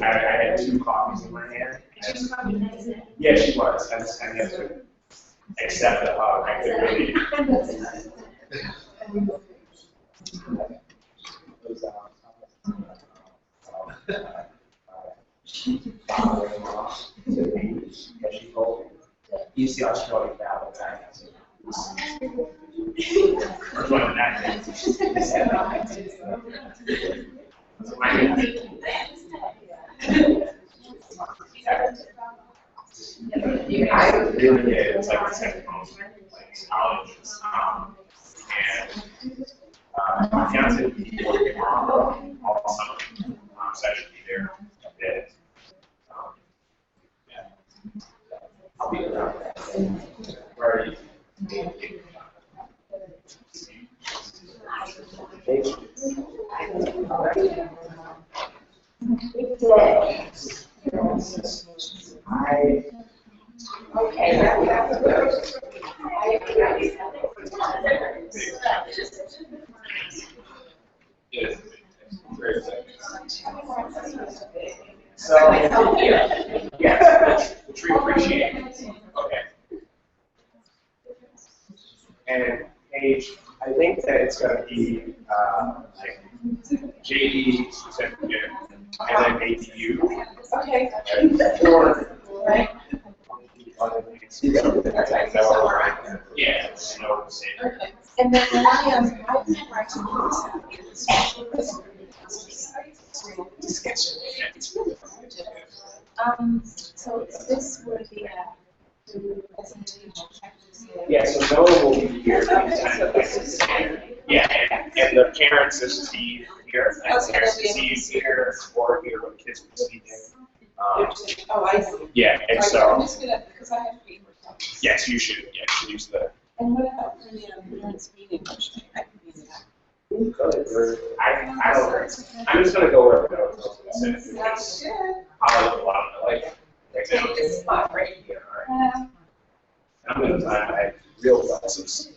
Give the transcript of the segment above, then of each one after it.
I had 2 coffees in my hand. Yeah, she was. I just kind of have to accept the hug. I could really. She told me, you see how strong battle that is. I really did. It's like the second most colleges. And my fiance will be working all summer. So I should be there a bit. Yeah. I'll be around. Where are you? Thank you. So, yeah, which we appreciate. Okay. And Paige, I think that it's going to be like JD certificate and then ATU. Okay. Or, right. Yeah, no, okay. And then when I am writing discussion. So this would be a yeah, so Noah will be here. Yeah, and the parents is Steve here, and parents is Steve here, or here when kids will see him. Oh, I see. Yeah, and I'm so, just gonna, because I have paper copies. yes, you should use the. And what about for the parents' meeting, which I could be in that? I don't, I'm just gonna go where it goes. Sounds good. I'll allow it, like, Take this spot right here. I'm gonna find my real glasses.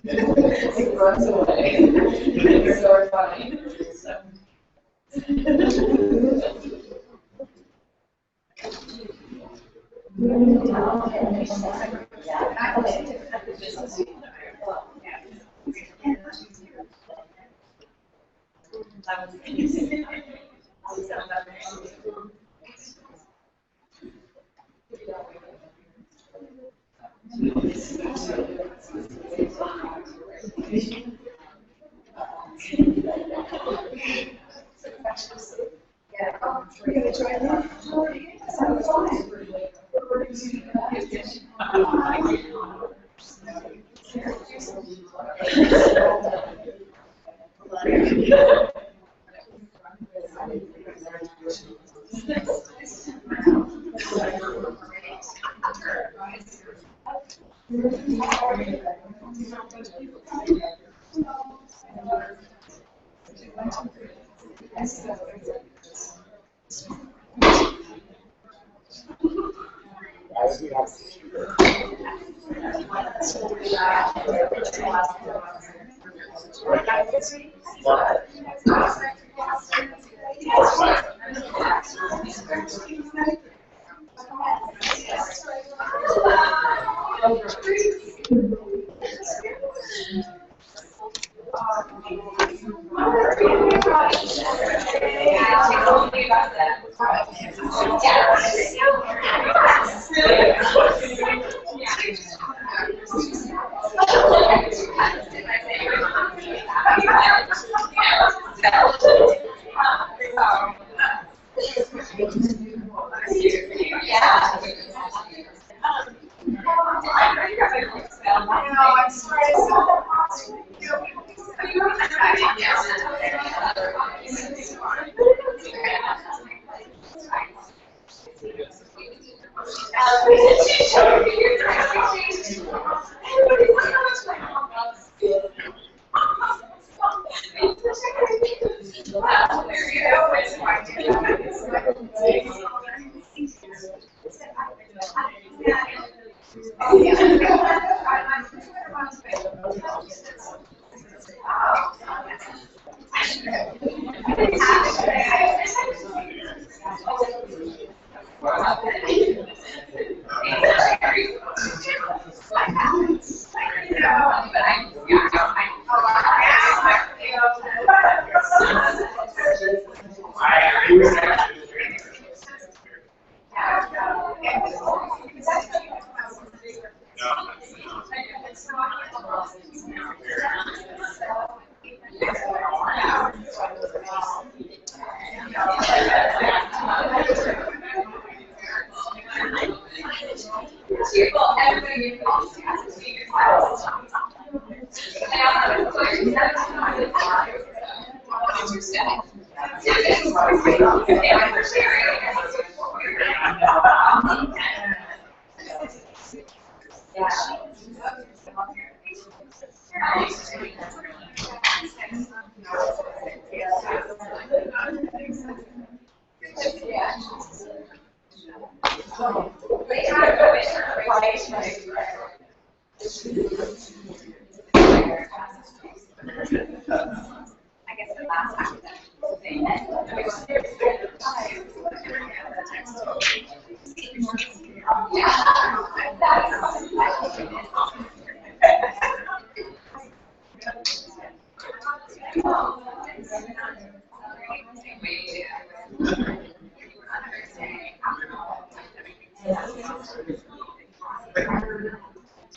It runs away. It's so funny. So.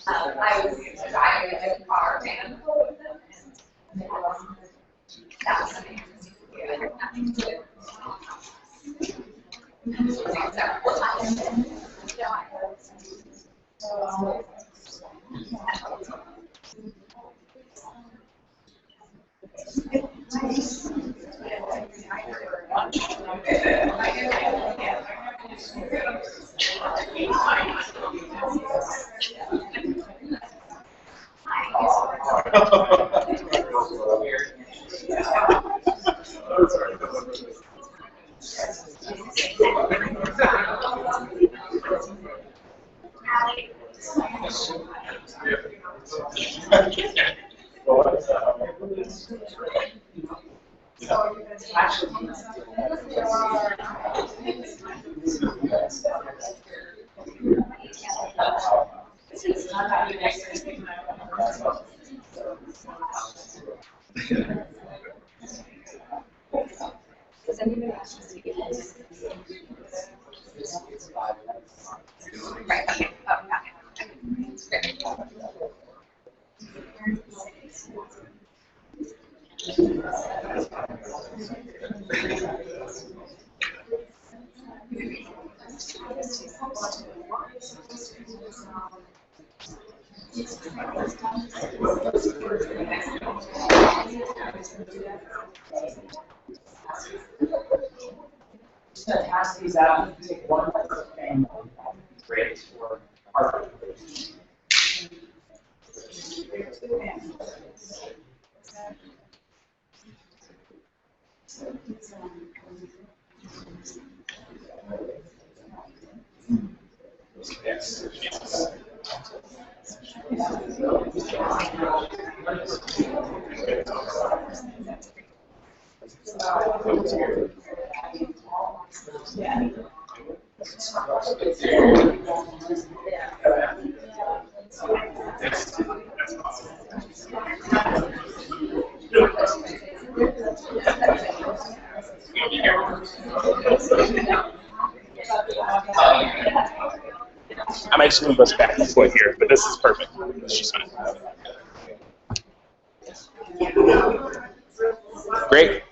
I was driving a car and that was amazing. Nothing to it. Right, okay. Oh, got it. Just gonna pass these out and take one thing. Great for our. Yes. I might just move us back a foot here, but this is perfect. She's fine. Great.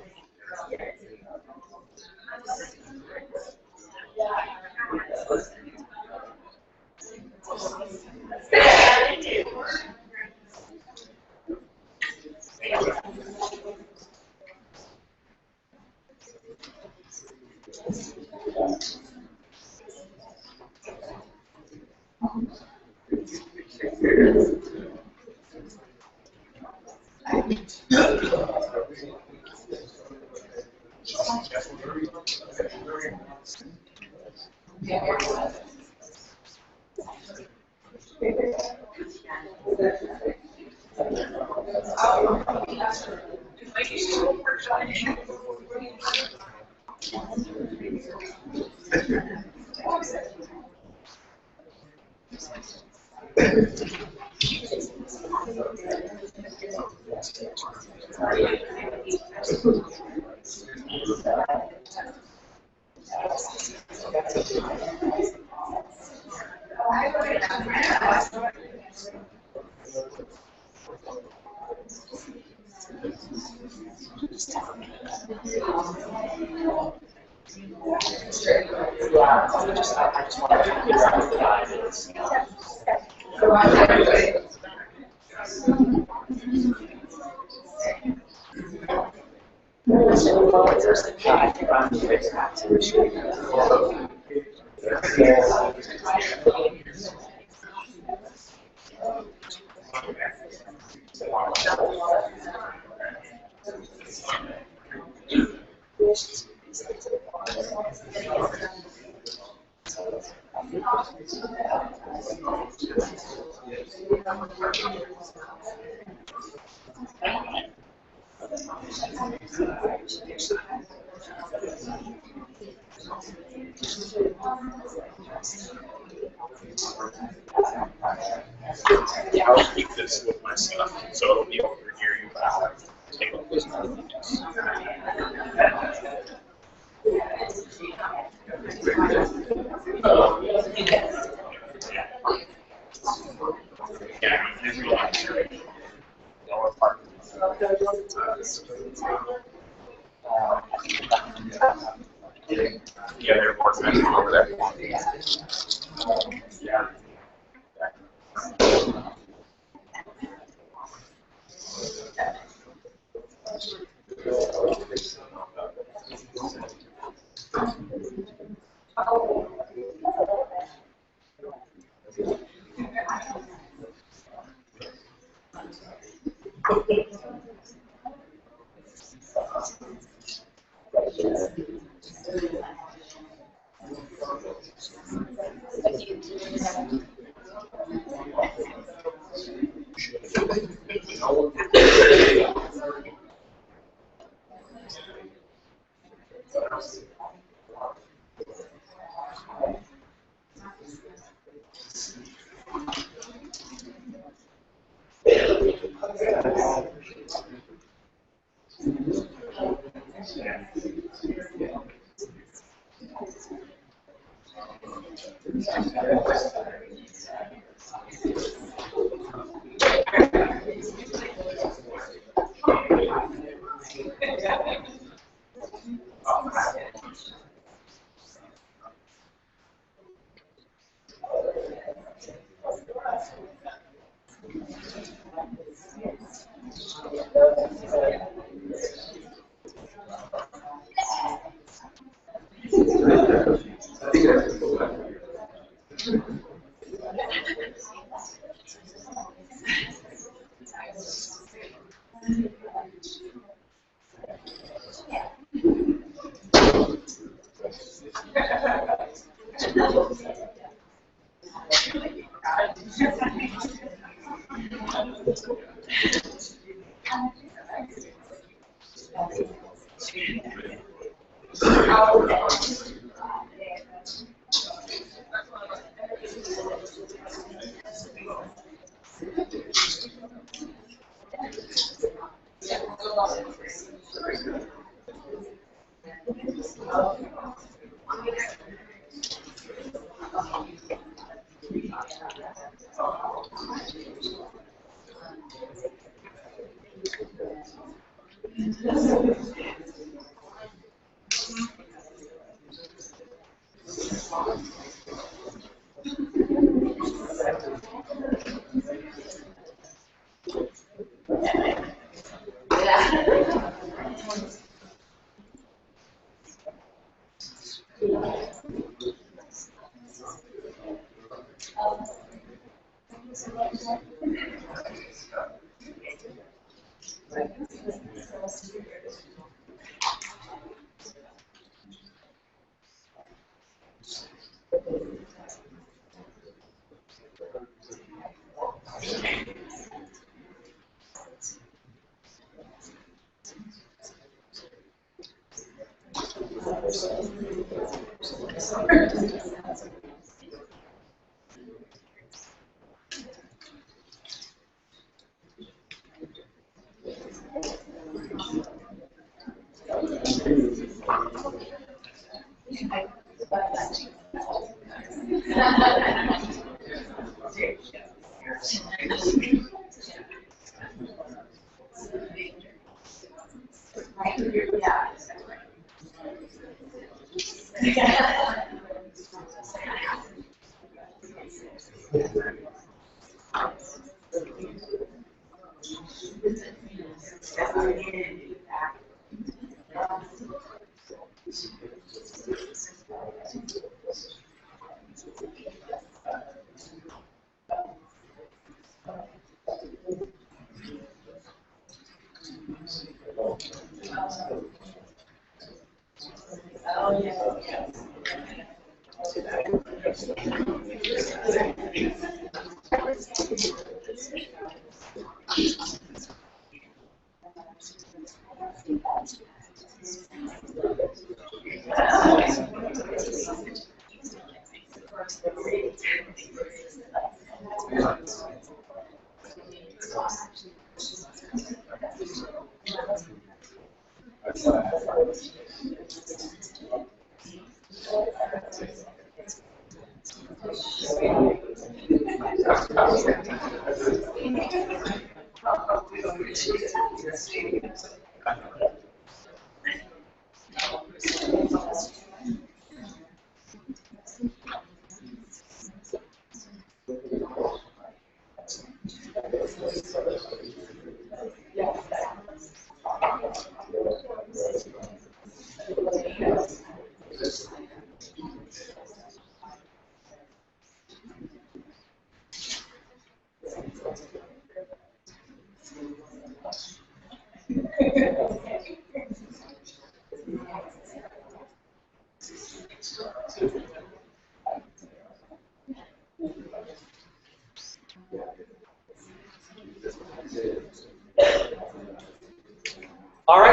I'll keep this with my stuff, so it'll be over here. You can take a look.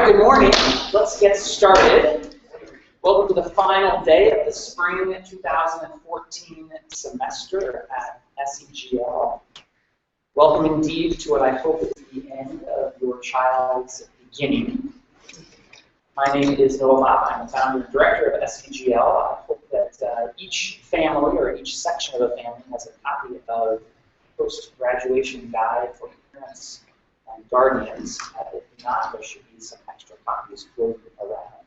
right, good morning. Let's get started. Welcome to the final day of the spring 2014 semester at SEGL. Welcome indeed to what I hope is the end of your child's beginning. My name is Noah Bob. I'm the founder and director of SEGL. I hope that each family or each section of the family has a copy of post-graduation guide for parents and guardians. If not, there should be some extra copies floating around.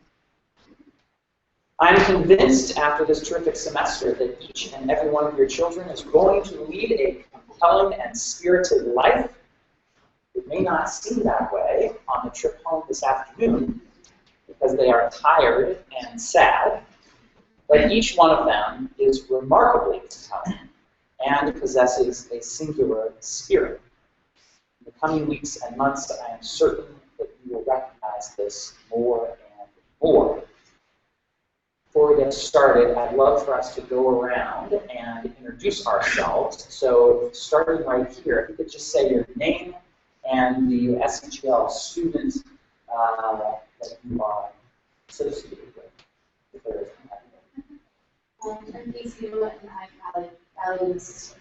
I'm convinced after this terrific semester that each and every one of your children is going to lead a compelling and spirited life. It may not seem that way on the trip home this afternoon because they are tired and sad, but each one of them is remarkably compelling and possesses a singular spirit. In the coming weeks and months, I am certain that you will recognize this more and more. Before we get started, I'd love for us to go around and introduce ourselves. So starting right here, if you could just say your name and the SEGL student that you are associated with. If there is one. I'm Casey and I'm Valley sister.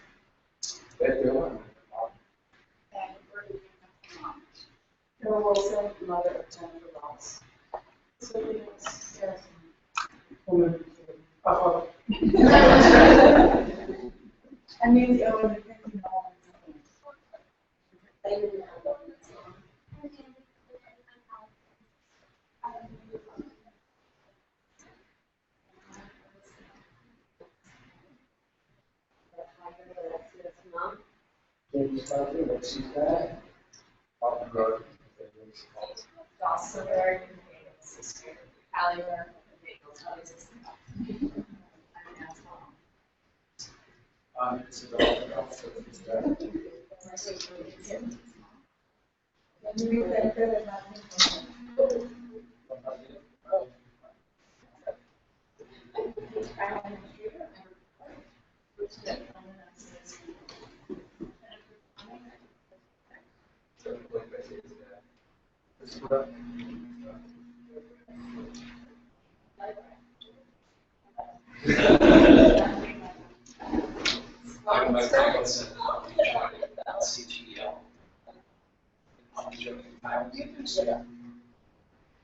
Carol Wilson, mother of Jennifer Ross. I'm Nancy Owen. Very sister. Allie Ware,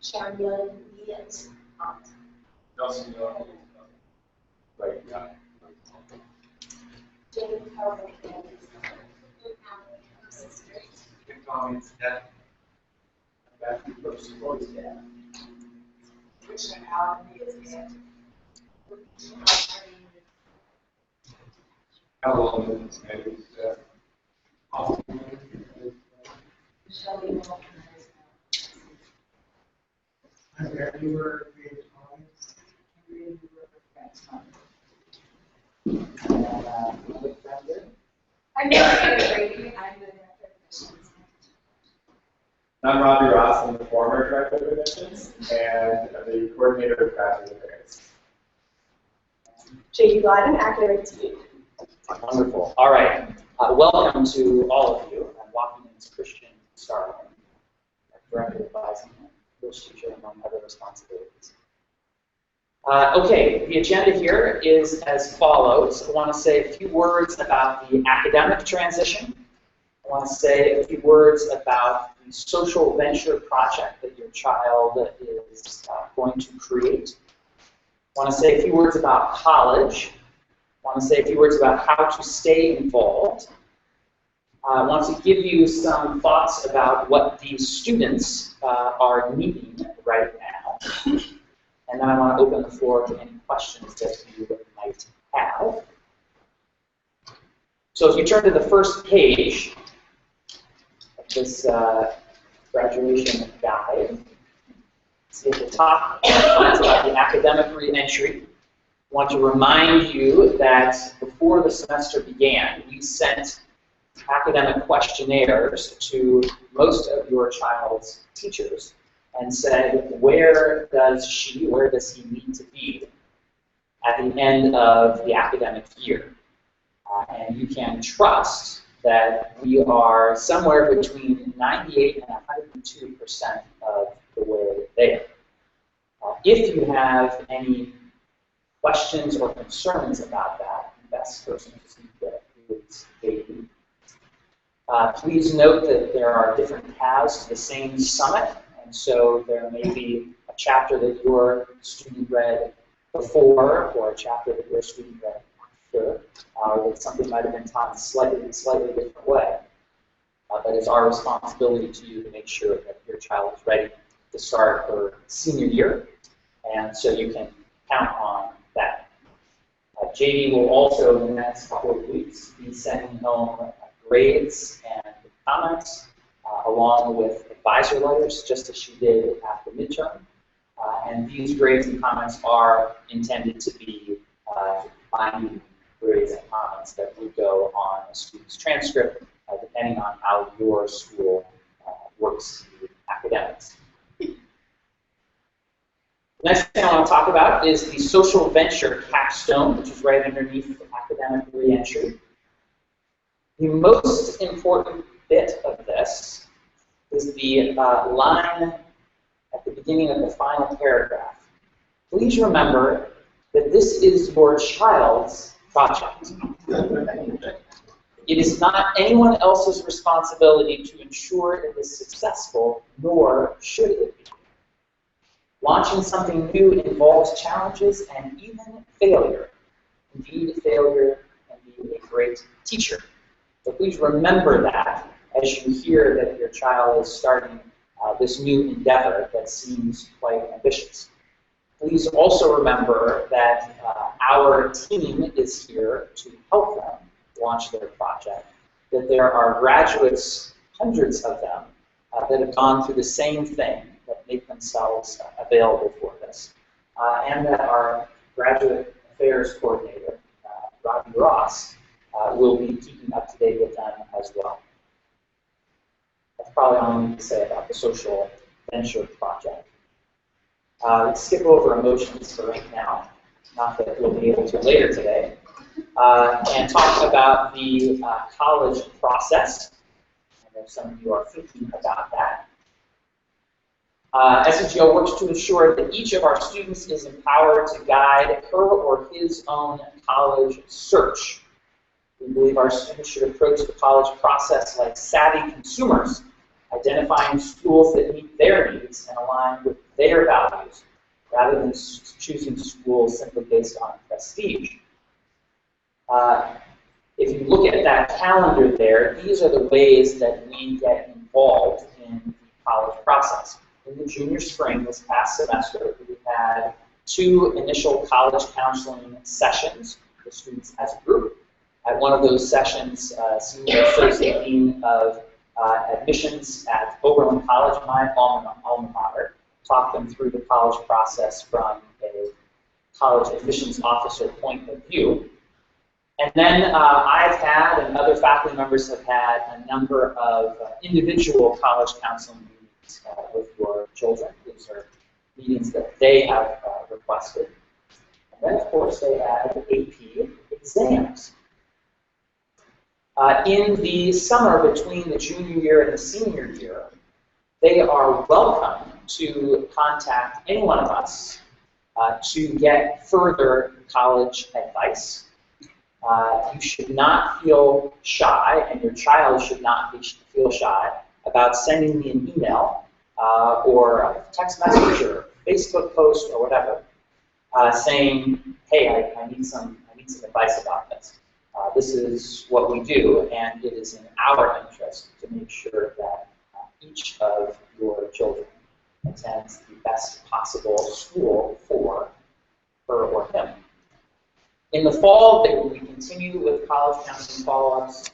Chamberlain, Yes. Jane Howard. I'm Brady. I'm the director of admissions. I'm Robbie Ross. I'm the former director of admissions and the coordinator of graduate affairs. J.D. Gladden, academic team. Wonderful. All right. Welcome to all of you. I'm walking in as Christian Starling, director advising and English teacher, among other responsibilities. Okay, the agenda here is as follows. I want to say a few words about the academic transition. I want to say a few words about the social venture project that your child is going to create. I want to say a few words about college. I want to say a few words about how to stay involved. I want to give you some thoughts about what these students are needing right now. And then I want to open the floor to any questions that you might have. So if you turn to the first page of this graduation guide, see at the top, it's about the academic re-entry. I want to remind you that before the semester began, we sent academic questionnaires to most of your child's teachers and said, where does he need to be at the end of the academic year? And you can trust that we are somewhere between 98 and 102% of the the way they are. If you have any questions or concerns about that, the best person to speak with is JD. Please note that there are different paths to the same summit, and so there may be a chapter that your student read before, or a chapter that your student read after, that something might have been taught in a slightly different way. But it's our responsibility to you to make sure that your child is ready to start her senior year, and so you can count on that. JD will also, in the next couple of weeks, be sending home grades and comments, along with advisor letters, just as she did after midterm. And these grades and comments are intended to be binding grades and comments that would go on a student's transcript, depending on how your school works with academics. The next thing I want to talk about is the social venture capstone, which is right underneath academic reentry. The most important bit of this is the line at the beginning of the final paragraph. Please remember that this is your child's project. It is not anyone else's responsibility to ensure it is successful, nor should it be. Launching something new involves challenges and even failure. Indeed, failure can be a great teacher. So please remember that as you hear that your child is starting this new endeavor that seems quite ambitious. Please also remember that our team is here to help them launch their project, that there are graduates, hundreds of them, that have gone through the same thing, that make themselves available for this, and that our graduate affairs coordinator, Robbie Ross, will be keeping up to date with them as well. That's probably all I need to say about the social venture project. Let's skip over emotions for right now, not that we'll be able to later today, and talk about the college process. I know some of you are thinking about that. SEGL works to ensure that each of our students is empowered to guide her or his own college search. We believe our students should approach the college process like savvy consumers, identifying schools that meet their needs and align with their values, rather than choosing schools simply based on prestige. If you look at that calendar there, these are the ways that we get involved in the college process. In the junior spring this past semester, we had 2 initial college counseling sessions for students as a group. At one of those sessions, Senior Associate Dean of Admissions at Oberlin College, my alma mater, talked them through the college process from a college admissions officer point of view. And then I've had, and other faculty members have had, a number of individual college counseling meetings with your children. These are meetings that they have requested. And then, of course, they have AP exams. In the summer between the junior year and the senior year, they are welcome to contact any one of us to get further college advice. You should not feel shy, and your child should not feel shy about sending me an email or a text message or Facebook post or whatever, saying, "Hey, I need some advice about this. This is what we do, and it is in our interest to make sure that each of your children attends the best possible school for her or him." In the fall, we continue with college counseling follow-ups.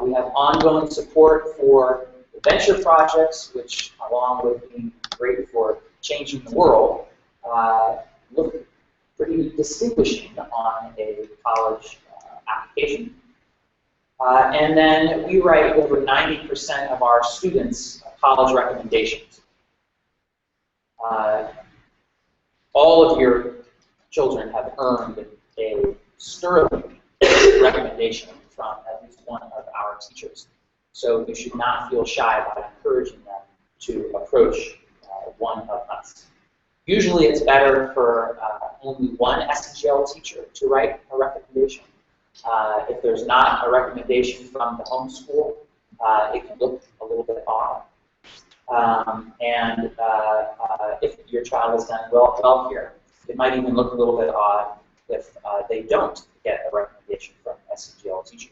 We have ongoing support for the venture projects, which, along with being great for changing the world, look pretty distinguishing on a college application. And then we write over 90% of our students' college recommendations. All of your children have earned a sterling recommendation from at least one of our teachers. So you should not feel shy about encouraging them to approach one of us. Usually it's better for only one SEGL teacher to write a recommendation. If there's not a recommendation from the home school, it can look a little bit odd. If your child has done well here, it might even look a little bit odd if they don't get a recommendation from an SEGL teacher.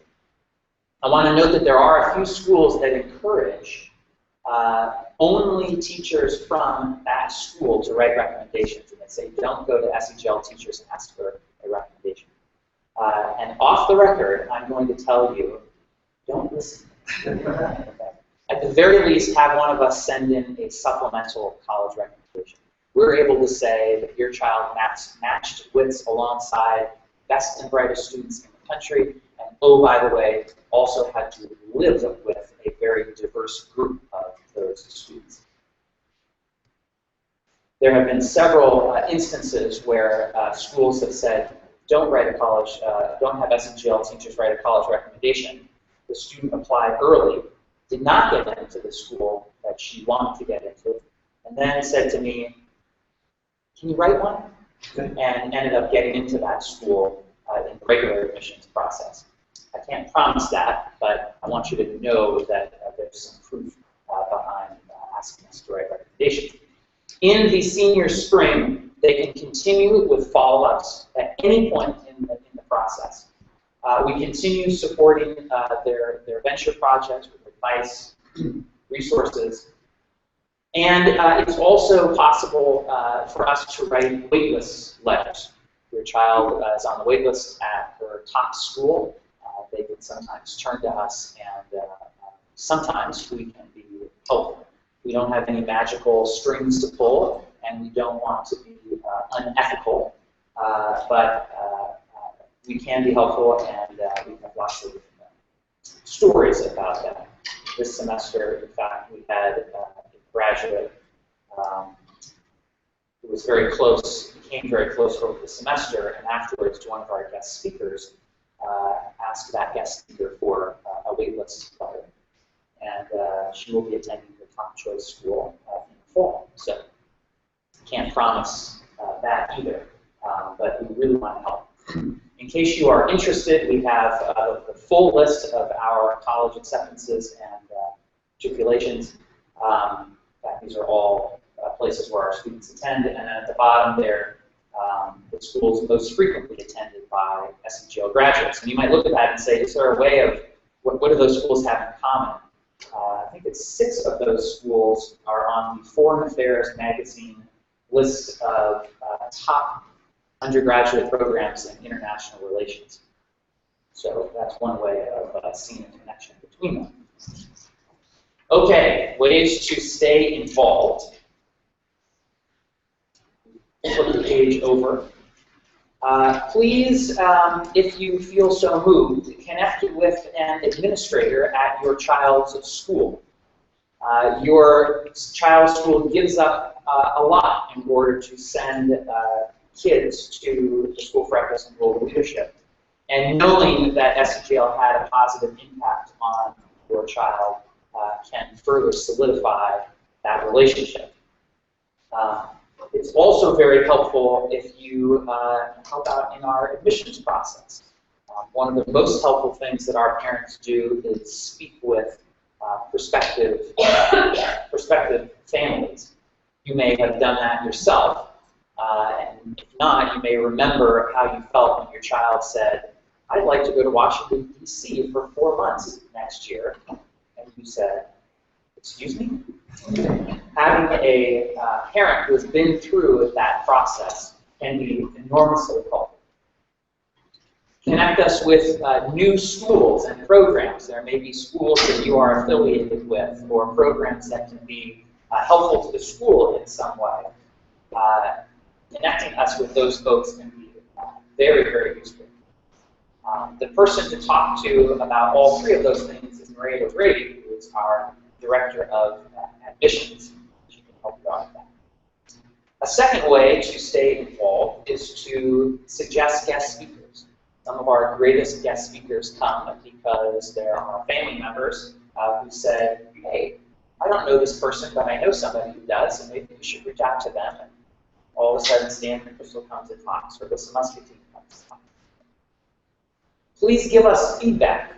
I want to note that there are a few schools that encourage only teachers from that school to write recommendations, and they say don't go to SEGL teachers and ask for a recommendation. And off the record, I'm going to tell you, don't listen. At the very least, have one of us send in a supplemental college recommendation. We're able to say that your child matched wits alongside best and brightest students in the country, and oh, by the way, also had to live with a very diverse group of those students. There have been several instances where schools have said, don't write a college, don't have SEGL teachers write a college recommendation. The student applied early, did not get into the school that she wanted to get into, and then said to me, can you write one? And ended up getting into that school in the regular admissions process. I can't promise that, but I want you to know that there's some proof behind asking us to write recommendations. In the senior spring, they can continue with follow-ups at any point in the process. We continue supporting their venture projects with advice, resources, and it's also possible for us to write waitlist letters. Your child is on the waitlist at her top school. They can sometimes turn to us, and sometimes we can be helpful. We don't have any magical strings to pull, and we don't want to be unethical, but we can be helpful, and we have lots of stories about that. This semester, in fact, we had a graduate who was very close, became very close over the semester, and afterwards, one of our guest speakers asked that guest speaker for a waitlist letter, and she will be attending the top choice school in the fall. So can't promise that either, but we really want to help. In case you are interested, we have the full list of our college acceptances and matriculations. These are all places where our students attend, and then at the bottom there, the schools most frequently attended by SEGL graduates. And you might look at that and say, is there a way of, what do those schools have in common? I think it's 6 of those schools are on the Foreign Affairs magazine list of top undergraduate programs in international relations. So that's one way of seeing a connection between them. Okay, ways to stay involved. Flip the page over. Please, if you feel so moved, connect with an administrator at your child's school. Your child's school gives up a lot in order to send kids to the School for Equitable and Global Leadership. And knowing that SEGL had a positive impact on your child can further solidify that relationship. It's also very helpful if you help out in our admissions process. One of the most helpful things that our parents do is speak with prospective families. You may have done that yourself, and if not, you may remember how you felt when your child said, I'd like to go to Washington, D.C. for 4 months next year. And you said, excuse me? Having a parent who has been through that process can be enormously helpful. Connect us with new schools and programs. There may be schools that you are affiliated with or programs that can be helpful to the school in some way. Connecting us with those folks can be very, very useful. The person to talk to about all 3 of those things is Maria O'Grady, who is our Director of Admissions. She can help you out with that. A second way to stay involved is to suggest guest speakers. Some of our greatest guest speakers come because there are family members who said, hey, I don't know this person, but I know somebody who does, and maybe we should reach out to them. And all of a sudden, Stan and Crystal comes and talks, or the semester team comes and talks. Please give us feedback.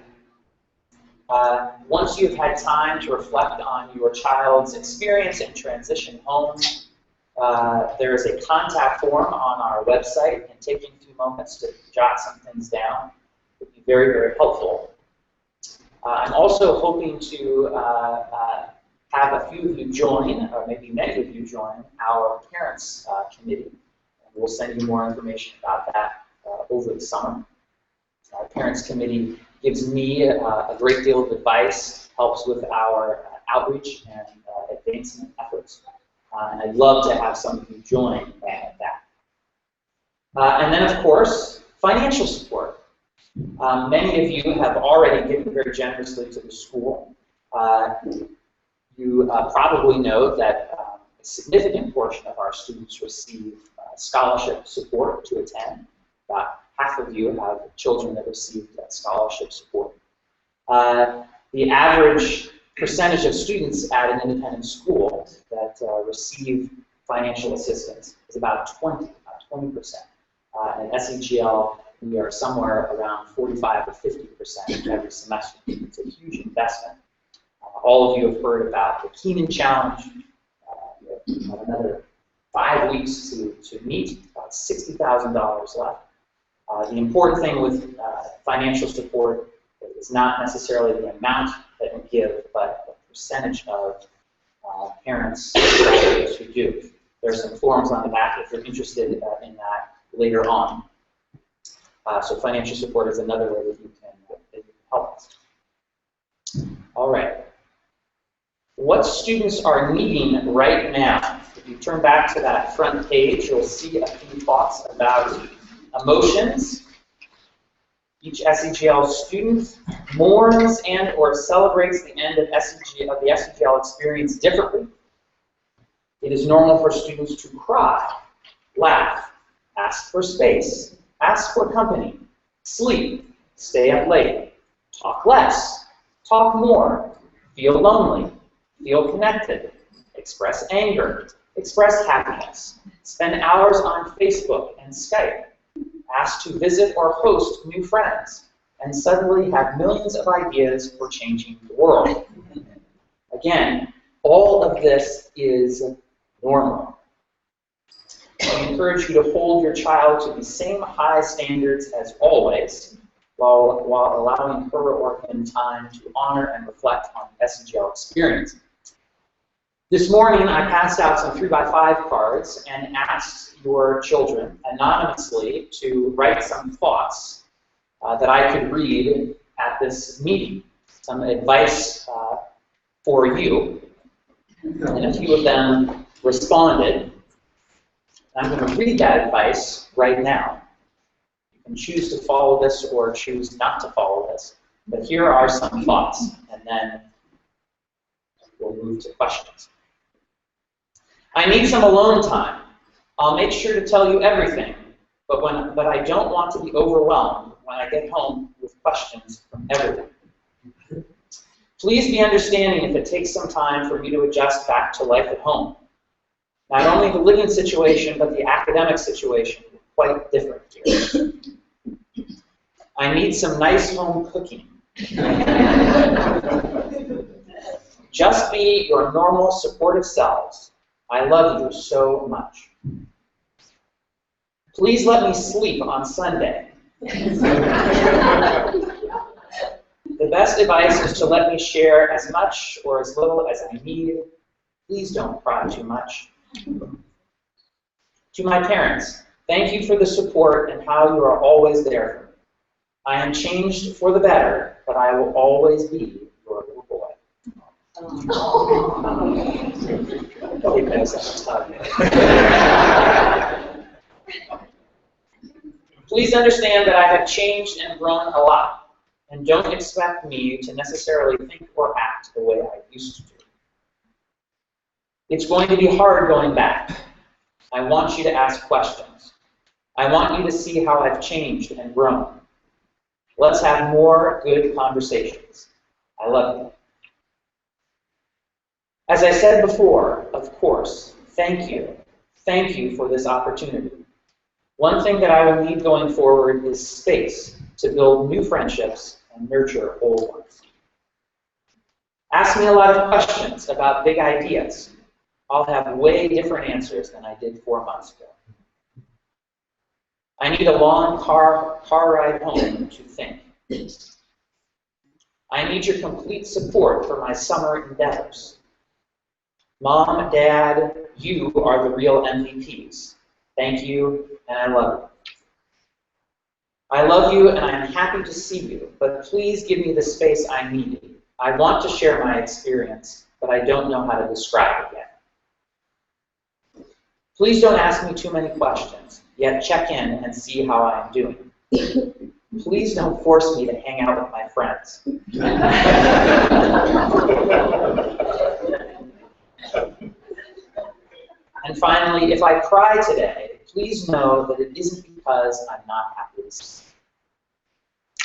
Once you've had time to reflect on your child's experience in transition home, there is a contact form on our website, and taking a few moments to jot some things down would be very, very helpful. I'm also hoping to have a few of you join, or maybe many of you join, our parents committee. And we'll send you more information about that over the summer. Our parents committee gives me a great deal of advice, helps with our outreach and advancement efforts. And I'd love to have some of you join that. And then, of course, financial support. Many of you have already given very generously to the school. You probably know that a significant portion of our students receive scholarship support to attend. About half of you have children that receive that scholarship support. The average percentage of students at an independent school that receive financial assistance is about 20%. At SEGL, we are somewhere around 45 or 50% every semester. It's a huge investment. All of you have heard about the Keenan Challenge. We have another 5 weeks to meet, about $60,000 left. The important thing with financial support is not necessarily the amount that you give, but the percentage of parents who do. There are some forms on the back if you're interested in that later on. So financial support is another way that you can help us. All right. What students are needing right now? If you turn back to that front page, you'll see a few thoughts about emotions. Each SEGL student mourns and or celebrates the end of the SEGL experience differently. It is normal for students to cry, laugh, ask for space, ask for company, sleep, stay up late, talk less, talk more, feel lonely, feel connected, express anger, express happiness, spend hours on Facebook and Skype, ask to visit or host new friends, and suddenly have millions of ideas for changing the world. Again, all of this is normal. I encourage you to hold your child to the same high standards as always, while allowing her or him time to honor and reflect on the SEGL experience. This morning, I passed out some 3x5 cards and asked your children anonymously to write some thoughts that I could read at this meeting, some advice for you, and a few of them responded. I'm going to read that advice right now. You can choose to follow this or choose not to follow this, but here are some thoughts, and then we'll move to questions. I need some alone time. I'll make sure to tell you everything, but I don't want to be overwhelmed when I get home with questions from everyone. Please be understanding if it takes some time for me to adjust back to life at home. Not only the living situation, but the academic situation is quite different here. I need some nice home cooking. Just be your normal, supportive selves. I love you so much. Please let me sleep on Sunday. The best advice is to let me share as much or as little as I need. Please don't cry too much. To my parents, thank you for the support and how you are always there for me. I am changed for the better, but I will always be your little boy. Please understand that I have changed and grown a lot, and don't expect me to necessarily think or act the way I used to. It's going to be hard going back. I want you to ask questions. I want you to see how I've changed and grown. Let's have more good conversations. I love you. As I said before, of course, thank you. Thank you for this opportunity. One thing that I will need going forward is space to build new friendships and nurture old ones. Ask me a lot of questions about big ideas. I'll have way different answers than I did 4 months ago. I need a long car ride home to think. I need your complete support for my summer endeavors. Mom, Dad, you are the real MVPs. Thank you, and I love you. I love you, and I'm happy to see you, but please give me the space I need. I want to share my experience, but I don't know how to describe it yet. Please don't ask me too many questions, yet check in and see how I am doing. Please don't force me to hang out with my friends. And finally, if I cry today, please know that it isn't because I'm not happy to see you.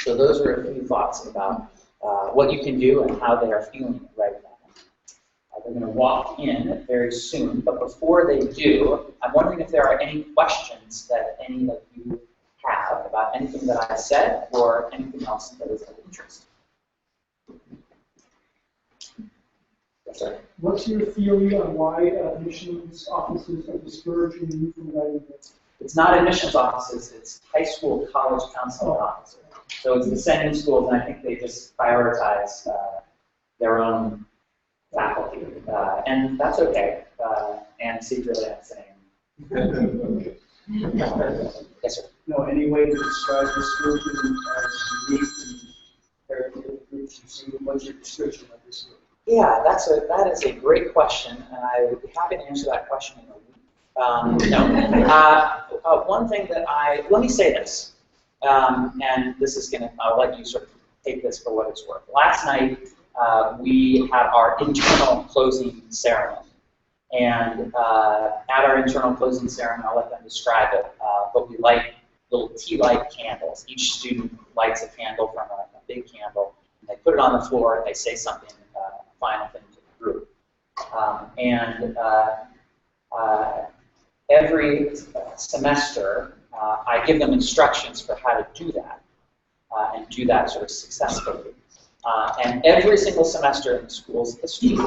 So those are a few thoughts about what you can do and how they are feeling right now. They're going to walk in very soon, but before they do, I'm wondering if there are any questions that any of you have about anything that I said or anything else that is of interest. Yes, sir. What's your theory on why admissions offices are discouraging you from writing this? It's not admissions offices, it's high school college counseling offices. So it's the sending schools, and I think they just prioritize their own faculty. And that's okay. And secretly I'm saying. Yes, sir. No, any way to describe this group as unique and therapeutic groups? You see, what's your description of this group? Yeah, that is a great question, and I would be happy to answer that question in a week. One thing that let me say this, and this is going to, I'll let you sort of take this for what it's worth. Last night, we had our internal closing ceremony. And at our internal closing ceremony, I'll let them describe it, but we light little tea light candles. Each student lights a candle from a big candle, and they put it on the floor, and they say something, final thing to the group. Every semester, I give them instructions for how to do that, and do that sort of successfully. And every single semester in the school's history,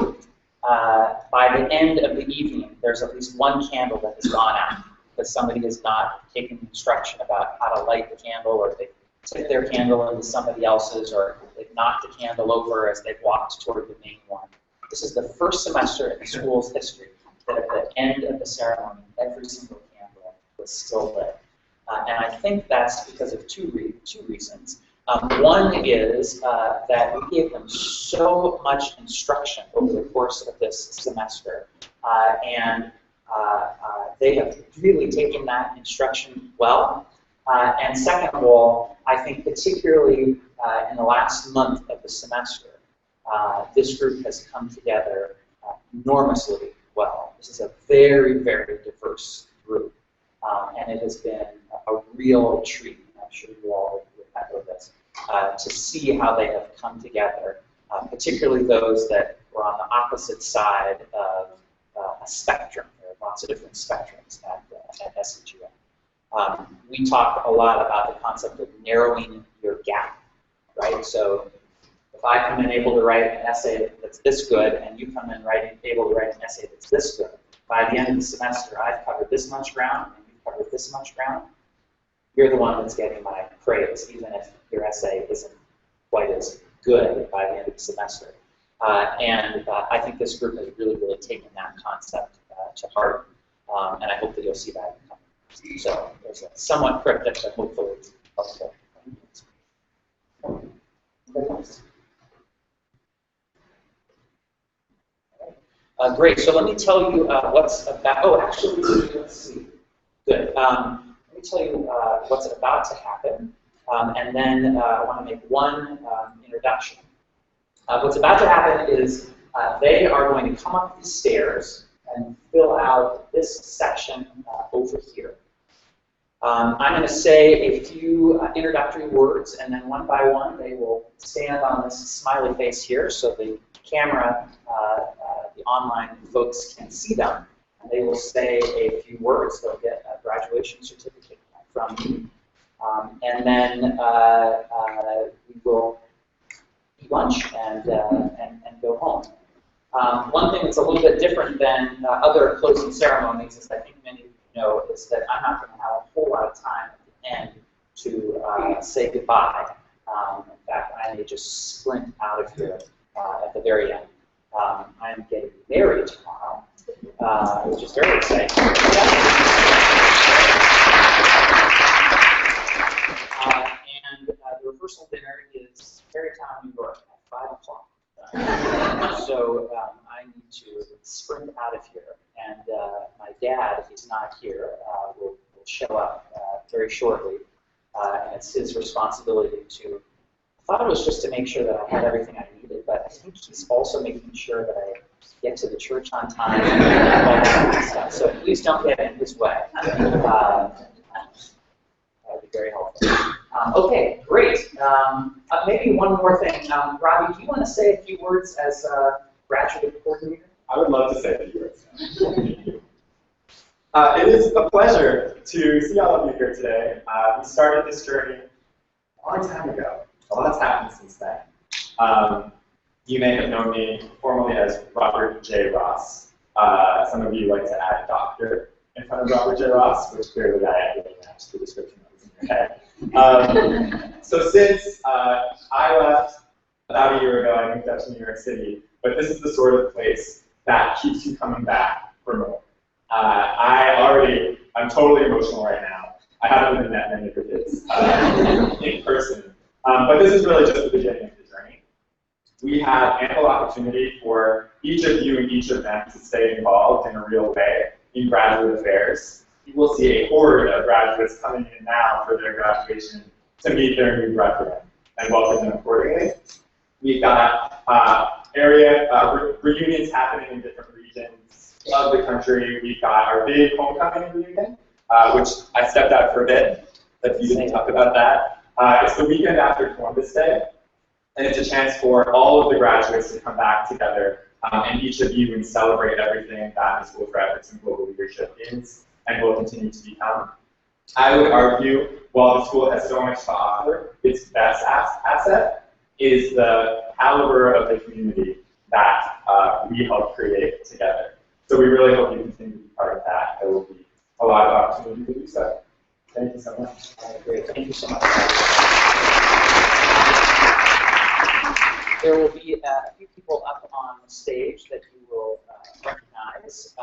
by the end of the evening, there's at least one candle that has gone out because somebody has not taken instruction about how to light the candle, or they took their candle into somebody else's, or they've knocked the candle over as they've walked toward the main one. This is the first semester in the school's history that at the end of the ceremony, every single candle was still lit. And I think that's because of two reasons. One is that we gave them so much instruction over the course of this semester, and they have really taken that instruction well. And second of all, I think particularly in the last month of the semester, this group has come together enormously well. This is a very, very diverse group, and it has been a real treat. I'm sure you all would echo this, to see how they have come together, particularly those that were on the opposite side of a spectrum. There are lots of different spectrums at SEGL. We talk a lot about the concept of narrowing your gap, right? So if I come in able to write an essay that's this good, and you come in able to write an essay that's this good, by the end of the semester, I've covered this much ground, and you've covered this much ground. You're the one that's getting my praise, even if your essay isn't quite as good by the end of the semester. I think this group has really, really taken that concept to heart, and I hope that you'll see that coming. So there's a somewhat cryptic, but hopefully helpful. Great, so let me tell you what's about, oh, actually, let's see. Good. Let me tell you what's about to happen, and then I want to make one introduction. What's about to happen is they are going to come up the stairs and fill out this section over here. I'm going to say a few introductory words, and then one by one they will stand on this smiley face here so the camera, the online folks can see them. And they will say a few words. They'll get a graduation certificate from me. And then we will eat lunch and go home. One thing that's a little bit different than other closing ceremonies, as I think many of you know, is that I'm not going to have a whole lot of time at the end to say goodbye. In fact, I may just sprint out of here at the very end. I'm getting married tomorrow, which is very exciting. And the rehearsal dinner is Tarrytown, New York at 5 o'clock. So I need to sprint out of here. And my dad, if he's not here, will show up very shortly. And it's his responsibility to, I thought it was just to make sure that I had everything I needed, but I think he's also making sure that I get to the church on time and all that kind of stuff. So please don't get in his way. That would be very helpful. Okay, great. Maybe one more thing. Robbie, do you want to say a few words as graduate coordinator? I would love to say a few words. It is a pleasure to see all of you here today. We started this journey a long time ago. A lot's happened since then. You may have known me formally as Robert J. Ross. Some of you like to add doctor in front of Robert J. Ross, which clearly I really matched the description that was in your head. So since I left about a year ago, I moved up to New York City, but this is the sort of place that keeps you coming back for more. I'm totally emotional right now. I haven't even met many of your kids in person. But this is really just the beginning of the journey. We have ample opportunity for each of you and each of them to stay involved in a real way in graduate affairs. You will see a horde of graduates coming in now for their graduation to meet their new brethren and welcome them accordingly. We've got reunions happening in different regions of the country. We've got our big homecoming reunion, which I stepped out for a bit, but you didn't talk about that. It's the weekend after Columbus Day, and it's a chance for all of the graduates to come back together and each of you and celebrate everything that the School for Ethics and Global Leadership is and will continue to become. I would argue, while the school has so much to offer, its best asset is the caliber of the community that we help create together. So we really hope you continue to be part of that. There will be a lot of opportunity to do so. Thank you so much. Great, thank you so much. There will be a few people up on the stage that you will recognize,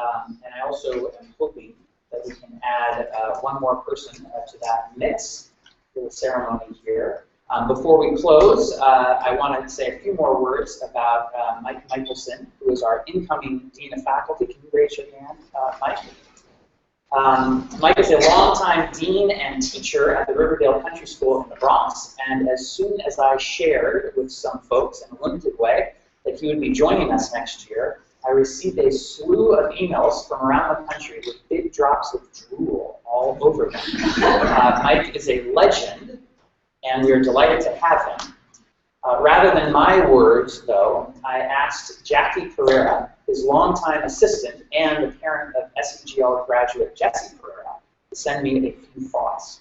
and I also am hoping that we can add one more person to that mix for the ceremony here. Before we close, I want to say a few more words about Mike Michelson, who is our incoming Dean of Faculty. Can you raise your hand, Mike? Mike is a longtime dean and teacher at the Riverdale Country School in the Bronx, and as soon as I shared with some folks in a limited way that he would be joining us next year, I received a slew of emails from around the country with big drops of drool all over them. Mike is a legend, and we are delighted to have him. Rather than my words, though, I asked Jackie Pereira, his longtime assistant and the parent of SEGL graduate Jesse Pereira, to send me a few thoughts.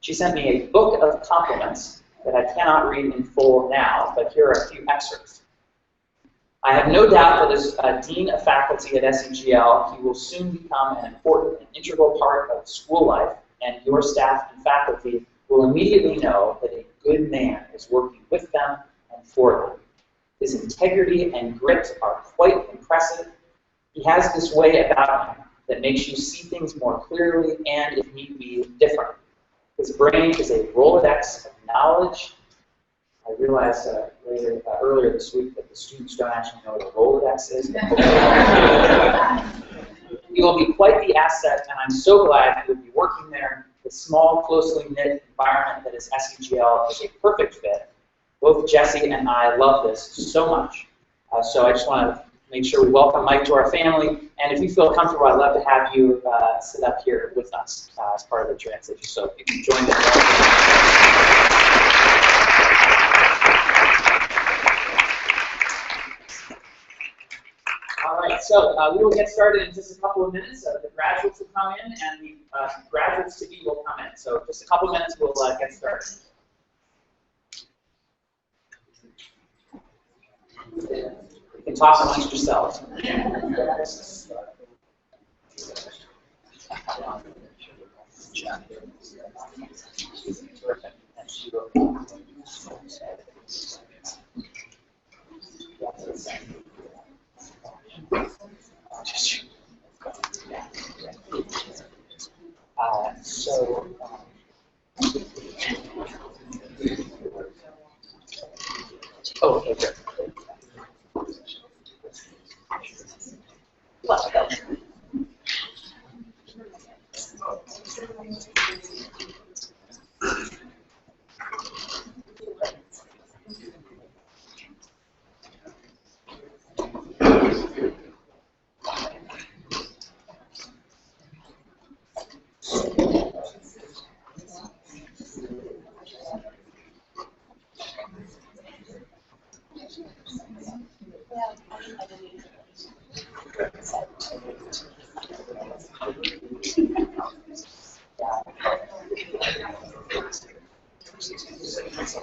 She sent me a book of compliments that I cannot read in full now, but here are a few excerpts. I have no doubt that as Dean of Faculty at SEGL, he will soon become an important and integral part of school life, and your staff and faculty will immediately know that a good man is working with them and for them. His integrity and grit are quite impressive. He has this way about him that makes you see things more clearly and, if need be, different. His brain is a Rolodex of knowledge. I realized earlier this week that the students don't actually know what a Rolodex is. He will be quite the asset, and I'm so glad he will be working there. The small, closely knit environment that is SEGL is a perfect fit. Both Jesse and I love this so much. So I just want to make sure we welcome Mike to our family. And if you feel comfortable, I'd love to have you sit up here with us as part of the transition. So if you can join us. All right, so we will get started in just a couple of minutes. The graduates will come in, and the graduates to be will come in. So just a couple of minutes, we'll get started. You can talk amongst yourselves. Okay, good.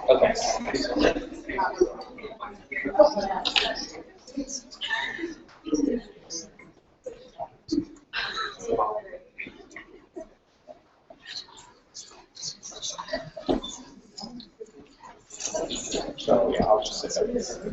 Okay. So yeah, I'll just sit there.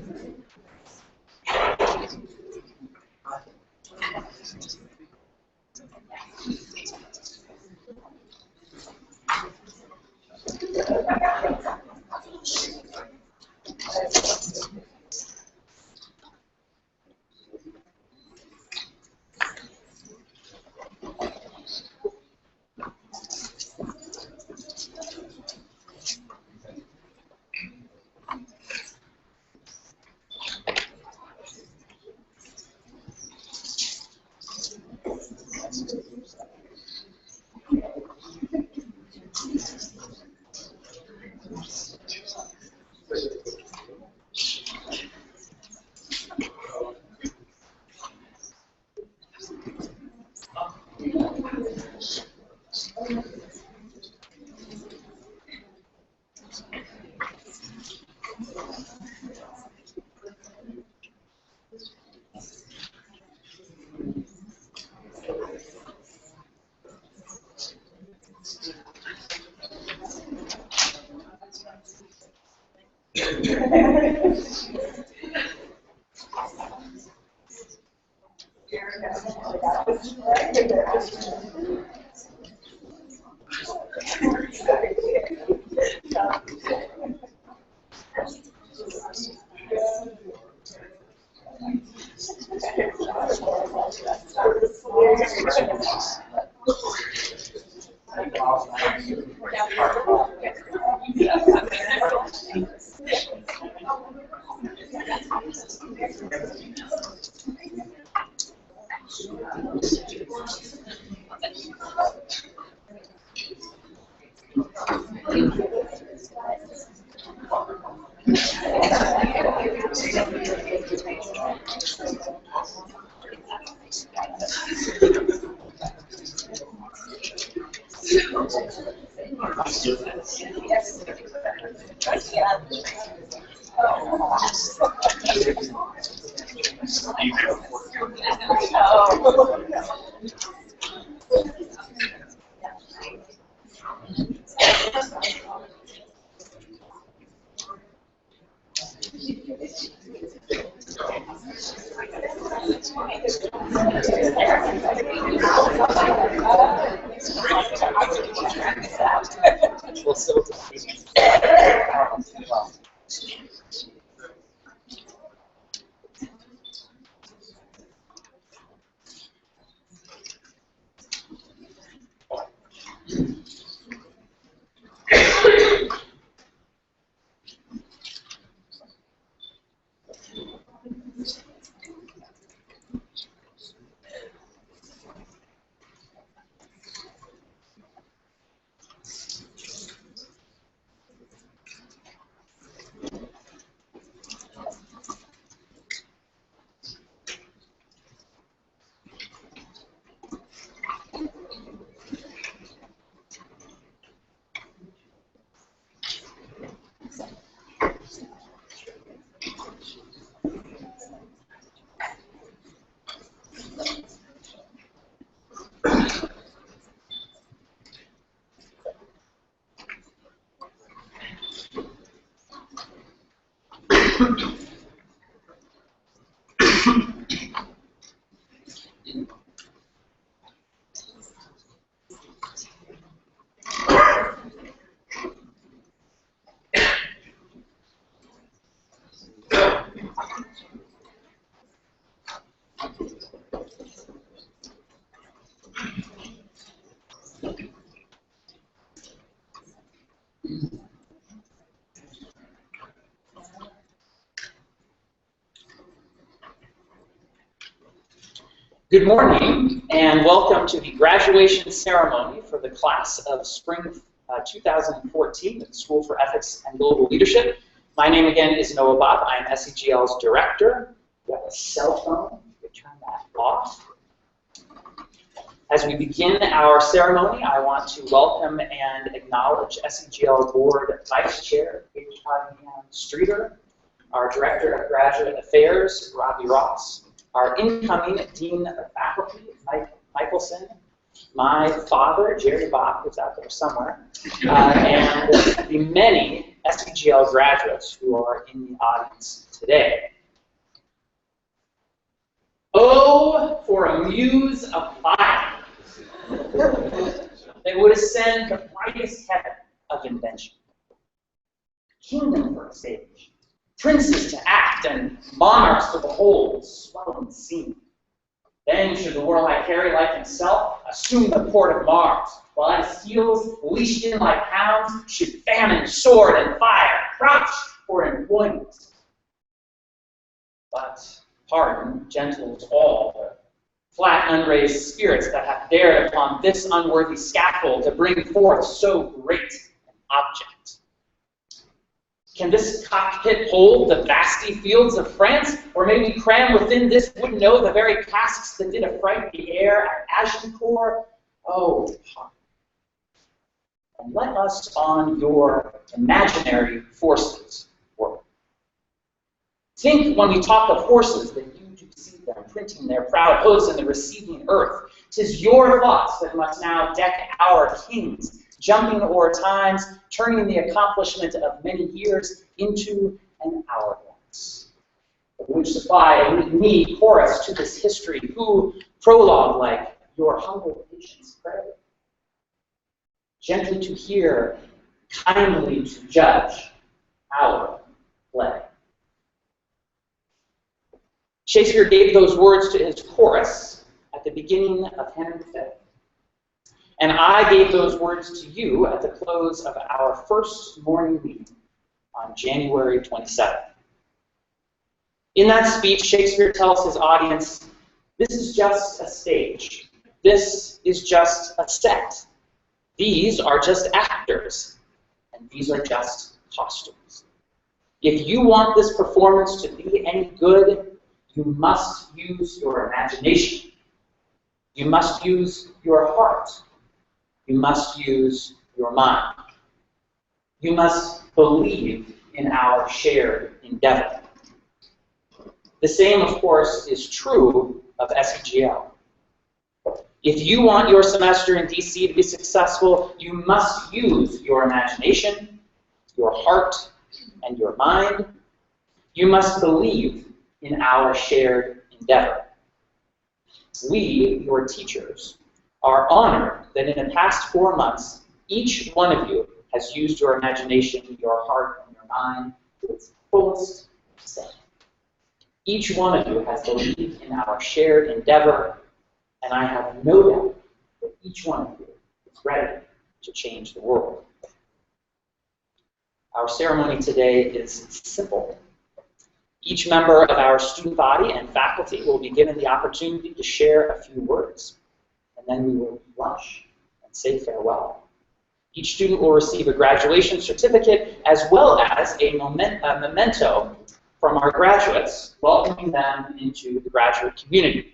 Good morning, and welcome to the graduation ceremony for the class of spring 2014 at the School for Ethics and Global Leadership. My name again is Noah Bob. I am SEGL's director. You have a cell phone. You can turn that off. As we begin our ceremony, I want to welcome and acknowledge SEGL Board Vice Chair Abraham Streeter, our Director of Graduate Affairs, Robbie Ross, our incoming Dean of Faculty, Mike Michelson, my father, Jerry Bob, who's out there somewhere, and the many SEGL graduates who are in the audience today. Oh, for a muse of fire that would ascend the brightest heaven of invention. Kingdom for a stage, princes to act, and monarchs to behold, swelling the scene. Then should the warlike Harry, like himself, assume the port of Mars, while at his heels, leashed in like hounds, should famine, sword, and fire crouch for employment. But pardon gentles all the flat, unraised spirits that have dared upon this unworthy scaffold to bring forth so great an object. Can this cockpit hold the vasty fields of France, or may we cram within this wooden know the very casks that did affright the air at Agincourt? Oh, and let us on your imaginary forces work. Think when we talk of horses that you do see them printing their proud hoofs in the receiving earth. 'Tis your thoughts that must now deck our kings, jumping o'er times, turning the accomplishment of many years into an hourglass, which supply a me chorus to this history, who prologue like your humble patience pray. Gently to hear, kindly to judge our play. Shakespeare gave those words to his chorus at the beginning of Henry V. And I gave those words to you at the close of our first morning meeting on January 27th. In that speech, Shakespeare tells his audience, this is just a stage. This is just a set. These are just actors. And these are just costumes. If you want this performance to be any good, you must use your imagination. You must use your heart. You must use your mind. You must believe in our shared endeavor. The same, of course, is true of SEGL. If you want your semester in DC to be successful, you must use your imagination, your heart, and your mind. You must believe in our shared endeavor. We, your teachers, are honored that in the past 4 months, each one of you has used your imagination, your heart, and your mind to its fullest extent. Each one of you has believed in our shared endeavor, and I have no doubt that each one of you is ready to change the world. Our ceremony today is simple. Each member of our student body and faculty will be given the opportunity to share a few words. And then we will lunch and say farewell. Each student will receive a graduation certificate as well as a memento from our graduates, welcoming them into the graduate community.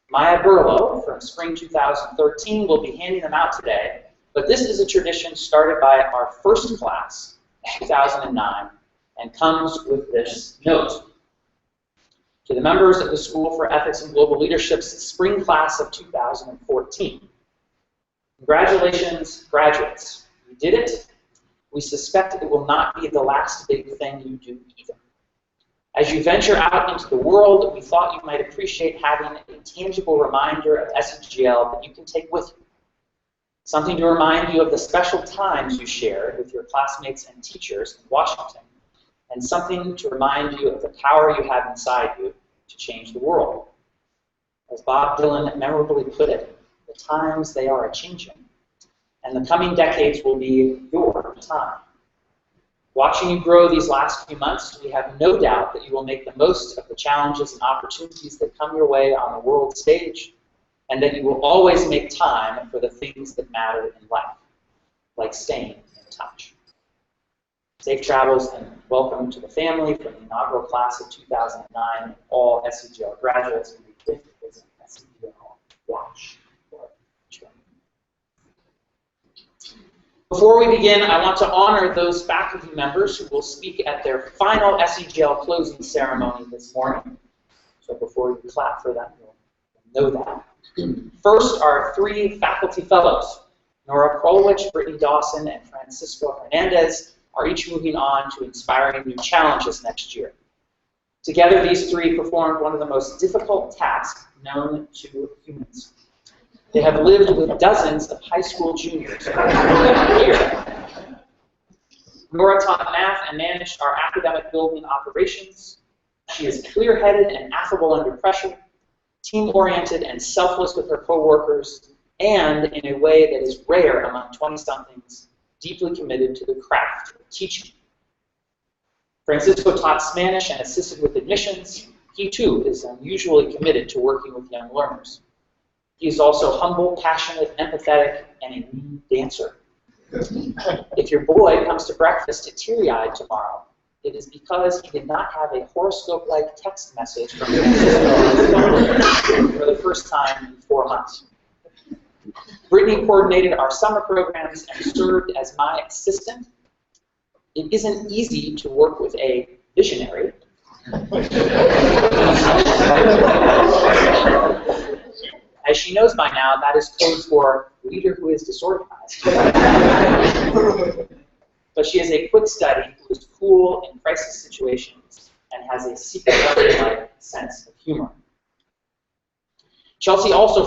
Maya Burlow from spring 2013 will be handing them out today, but this is a tradition started by our first class in 2009 and comes with this note. To the members of the School for Ethics and Global Leadership's spring class of 2014. Congratulations, graduates. You did it. We suspect it will not be the last big thing you do either. As you venture out into the world, we thought you might appreciate having a tangible reminder of SEGL that you can take with you. Something to remind you of the special times you shared with your classmates and teachers in Washington, and something to remind you of the power you have inside you to change the world. As Bob Dylan memorably put it, the times they are a-changing, and the coming decades will be your time. Watching you grow these last few months, we have no doubt that you will make the most of the challenges and opportunities that come your way on the world stage, and that you will always make time for the things that matter in life, like staying in touch. Safe travels and welcome to the family from the inaugural class of 2009 and all SEGL graduates. And the gift is an SEGL watch or chain. Before we begin, I want to honor those faculty members who will speak at their final SEGL closing ceremony this morning. So before you clap for them, you'll know that. First, our three faculty fellows, Nora Krolwich, Brittany Dawson, and Francisco Hernandez, are each moving on to inspiring new challenges next year. Together, these three performed one of the most difficult tasks known to humans. They have lived with dozens of high school juniors for a year. Nora taught math and managed our academic building operations. She is clear-headed and affable under pressure, team-oriented and selfless with her coworkers, and in a way that is rare among 20-somethings, deeply committed to the craft of teaching. Francisco taught Spanish and assisted with admissions. He, too, is unusually committed to working with young learners. He is also humble, passionate, empathetic, and a mean dancer. If your boy comes to breakfast teary-eyed tomorrow, it is because he did not have a horoscope-like text message from Francisco for the first time in 4 months. Brittany coordinated our summer programs and served as my assistant. It isn't easy to work with a visionary. As she knows by now, that is code for leader who is disorganized. But she is a quick study who is cool in crisis situations and has a secret-like sense of humor. Chelsea also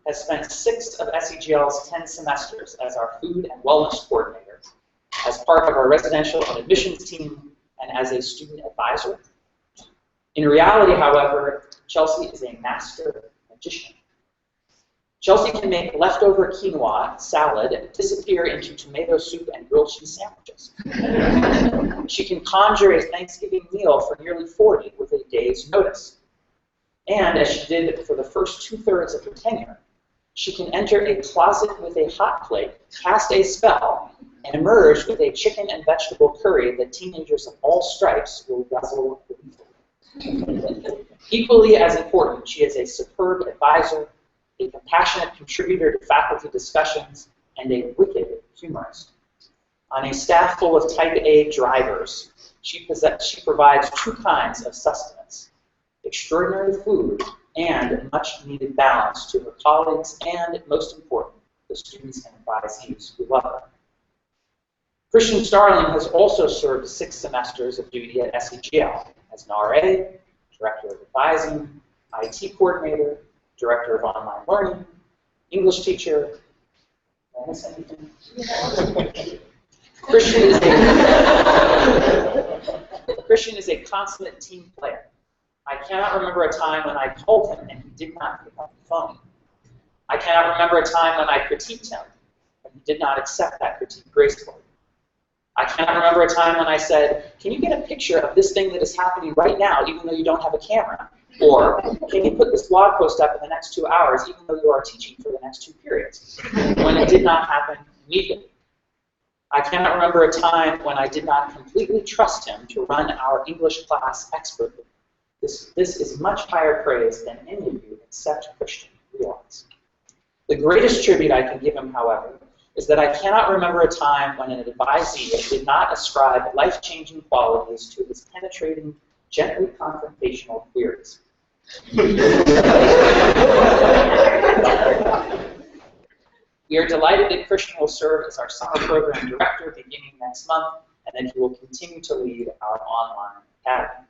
has spent 6 of SEGL's 10 semesters as our food and wellness coordinator, as part of our residential and admissions team, and as a student advisor. In reality, however, Chelsea is a master magician. Chelsea can make leftover quinoa salad disappear into tomato soup and grilled cheese sandwiches. She can conjure a Thanksgiving meal for nearly 40 with a day's notice. And as she did for the first 2/3 of her tenure, she can enter a closet with a hot plate, cast a spell, and emerge with a chicken and vegetable curry that teenagers of all stripes will guzzle gleefully. Equally as important, she is a superb advisor, a compassionate contributor to faculty discussions, and a wicked humorist. On a staff full of type A drivers, she provides 2 kinds of sustenance: extraordinary food and much-needed balance to her colleagues and, most important, the students and advisees who love her. Christian Starling has also served 6 semesters of duty at SEGL as an RA, Director of Advising, IT Coordinator, Director of Online Learning, English teacher. Did I miss anything? Christian is a consummate team player. I cannot remember a time when I called him and he did not pick up the phone. I cannot remember a time when I critiqued him and he did not accept that critique gracefully. I cannot remember a time when I said, "Can you get a picture of this thing that is happening right now, even though you don't have a camera?" Or, "Can you put this blog post up in the next 2 hours, even though you are teaching for the next 2 periods?" When it did not happen immediately. I cannot remember a time when I did not completely trust him to run our English class expertly. This is much higher praise than any of you except Christian realize. The greatest tribute I can give him, however, is that I cannot remember a time when an advisee did not ascribe life-changing qualities to his penetrating, gently confrontational queries. We are delighted that Christian will serve as our summer program director beginning next month, and that he will continue to lead our online academy.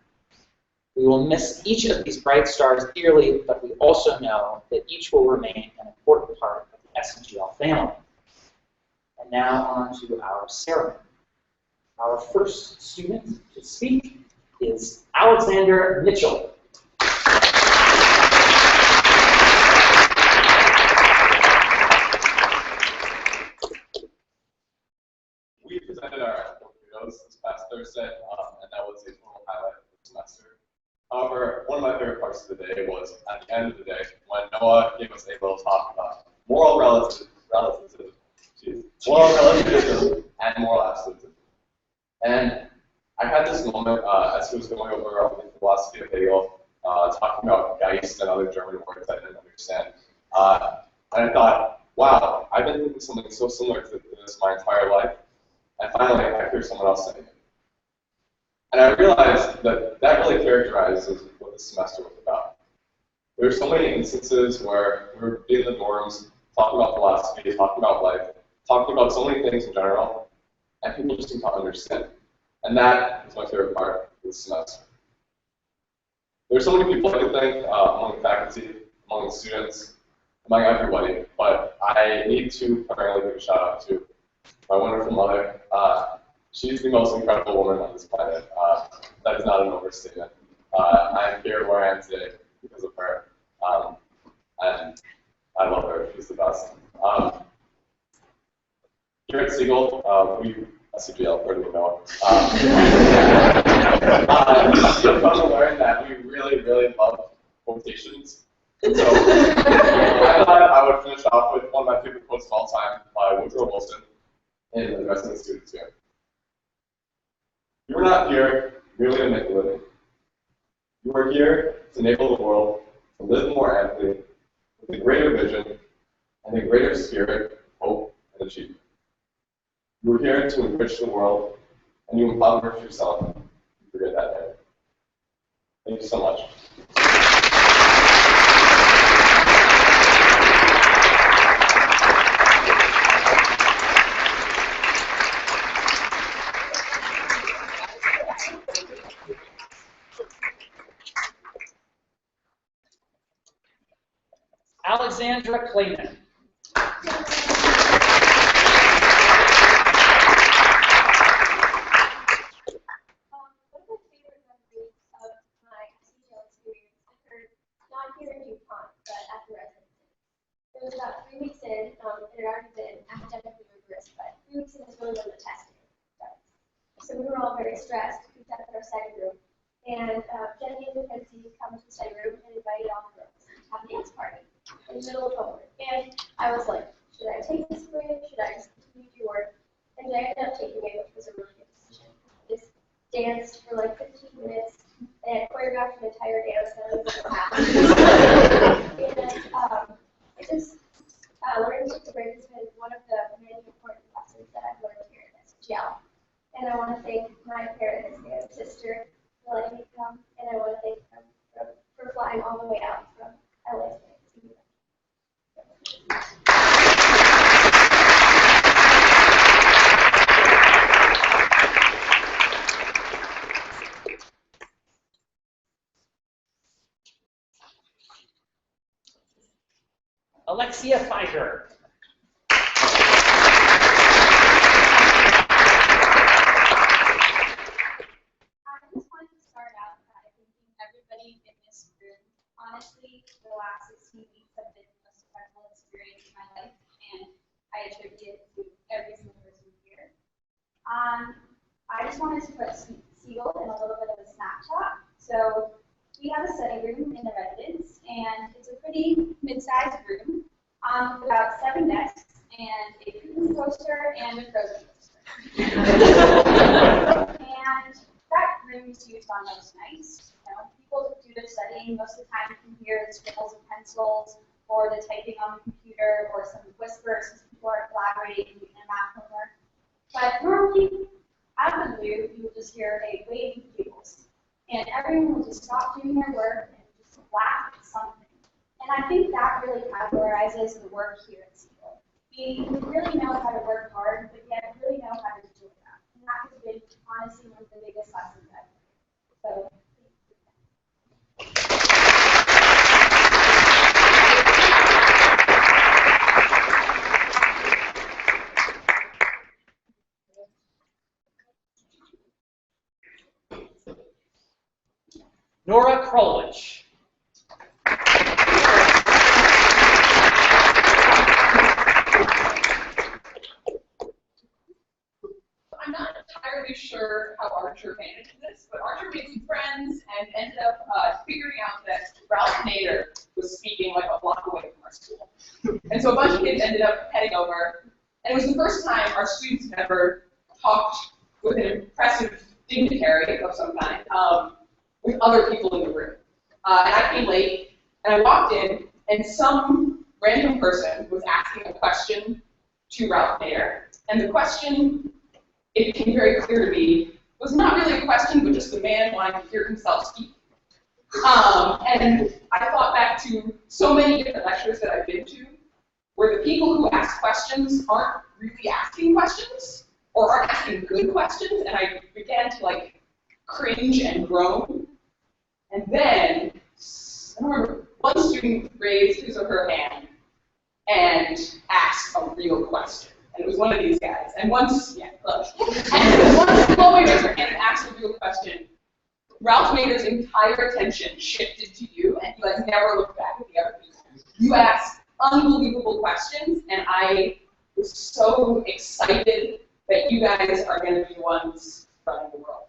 We will miss each of these bright stars dearly, but we also know that each will remain an important part of the SEGL family. And now on to our ceremony. Our first student to speak is Alexander Mitchell. We presented our videos this past Thursday, and that was a total highlight of the semester. However, one of my favorite parts of the day was at the end of the day when Noah gave us a little talk about moral relativism and moral absolutism. And I had this moment as he was going over the philosophy of Hegel, talking about Geist and other German words I didn't understand. And I thought, wow, I've been thinking something so similar to this my entire life. And finally, I hear someone else saying it. And I realized that that really characterizes what this semester was about. There are so many instances where we were in the dorms, talking about philosophy, talking about life, talking about so many things in general, and people just didn't understand. And that is my favorite part of this semester. There are so many people I could thank among the faculty, among the students, among everybody, but I need to primarily give a shout out to my wonderful mother. She's the most incredible woman on this planet. That is not an overstatement. I'm here where I am today because of her, and I love her. She's the best. Here at SEGL, SEGL, where do we know? You'll come to learn that we really, really love quotations. So I thought I would finish off with one of my favorite quotes of all time by Woodrow Wilson and the rest of the students here. You are not here merely to make a living. You are here to enable the world to live more amply, with a greater vision and a greater spirit of hope and achievement. You are here to enrich the world, and you impoverish yourself to forget that day. Thank you so much. Alexandra Clayman. It was about 3 weeks in, it had already been academically rigorous, but 3 weeks in is really when the testing starts. So we were all very stressed. We sat in our study room, and Jenny and Mackenzie come to the study room and invited all the girls to have a dance party in the middle of homework. And I was like, should I take this break? Should I just continue to work? And I ended up taking it, which was a really good decision. Just danced for like 15 minutes, and choreographed an entire dance that I was so happy. And I just learning to take a break has been one of the many important lessons that I've learned here at SEGL. And I want to thank my parents and sister for letting me come, and I want to thank them for flying all the way out from LA to be here. Alexia Pfeiffer. I just wanted to start out by thanking everybody in this room. Honestly, the last 16 weeks have been the most incredible experience in my life, and I attribute it to every single person here. I just wanted to put SEGL in a little bit of a snapshot. So we have a study room in the residence, and it's a pretty mid-sized room with about 7 desks and a Putin poster and a Frozen poster. And that room is used on most nights. You know, people do their studying. Most of the time you can hear the scribbles and pencils or the typing on the computer or some whispers because people are collaborating in a math homework. But normally, out of the blue, you will just hear a wave of giggles. And everyone will just stop doing their work and just laugh at something. And I think that really categorizes the work here at SEGL. We really know how to work hard, but yet really know how to do that. And that has been honestly one of the biggest lessons I've learned. So, Nora Krolich. I'm not entirely sure how Archer managed this, but Archer made some friends and ended up figuring out that Ralph Nader was speaking like a block away from our school. And so a bunch of kids ended up heading over, and it was the first time our students had ever talked with an impressive dignitary of some kind with other people in the room. And I came late, and I walked in, and some random person was asking a question to Ralph Nader. And the question, it became very clear to me, was not really a question, but just the man wanting to hear himself speak. And I thought back to so many different lectures that I've been to, where the people who ask questions aren't really asking questions, or aren't asking good questions, and I began to like cringe and groan. And then, I don't remember, one student raised his or her hand and asked a real question. And it was one of these guys. And once, yeah, look. And once Chloe raised her hand and asked a real question, Ralph Nader's entire attention shifted to you, and he like never looked back at the other people. You asked unbelievable questions, and I was so excited that you guys are going to be the ones running the world.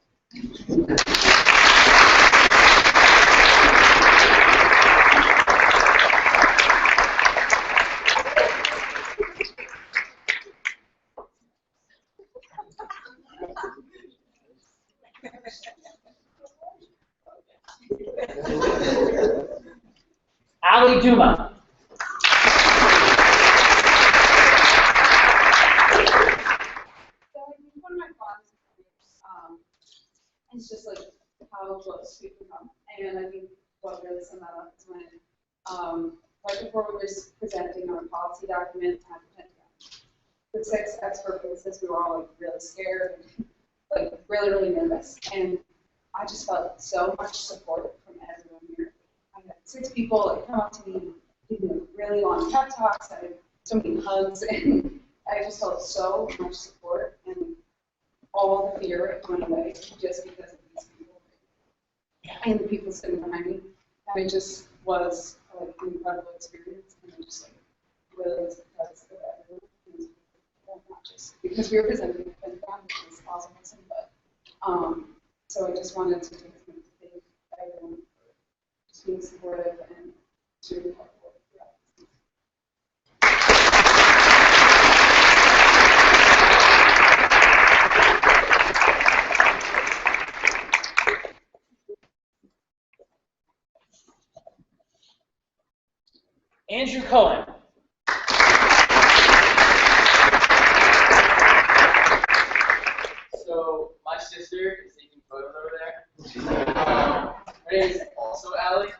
Ali Duma. So one of my thoughts is just like how close we can come. And I think what really summed that up is when, right before we were presenting our policy document at the Pentagon, the 6 expert witnesses, we were all like really scared and like really nervous. And I just felt so much support from everyone here. I had 6 people like come up to me, give me really long pep talks, I had so many hugs, and I just felt so much support, and all the fear went away just because of these people and the people sitting behind me. And it just was like an incredible experience, and I just like really was because of everyone, not just because we were presenting the Pentagon, which was awesome, but so I just wanted to take a minute to thank everyone for just being supportive and super helpful throughout this. Andrew Cohen. So my sister is taking photos over there. Her name is also Allie,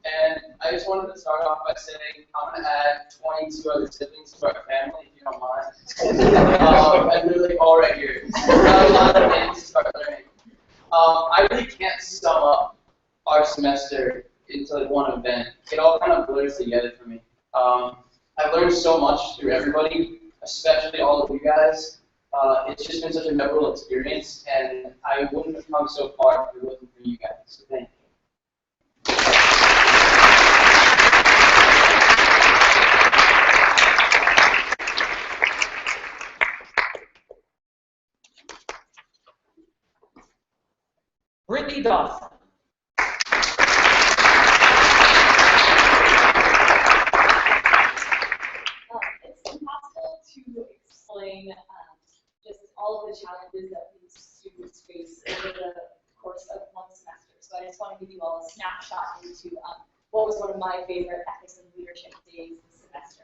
and I just wanted to start off by saying I'm going to add 22 other siblings to our family, if you don't mind. And they're like all right here. Got a lot of names to start learning. I really can't sum up our semester into like one event. It all kind of blurs together for me. I've learned so much through everybody, especially all of you guys. It's just been such a memorable experience, and I wouldn't have come so far if it wasn't for you guys. So thank you. Brittany Dawson. It's impossible to explain just all of the challenges that these students face over the course of one semester. So I just want to give you all a snapshot into what was one of my favorite ethics and leadership days this semester.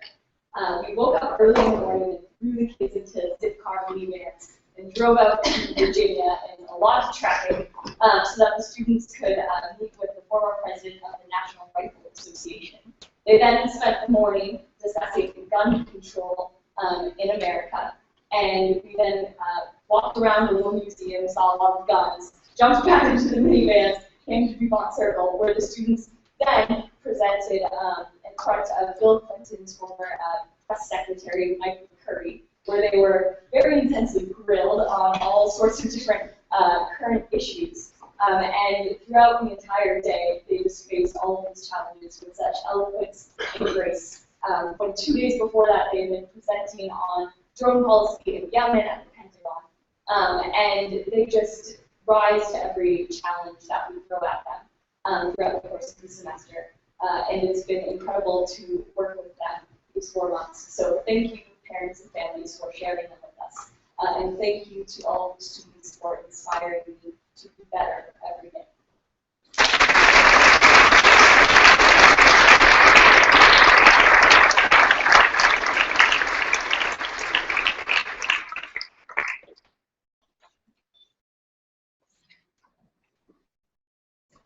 We woke up early in the morning and threw the kids into zip car minivans and drove out to Virginia in a lot of traffic so that the students could meet with the former president of the National Rifle Association. They then spent the morning discussing gun control in America. And we then walked around the little museum, saw a lot of guns, jumped back into the minivans, came to DuPont Circle, where the students then presented in front of Bill Clinton's former press secretary, Mike McCurry, where they were very intensely grilled on all sorts of different current issues. And throughout the entire day, they just faced all of these challenges with such eloquence and grace. But 2 days before that, they had been presenting on drone policy in Yemen at the Pentagon. And they just rise to every challenge that we throw at them throughout the course of the semester. And it's been incredible to work with them these 4 months. So thank you, parents and families, for sharing them with us. And thank you to all the students for inspiring me to be better every day.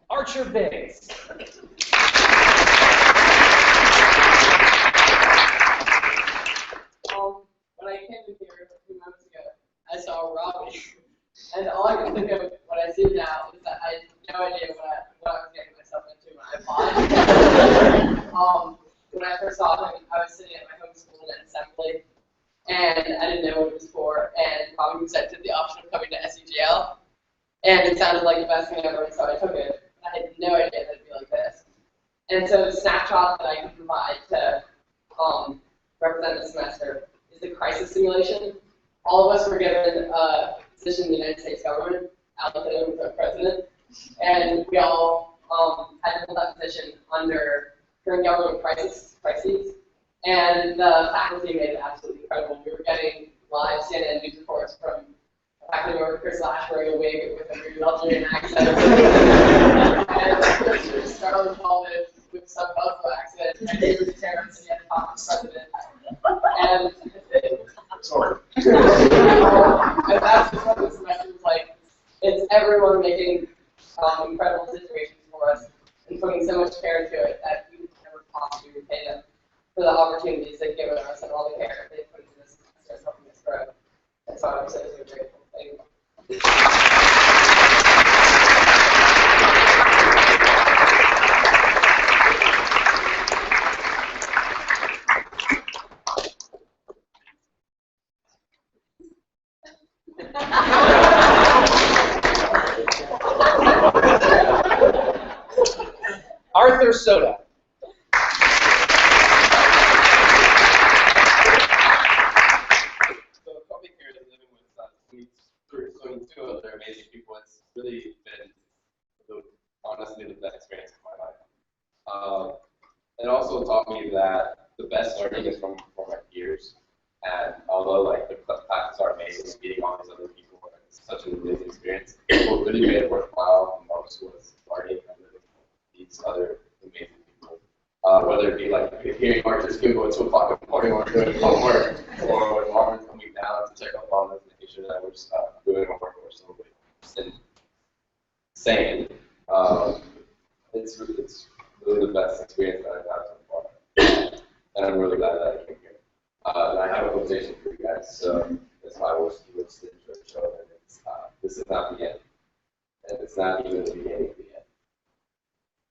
Archer Biggs. When I came in here a few months ago, I saw Robbie, and all I can think of when I see him now is that I had no idea what I was getting myself into when I applied. When I first saw him, I was sitting at my home school in assembly, and I didn't know what it was for, and Robbie presented the option of coming to SEGL, and it sounded like the best thing ever, so I took it. I had no idea that it'd be like this. And so the snapshot that I can provide to represent the semester is the crisis simulation. All of us were given a position in the United States government, allocated with our president, and we all had to hold that position under current government crises. And the faculty made it absolutely incredible. We were getting live CNN news reports from faculty member Chris Lash wearing a wig with a weird Algerian accent, and Scarlett Baldwin with some Muslim accent, and he was terrorist and he had to talk to the president. And Sorry. and that's just what the semester was like. It's everyone making incredible situations for us and putting so much care into it that we would never possibly repay them for the opportunities they've given us and all the care they've put into this semester helping us grow. And so I'm so grateful. Thank you. Arthur Soda. So coming here and living with 22 other amazing people, it's really been, honestly, the best experience of my life. It also taught me that the best learning is from my peers. And although like the classes are amazing, meeting all these other people, it's such an amazing experience. What really made it worthwhile most was learning and living with these other amazing people. Whether it be like hearing Archer's go at 2 o'clock in the morning or doing homework, or when Marvin's coming down to check up on us, making sure that we're doing homework or something. Insane. It's really the best experience that I've had so far. And I'm really glad that I came here. And I have a quotation for you guys, so it's my wish to which the church show that it's, this is not the end. And it's not even the beginning of the end.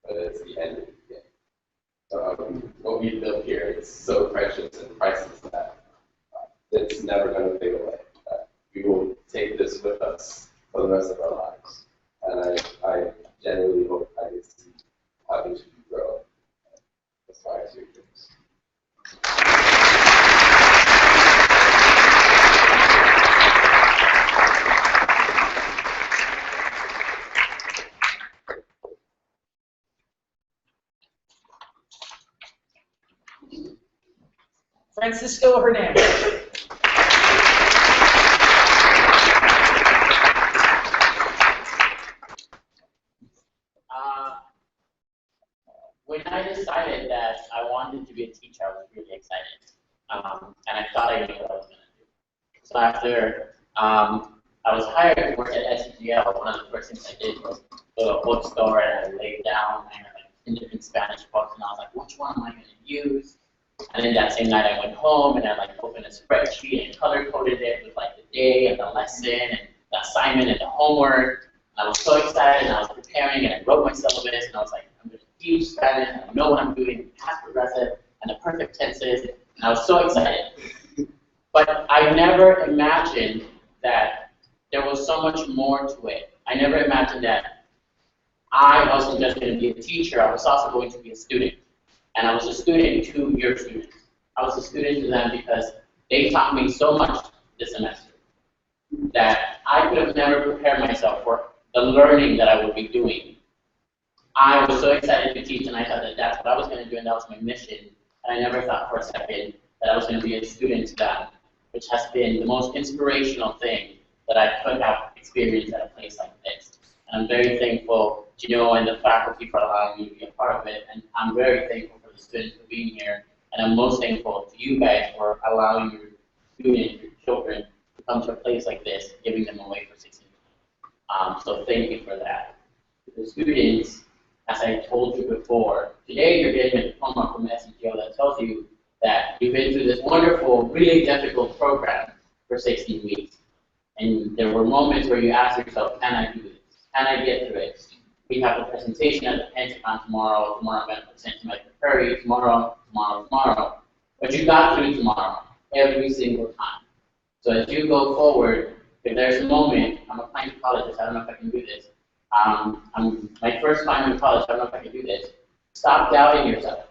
But it's the end of the beginning. So what we built here is so precious and priceless that it's never going to fade away. We will take this with us for the rest of our lives. And I genuinely hope I get to see how each of you grow as far as your dreams. Francisco Hernandez. When I decided that I wanted to be a teacher, I was really excited. And I thought I knew what I was going to do. So after I was hired to work at SEGL, one of the first things I did was go to a bookstore and I laid down and I had like 10 different Spanish books and I was like, which one am I going to use? And then that same night I went home and I like opened a spreadsheet and color coded it with like the day and the lesson and the assignment and the homework. And I was so excited and I was preparing and I wrote my syllabus and I was like, I'm going to teach Spanish and I know what I'm doing, past progressive and the perfect tenses. And I was so excited. But I never imagined that there was so much more to it. I never imagined that I wasn't just going to be a teacher, I was also going to be a student. And I was a student to your students. I was a student to them because they taught me so much this semester that I could have never prepared myself for the learning that I would be doing. I was so excited to teach, and I thought that that's what I was going to do, and that was my mission. And I never thought for a second that I was going to be a student to them, which has been the most inspirational thing that I could have experienced at a place like this. And I'm very thankful to know and the faculty for allowing me to be a part of it, and I'm very thankful for the students for being here, and I'm most thankful to you guys for allowing your students, your children, to come to a place like this, giving them away for 16 weeks. So thank you for that. To the students, as I told you before, today you're getting a diploma from SEGL that tells you that you've been through this wonderful, really difficult program for 16 weeks. And there were moments where you asked yourself, can I do this? Can I get through it? We have a presentation at the Pentagon tomorrow. Tomorrow I'm going to present to Michael Curry. Tomorrow. But you got through tomorrow every single time. So as you go forward, if there's a moment, I'm applying to colleges, I don't know if I can do this. I'm my first time in college, I don't know if I can do this. Stop doubting yourself.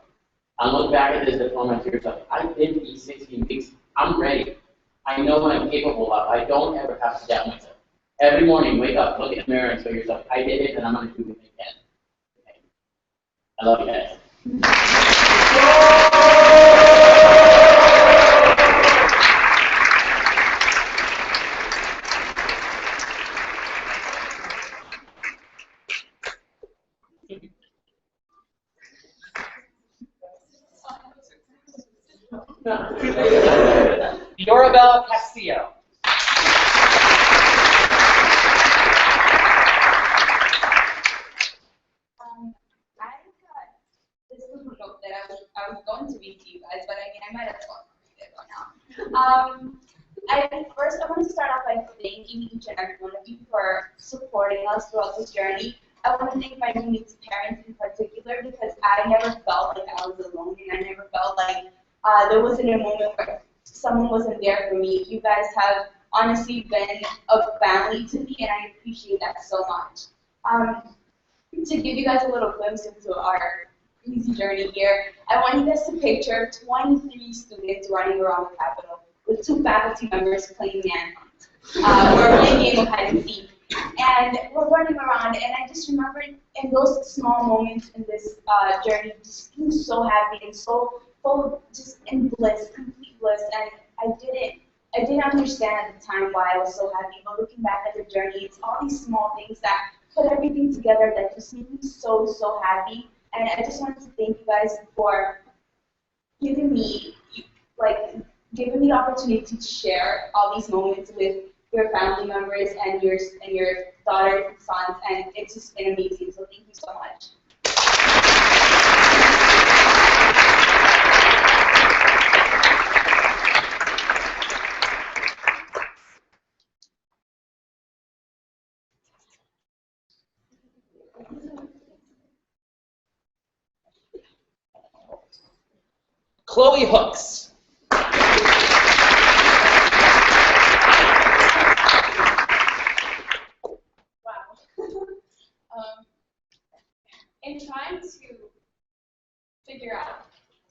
And look back at this diploma to yourself. I did these 16 weeks. I'm ready. I know what I'm capable of. I don't ever have to doubt myself. Every morning, wake up, look in the mirror, and tell yourself, I did it, and I'm going to do it again. Okay. I love you guys. Yorabel Castillo. I got this little note that I was going to read to you guys, but I mean, I might as well read it right now. I want to start off by thanking each and every one of you for supporting us throughout this journey. I want to thank my roommate's parents in particular because I never felt like I was alone, and I never felt like there wasn't a moment where someone wasn't there for me. You guys have honestly been a family to me, and I appreciate that so much. To give you guys a little glimpse into our crazy journey here, I want you guys to picture 23 students running around the Capitol with 2 faculty members playing manhunt. We're playing a game of hide and seek. And we're running around, and I just remember in those small moments in this journey, just being so happy and so full of just in bliss, complete bliss. And I didn't understand at the time why I was so happy, but looking back at the journey, it's all these small things that put everything together that just made me so, so happy. And I just wanted to thank you guys for giving me the opportunity to share all these moments with your family members and your daughters and sons, and it's just been amazing. So thank you so much. Chloe Hooks. In trying to figure out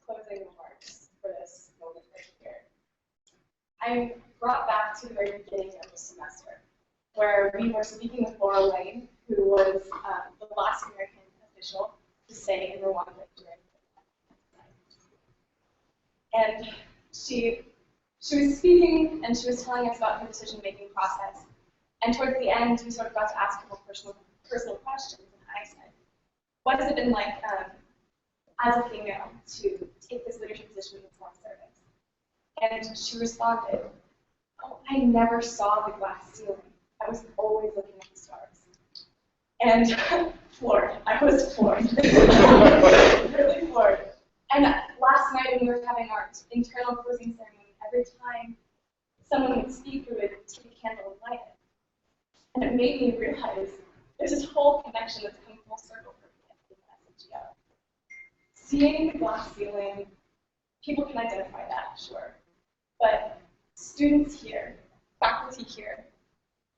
closing remarks for this moment right here, I'm brought back to the very beginning of the semester, where we were speaking with Laura Lane, who was the last American official to say in Rwanda during and she was speaking and she was telling us about her decision-making process. And towards the end, we sort of got to ask her more personal questions. And I said, what has it been like as a female to take this leadership position in foreign service? And she responded, oh, I never saw the glass ceiling. I was always looking at the stars. And floored. I was floored. Really floored. And last night when we were having our internal closing ceremony, every time someone would speak, we would take a candle and light it. And it made me realize there's this whole connection that's come full circle for me at SEGL. Seeing the glass ceiling, people can identify that, sure. But students here, faculty here,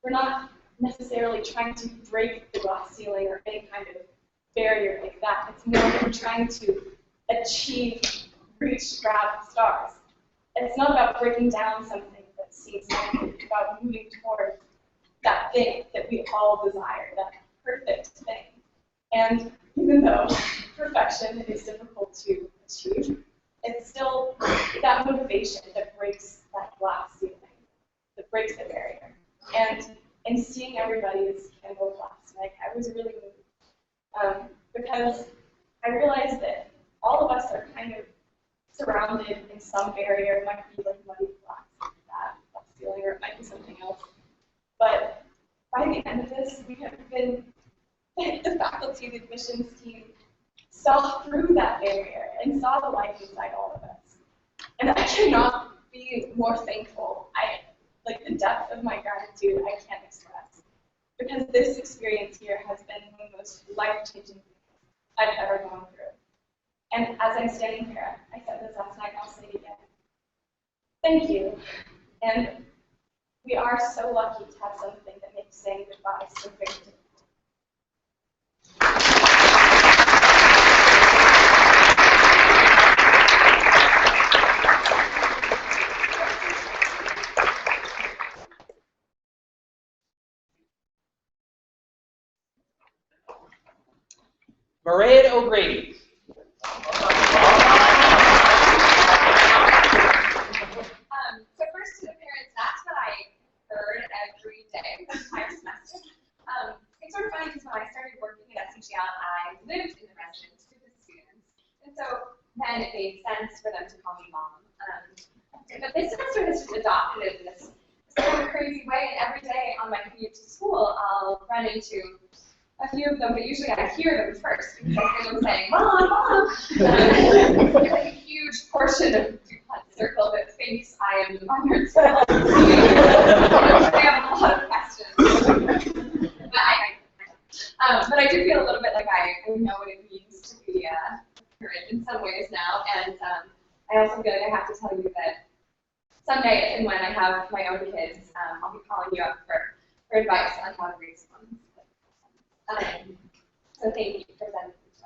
we're not necessarily trying to break the glass ceiling or any kind of barrier like that. It's more that we're trying to achieve, reach, grab the stars. It's not about breaking down something that seems negative. It's about moving toward that thing that we all desire, that perfect thing. And even though perfection is difficult to achieve, it's still that motivation that breaks that glass ceiling, that breaks the barrier. And in seeing everybody's candle last night, I was really moved because I realized that all of us are kind of surrounded in some barrier. It might be like muddy glass, that glass ceiling, or it might be something else. But by the end of this, we have been, the faculty, the admissions team, saw through that barrier and saw the light inside all of us. And I cannot be more thankful. Like the depth of my gratitude, I can't express. Because this experience here has been one of the most life-changing things I've ever gone through. And as I'm standing here, I said this last night, I'll say it again. Thank you. And we are so lucky to have something that makes saying goodbye so very difficult. Mairead O'Grady. So first to the parents, that's what I heard every day the entire semester. It's sort of funny because when I started working at SEGL, I lived in the residence with the students. And so then it made sense for them to call me mom. But this semester has just adopted it in this sort of crazy way, and every day on my commute to school, I'll run into a few of them, but usually I hear them first because I hear them saying, Mom, Mom! It's like a huge portion of the DuPont circle that thinks I am honored to help you. They have a lot of questions. But I do feel a little bit like I know what it means to be a parent in some ways now, and I also feel like I have to tell you that someday, and when I have my own kids, I'll be calling you up for advice on how to raise one. So thank you for sending these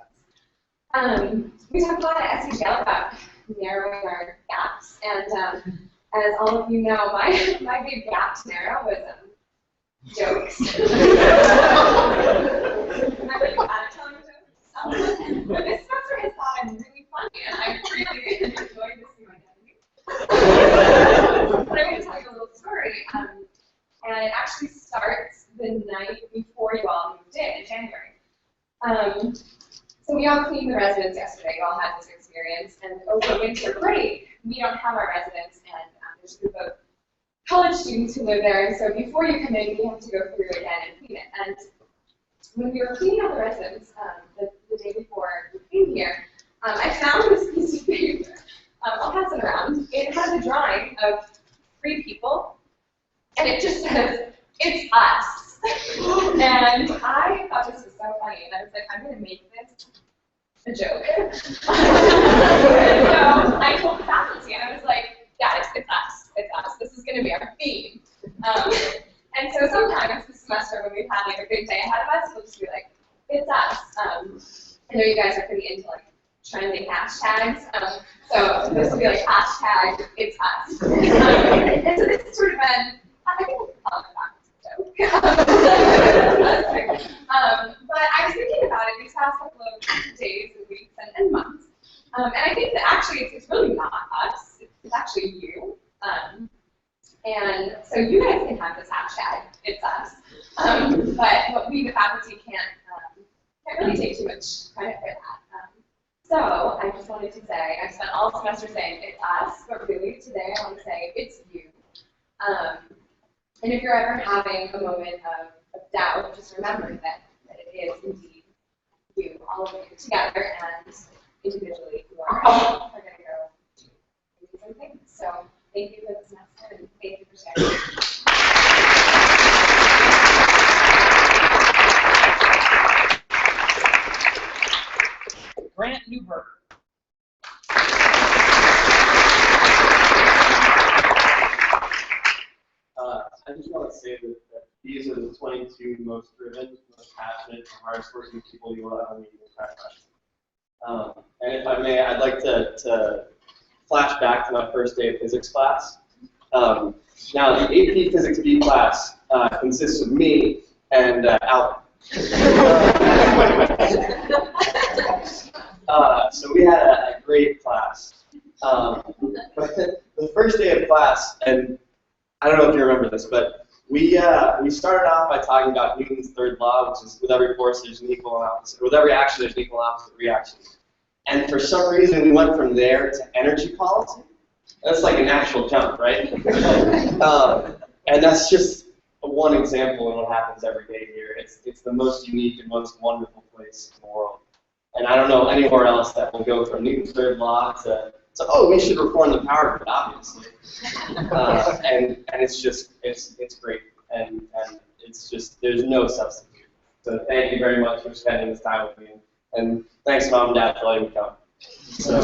notes. We talked a lot at SEGL about narrowing our gaps, and as all of you know, my big gap to narrow was jokes. I'm really bad at telling jokes. But this semester has thought I'm really funny, and I really enjoyed this new identity. But I'm going to tell you a little story. And it actually starts the night before you all moved in January. So we all cleaned the residence yesterday. You all had this experience. And over winter break, we don't have our residence, and there's a group of college students who live there. And so before you come in, you have to go through it again and clean it. And when we were cleaning out the residence the day before we came here, I found this piece of paper. I'll pass it around. It has a drawing of 3 people. And it just says, it's us. And I thought this was so funny. And I was like, I'm going to make this a joke. And so I told the faculty, and I was like, guys, it's us. It's us. This is going to be our theme. And so sometimes this semester when we've had like a big day ahead of us, we'll just be like, it's us. I know you guys are pretty into like trending hashtags. So this will be like hashtag, it's us. And so this has sort of been, I think we'll call it a joke. But I was thinking about it these past couple of days and weeks and months. And I think that actually it's really not us, it's actually you. And so you guys can have this hashtag, it's us. But we, the faculty, can't really take too much credit for that. So I just wanted to say, I spent all semester saying it's us, but really today I want to say it's you. And if you're ever having a moment of doubt, just remember that it is indeed you, all of you together and individually who are going to go do something. So thank you for the semester and thank you for sharing. Grant Newberg. I just want to say that these are the 22 most driven, most passionate, hardest working people you will ever meet in your entire life. And if I may, I'd like to flash back to my first day of physics class. Now, the AP Physics B class consists of me and Alan. So we had a great class. But the first day of class, and I don't know if you remember this, but we started off by talking about Newton's third law, which is with every force there's an equal and opposite, with every action there's an equal and opposite reaction. And for some reason we went from there to energy policy. That's like a natural jump, right? And that's just one example of what happens every day here. It's the most unique and most wonderful place in the world. And I don't know anywhere else that will go from Newton's third law to oh, we should reform the power grid, obviously. And it's just, it's great. And it's just, there's no substitute. So thank you very much for spending this time with me. And thanks, Mom and Dad, for letting me come. So.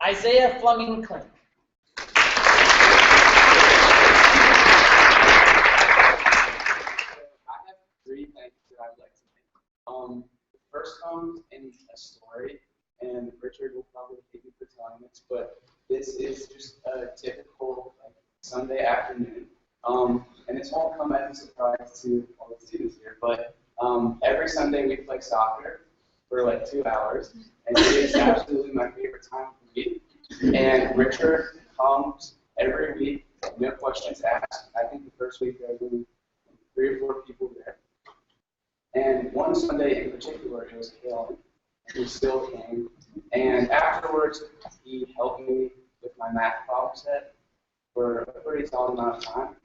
Isaiah Fleming Klink. I have 3 things that I'd like to make. The first comes in a story, and Richard will probably hate me for telling this, but this is just a typical Sunday afternoon. And this won't come as a surprise to all the students here, but every Sunday we play soccer for like 2 hours, and it is absolutely my favorite time of the week. And Richard comes every week, no questions asked. I think the first week there were 3 or 4 people there. And one Sunday in particular, it was Hale, and he still came. And afterwards, he helped me with my math problem set for a pretty solid amount of time.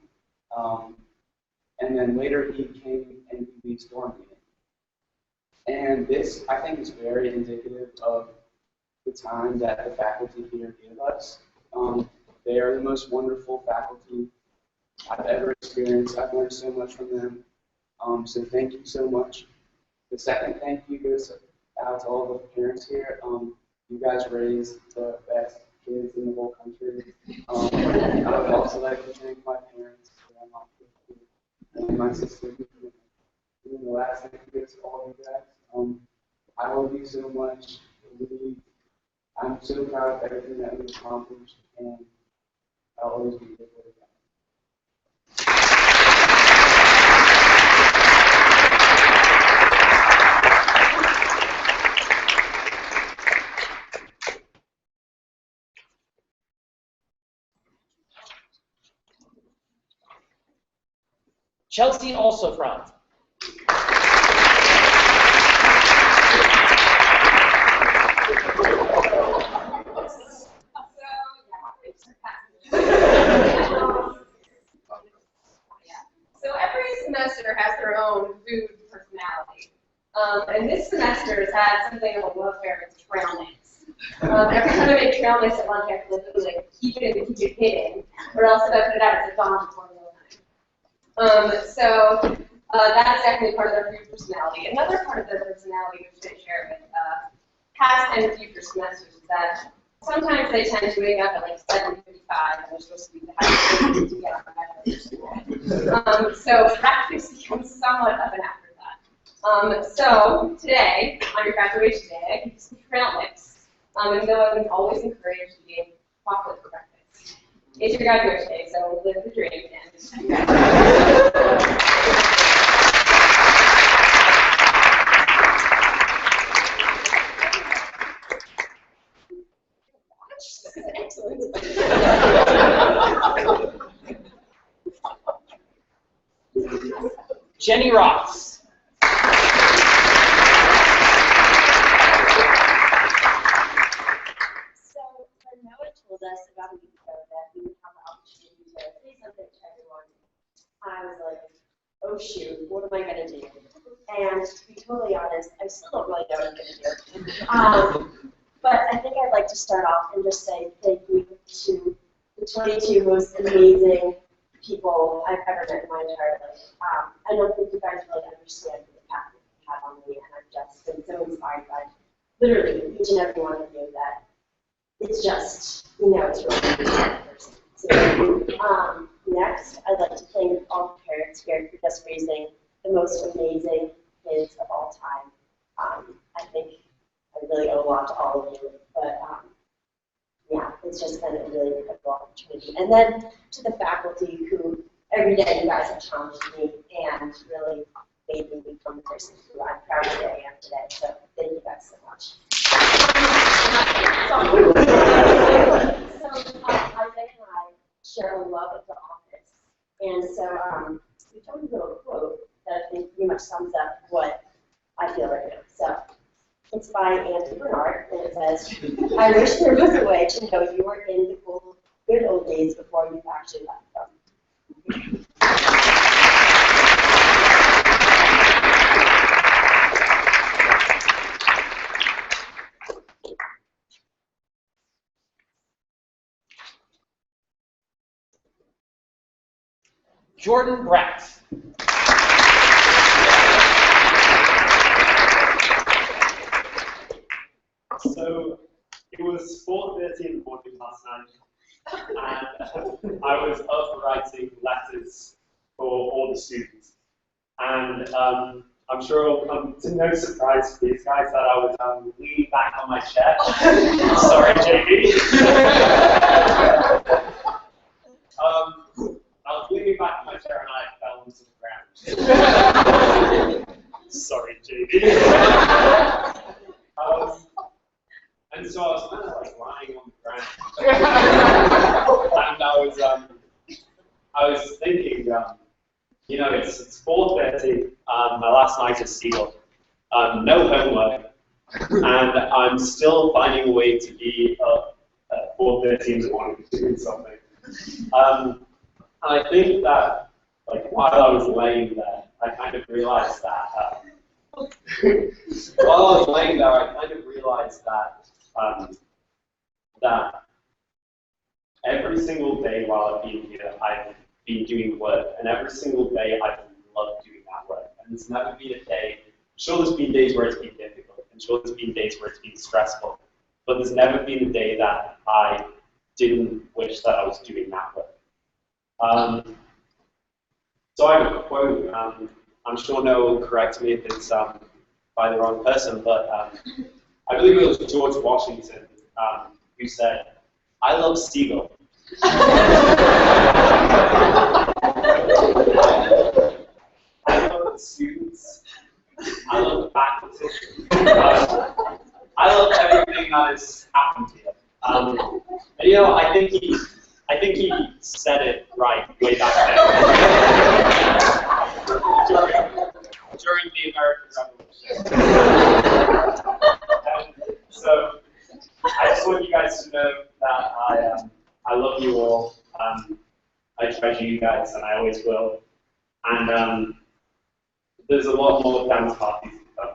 And then later he came and we storm meeting. And this, I think, is very indicative of the time that the faculty here give us. They are the most wonderful faculty I've ever experienced. I've learned so much from them. So thank you so much. The second thank you goes out to all the parents here. You guys raised the best kids in the whole country. I would also like to thank my parents, and my sister. And the last thank you goes to all of you guys. I love you so much. I'm so proud of everything that we've accomplished, and I'll always be here for you. Chelsea also from. So every semester has their own food personality. And this semester has had something of a love affair with trail mix. Every time I make trail mix at lunch, I have to literally keep it hidden, or else if I put it out, it's gone before meal time. So that's definitely part of their food personality. Another part of their personality, which they share with past and future semesters, is that sometimes they tend to wake up at like 7:55 and they're supposed to be the highest to get on the school. So practice becomes somewhat of an afterthought. So today, on your graduation day, I give you some trail mix. And though I've been always encouraged to eat chocolate for breakfast. It's your graduation day, so live the dream and excellent. Jenny Ross. Noah told us about a week ago that we would have the opportunity to say something to everyone. I was like, oh shoot, what am I going to do? And to be totally honest, I still don't really know what I'm going to do. But I think I'd like to start off and just say thank you to the 22 most amazing people I've ever met in my entire life. I don't think you guys really understand the impact had on me, and I've just been so inspired by literally each and every one of you that it's just, it's really a person. So, next, I'd like to thank all the parents here for just raising the most amazing kids of all time. I think I really owe a lot to all of you, but yeah, it's just been a really incredible opportunity. And then to the faculty who every day you guys have challenged me and really made me become the person who I'm proud to say I am today. So thank you guys so much. So Isaiah and I share a love of the office. And so we told a little quote that I think pretty much sums up what I feel right now. So it's by Andy Bernard, and it says, I wish there was a way to know you were in the good old days before you actually left them. Jordan Bratt. So it was 4:30 in the morning last night, and I was up writing letters for all the students. And I'm sure it'll come to no surprise to these guys that I was leaning back on my chair. Sorry, JB. I was leaning back on my chair and I fell into the ground. Sorry, JB. And so I was kind of like lying on the ground. And I was thinking, it's 4:30, my last night at SEGL, no homework, and I'm still finding a way to be up at 4:30 in the morning doing something. And I think that, like, while I was laying there, I kind of realized that, that every single day while I've been here, I've been doing work, and every single day I've loved doing that work. And there's never been a day, sure there's been days where it's been difficult, and sure there's been days where it's been stressful, but there's never been a day that I didn't wish that I was doing that work. So I have a quote, I'm sure Noah will correct me if it's by the wrong person, but I believe it was George Washington who said, I love SEGL. I love the students. I love the faculty. I love everything that has happened here. And, I think he said it right way back then. during the American Revolution. So I just want you guys to know that I love you all. I treasure you guys, and I always will. And there's a lot more dance parties to come.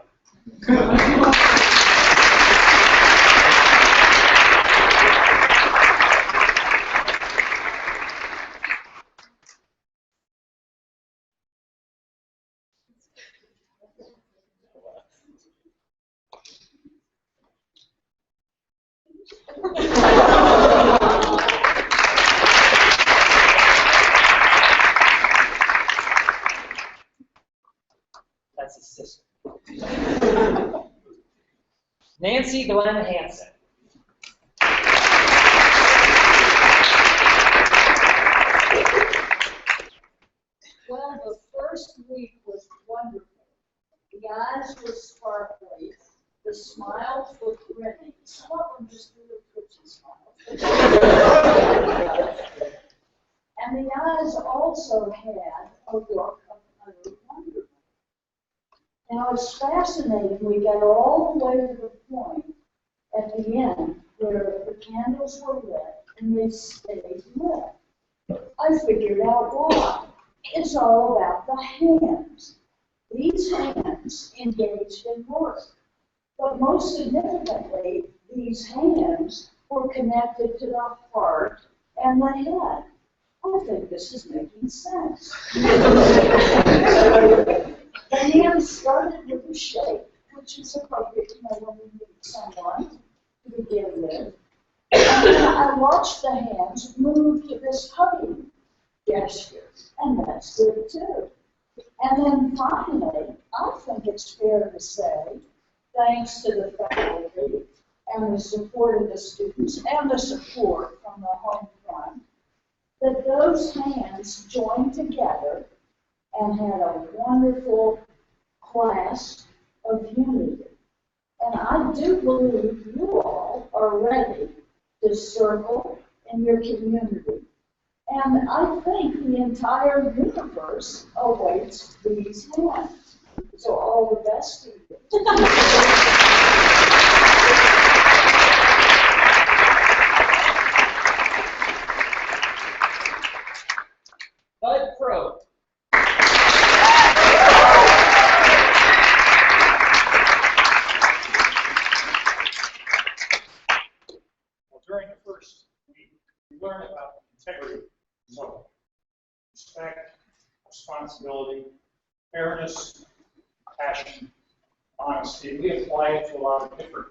That's his sister. Nancy Glenn Hansen. Well, the first week was wonderful. The eyes were sparkly. The smiles were grinning. Some of them just little twitchy smiles. And the eyes also had a look of utter wonderment. Now it's fascinating. We got all the way to the point at the end where the candles were lit and they stayed lit. I figured out why. It's all about the hands. These hands engaged in work. But most significantly, these hands were connected to the heart and the head. I think this is making sense. The hand started with a shake, which is appropriate, when you meet someone to begin with. And then I watched the hands move to this hugging gesture, and that's good too. And then finally, I think it's fair to say, thanks to the faculty and the support of the students and the support from the home front, that those hands joined together and had a wonderful class of unity. And I do believe you all are ready to circle in your community. And I think the entire universe awaits these hands. So all the best to you. Bud Pro. Well, during the first week, we learned about integrity. So, respect, responsibility, fairness, passion, honesty. We apply it to a lot of different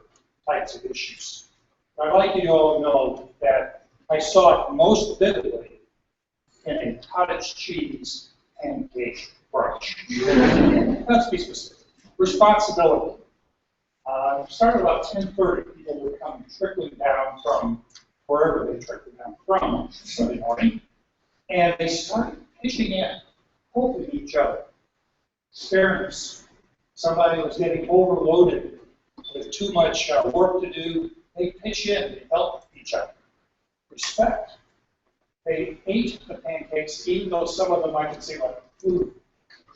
types of issues. But I'd like you to all know that I saw it most vividly in a cottage cheese pancake brunch. Let's be specific. Responsibility. Started about 10:30. People would come trickling down from wherever they trickled down from Sunday morning. And they started pitching in, helping each other. Fairness. Somebody was getting overloaded with too much work to do. They pitch in, they help each other. Respect. They ate the pancakes, even though some of them I could say, like, ooh,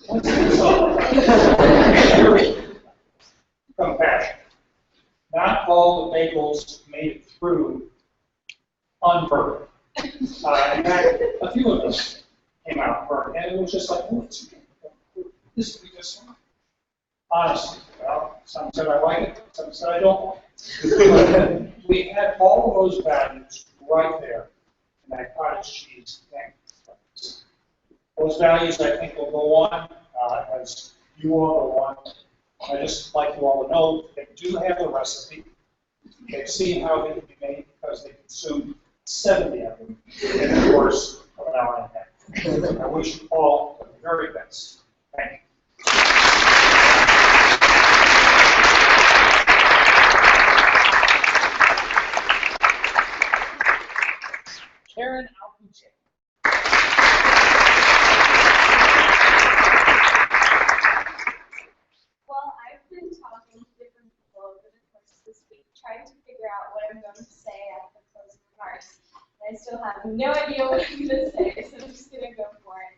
what's this all about? Compassion. Not all the bagels made it through unburned. In fact, a few of them came out burned, and it was just like, oh, it's okay. This will be just fine. Honesty. Well, some said I like it, some said I don't like it. We had all of those values right there in that cottage cheese thing. Those values, I think, will go on as you all go on. I just like you all to know they do have the recipe. They've seen how they can be made because they consumed 70 of them in the course of an hour and a half. I wish you all the very best. Thank you. Karen Alpuche. Well, I've been talking to different people over the course of this week, trying to figure out what I'm going to say at the closing remarks. And I still have no idea what I'm going to say, so I'm just going to go for it.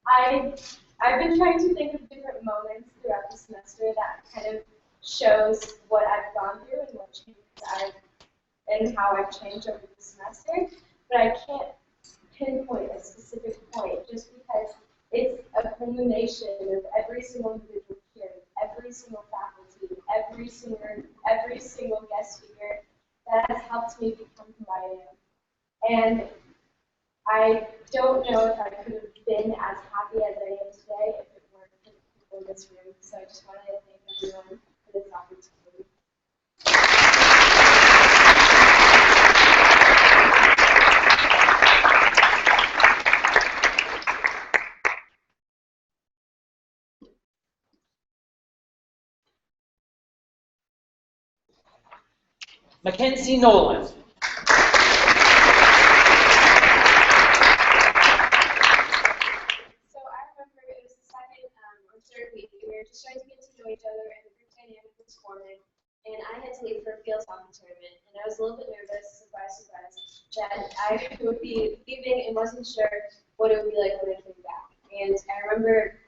I've been trying to think of different moments throughout the semester that kind of shows what I've gone through and what changes and how I've changed over the semester. But I can't pinpoint a specific point just because it's a culmination of every single individual here, every single faculty, every single guest speaker that has helped me become who I am. And I don't know if I could have been as happy as I am today if it weren't for the people in this room. So I just wanted to thank everyone for this opportunity. Mackenzie Nolan. So I remember it was the second or third week, and we were just trying to get to know each other, and the group dynamic was forming. And I had to leave for a field hockey tournament, and I was a little bit nervous, surprise, that I would be leaving and wasn't sure what it would be like when I came back. And I remember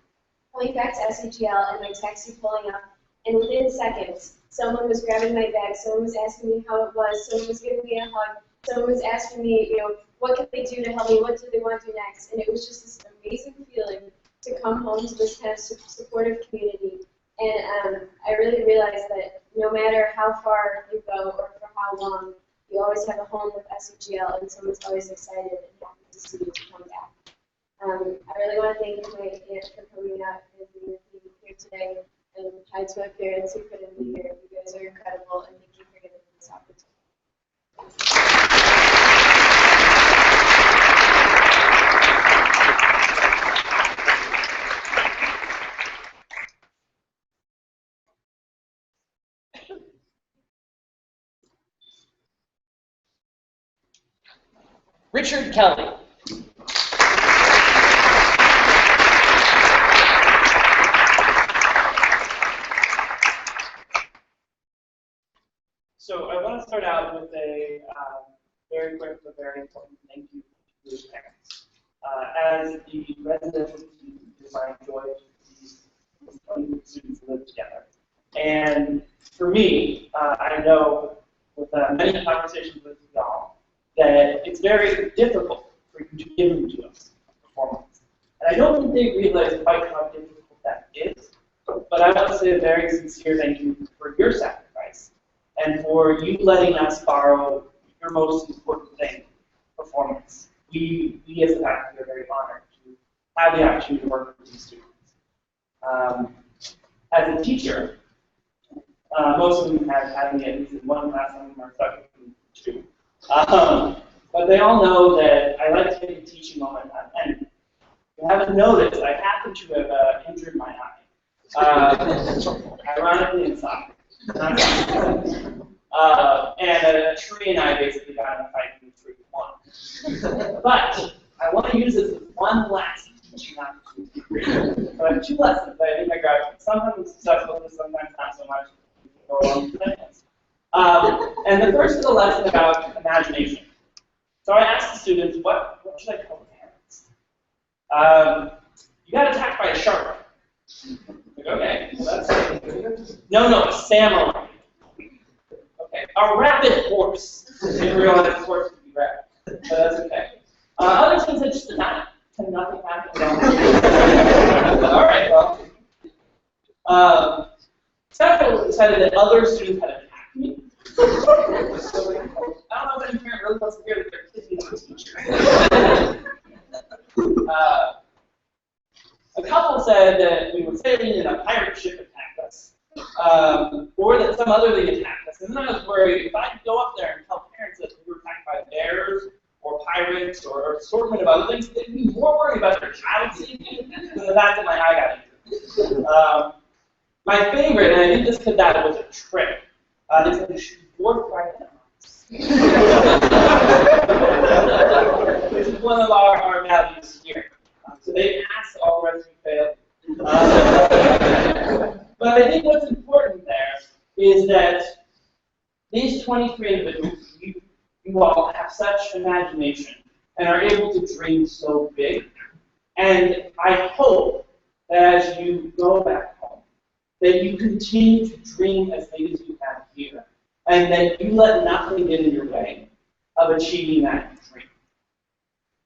going back to SEGL and my taxi pulling up, and within seconds, someone was grabbing my bag, someone was asking me how it was, someone was giving me a hug, someone was asking me, what can they do to help me, what do they want to do next? And it was just this amazing feeling to come home to this kind of supportive community. And I really realized that no matter how far you go or for how long, you always have a home with SEGL, and someone's always excited and happy to see you come back. I really want to thank my aunt for coming out and being with me here today. And hi to my parents who couldn't be here. You guys are incredible, and thank you for giving me this opportunity. Richard Kelly. So I want to start out with a very quick but very important thank you to your parents. As the residential teachers, I enjoyed these 20 students live together. And for me, I know with many conversations with y'all that it's very difficult for you to give them to us performance. And I don't think they realize quite how difficult that is. But I want to say a very sincere thank you for your sacrifice and for you letting us borrow your most important thing, performance. We as a faculty are very honored to have the opportunity to work with these students. As a teacher, most of them have had me at least in one class, some of them are stuck in two. But they all know that I like to make a teaching moment. And you haven't noticed, I happen to have injured my eye. Ironically in soccer. And a tree and I basically got in a fight and the tree won. But I want to use this as one last teaching opportunity. So I have two lessons that I think I graduated. Sometimes I'm successful, sometimes not so much. And the first is a lesson about imagination. So I asked the students, what should I tell the parents? You got attacked by a shark. Like, okay, well that's no, a samurai. Okay, a rabid horse. I didn't realize the horse could be rabid, but that's okay. Other students said just a knife, and nothing happened. All right, well. Several decided that other students had attacked me. So, I don't know if any parent really wants to hear that they're kicking the teacher. A couple said that we were sailing and a pirate ship attacked us, or that some other thing attacked us. And then I was worried if I could go up there and tell parents that we were attacked by bears or pirates or an assortment of other things, they'd be more worried about their child safety than the fact that my eye got injured. My favorite, and I think this kid that was a trick, they said you should be forthright and honest. This is one of our values here. So they passed, all the rest of you failed. But I think what's important there is that these 23 individuals, you all have such imagination and are able to dream so big. And I hope that as you go back home, that you continue to dream as big as you have here, and that you let nothing get in your way of achieving that dream.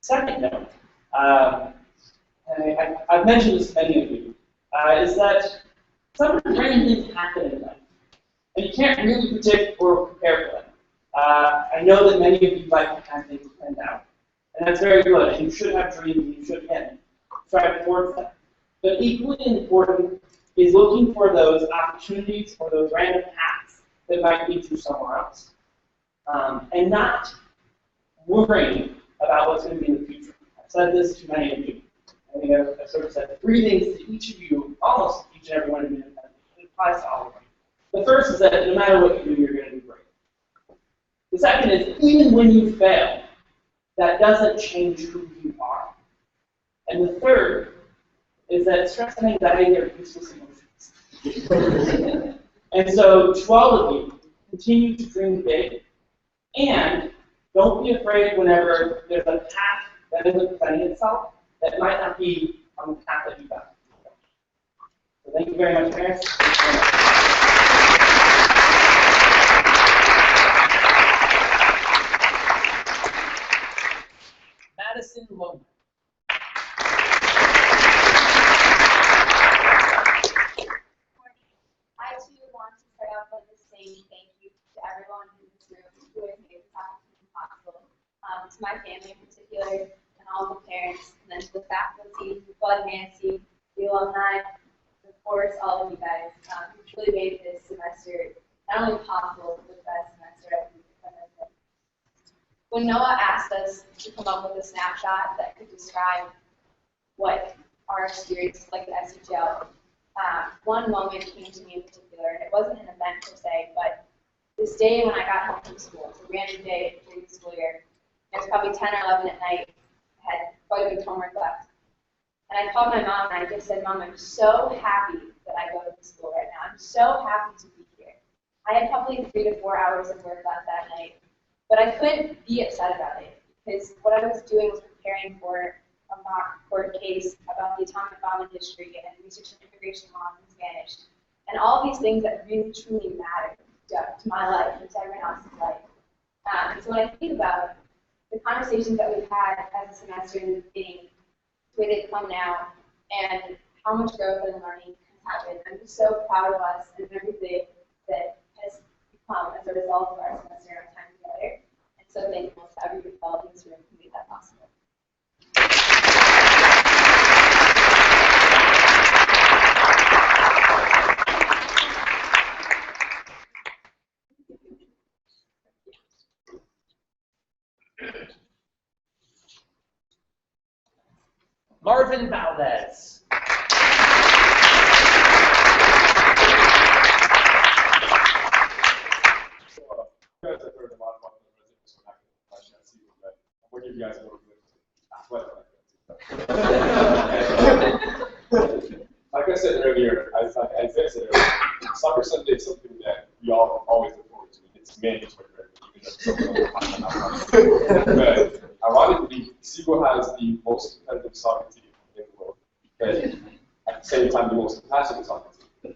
Second note, I've mentioned this to many of you, is that sometimes random things happen in life, and you can't really predict or prepare for them. I know that many of you like to have things planned out, and that's very good, and you should have dreams, and you should strive towards them. But equally important is looking for those opportunities or those random paths that might lead you somewhere else, and not worrying about what's going to be in the future. I've said this to many of you. I think I've sort of said 3 things to each of you, almost each and every one of you, and it applies to all of them. The first is that no matter what you do, you're going to do great. The second is, even when you fail, that doesn't change who you are. And the third is that stress and anxiety are useless emotions. And so, to all of you, continue to dream big, and don't be afraid whenever there's a path that isn't presenting itself that might not be on the path that you got. So thank you very much, parents. Madison Loman. I too want to start off with the same thank you to everyone in this room who has made this opportunity possible. To my family in particular, and all the parents, and then to the faculty, Bud, Nancy, the alumni, the course, all of you guys. You've really made this semester not only possible, but the best semester I think I've ever been. When Noah asked us to come up with a snapshot that could describe what our experience like at SEGL, one moment came to me in particular, and it wasn't an event per se, but this day when I got home from school, it's a random day during the school year. It was probably 10 or 11 at night. I had quite a bit of homework left. And I called my mom and I just said, Mom, I'm so happy that I go to school right now. I'm so happy to be here. I had probably 3 to 4 hours of work left that night, but I couldn't be upset about it because what I was doing was preparing for a mock court case about the atomic bomb in history and research and immigration law in Spanish, and all these things that really truly matter to my life and to everyone else's life. So when I think about the conversations that we've had as a semester in the beginning, where they've come now, and how much growth and learning has happened, I'm just so proud of us and everything that has come as a result of our semester and our time together. And so thankful to everybody involved in this room who made that possible. Marvin Valdez. You guys have heard a lot about the residents from academic question at SEGL, but I'm going to give you guys a little bit of athletic. Like I said earlier, Soccer Sunday is something that we all always look forward to. It's mandatory, but ironically, SEGL has the most competitive soccer team in the world, but at the same time, the most compassionate soccer team.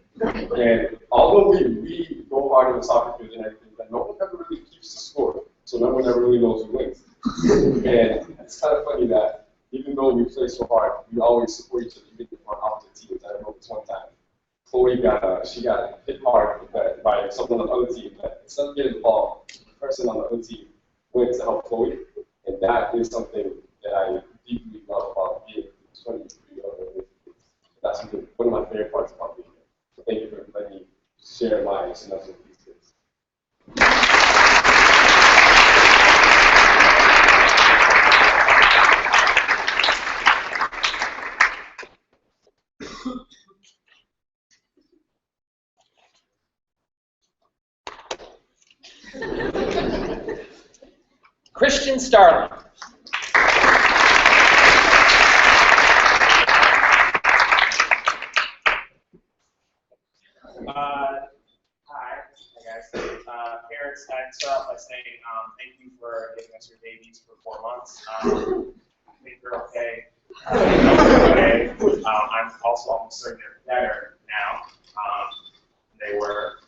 And although we really go hard in the soccer field and everything, but no one ever really keeps the score, so no one ever really knows who wins. And it's kind of funny that even though we play so hard, we always support each other, even if we're opposite teams. I remember this one time, Chloe got hit hard by someone on the other team. But instead of getting the ball, the person on the other team went to help Chloe, and that is something that I deeply love about being 23 years. That's one of my favorite parts about being here. So thank you for letting me share my semester with these kids. Christian Starling. Hi guys. Parents, I'd start off by saying thank you for giving us your babies for 4 months. I think you're okay. I'm also almost certain they're better now. They were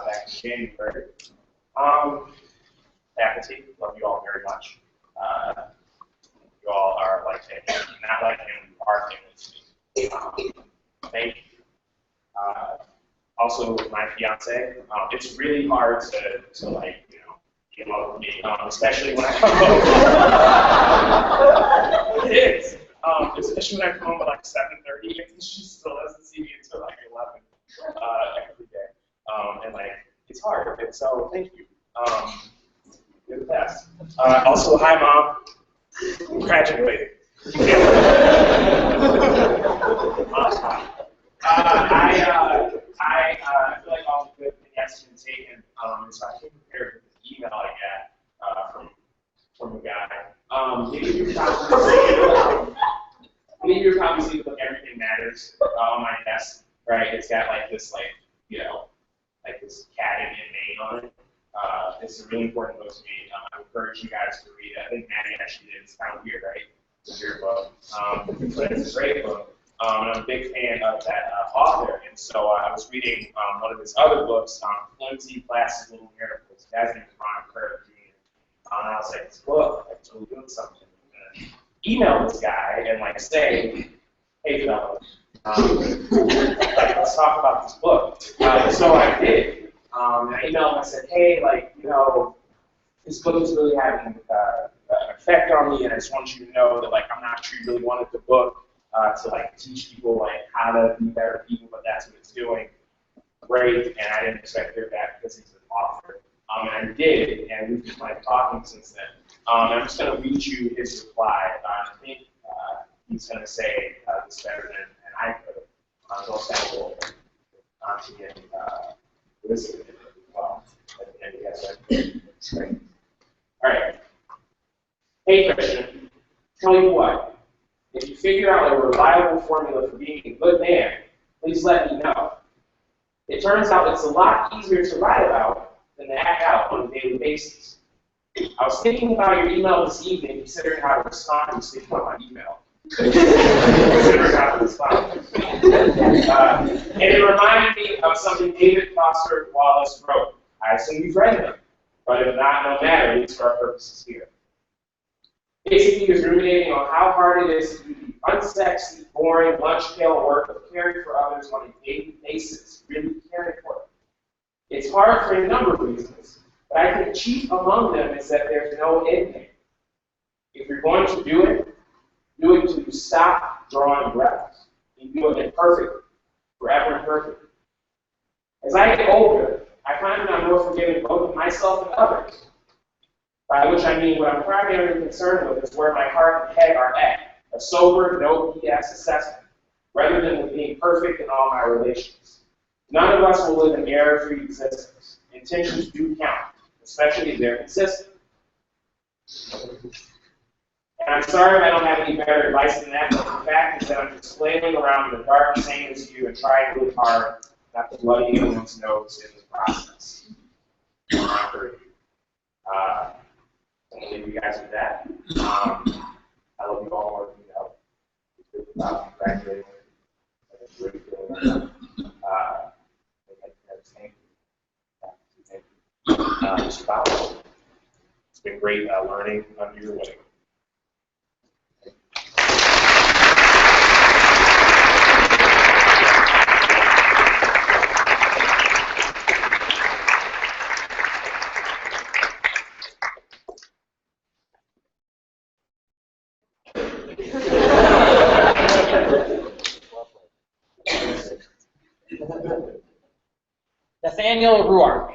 back in January. Faculty, love you all very much. You all are like family. Not like him, you are family to me. Thank you. Also, my fiance, it's really hard to like, get love with me, especially when I come home. It is. Especially when I come home at like 7:30, and she still doesn't see me until like 11 every day. And like, it's hard. And so, thank you. You're the best. Also, hi, Mom. Congratulations. I feel like all the good yes has been taken, so I came prepared with this email I got from a guy. Maybe you're probably seeing the book Everything Matters on my desk, right? It's got like this, like this cat Indian name on it. It's a really important book to me. I encourage you guys to read it. I think Maddie actually did. It's kind of weird, right? It's a weird book, but it's a great book. And I'm a big fan of that author, and so I was reading one of his other books, Fluency, Classes, Little Miracles. His name is Ron Kerr Jr. And I was like, this book, like, totally doing something. And email this guy and like say, hey, fella, like, let's talk about this book. So I did. And I emailed him. I said, hey, like, this book is really having an effect on me, and I just want you to know that, like, I'm not sure you really wanted the book. to like teach people like how to be better people, but that's what it's doing. Great, and I didn't expect to hear back because he's an author. And I did, and we've been like talking since then. I'm just going to read you his reply. I think he's going to say this better than I could. So I'll send a little to get listen to it as well. And you guys are great. All right. Hey, Christian, tell you what. If you figure out a reliable formula for being a good man, please let me know. It turns out it's a lot easier to write about than to act out on a daily basis. I was thinking about your email this evening, considering how to respond to speaking on my email. Considering how to respond. And it reminded me of something David Foster Wallace wrote. I assume you've read them, but if not, no matter, at least for our purposes here. Basically, he was ruminating on how hard it is to do the unsexy, boring, lunch-pail work of caring for others on a daily basis, really caring for them. It's hard for a number of reasons, but I think chief among them is that there's no end game. If you're going to do it until you stop drawing breaths. You do it imperfectly, forever imperfect. As I get older, I find that I'm more forgiving both of myself and others. By which I mean what I'm primarily concerned with is where my heart and head are at, a sober, no BS assessment, rather than with being perfect in all my relations. None of us will live an error-free existence. Intentions do count, especially if they're consistent. And I'm sorry if I don't have any better advice than that, but the fact is that I'm just flailing around in the dark, same as you, and trying really hard not to bloody anyone's nose in the process. I'm going to leave you guys with that. I love you all more than you know. It's about graduating. It's really feeling it's been great learning under your wing. Nathaniel Ruark.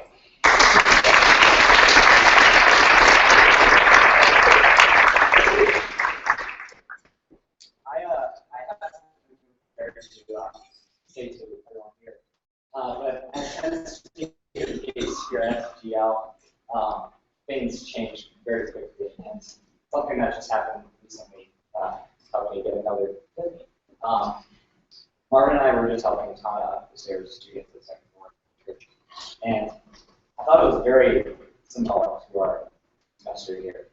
Say to everyone here. But as is the case here at SEGL, things change very quickly, and something that just happened recently helped me get another epiphany. Marvin and I were just helping Tana up the stairs to get to the second floor, and I thought it was very symbolic to our semester here.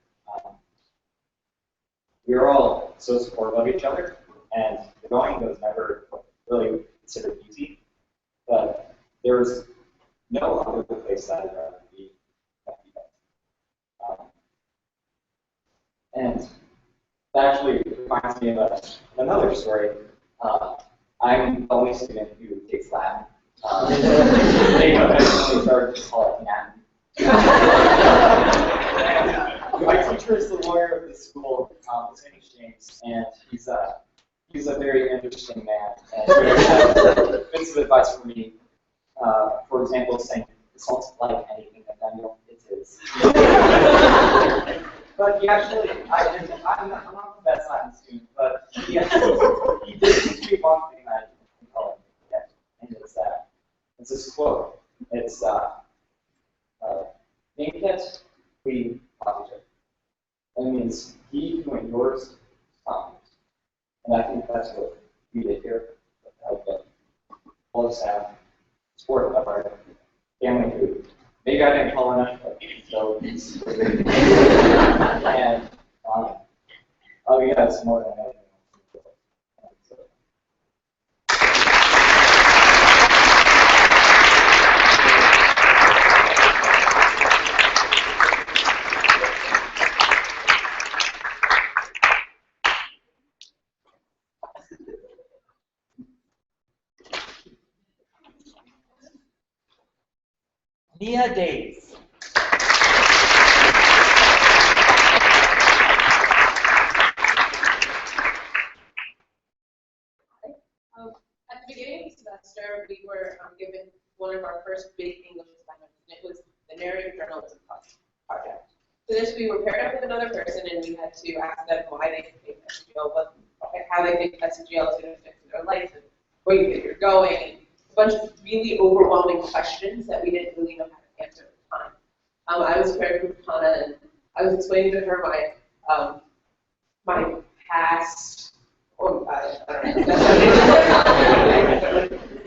We were all so supportive of each other, and the going was never really considered easy, but there was no other place that I'd rather be than you guys. And that actually reminds me of another story. I'm the only student who takes Latin. They eventually started to call it Latin. My teacher is the lawyer of the school, his name is James, and he's a very interesting man. And he has bits of advice for me. For example, saying, "It's not like anything, Nathaniel, it is." But he actually, I'm not the best Latin student, but he did teach me one thing that I can call it, and it's that. It's this quote. It's "Incat qui positor." That means he who endures comes. And I think that's what we did here. All the staff, support of our family who maybe I didn't call enough, but so and I'll be guys more than anything. Nia Days. one of our first big English assignments, and it was the narrative journalism project. For this, we were paired up with another person, and we had to ask them why they think SEGL, how they think SEGL is going to fit in their life, and where you think you're going, and a bunch of really overwhelming questions that we didn't really know how to answer at the time. I was paired with Hannah, and I was explaining to her my past, or I don't know,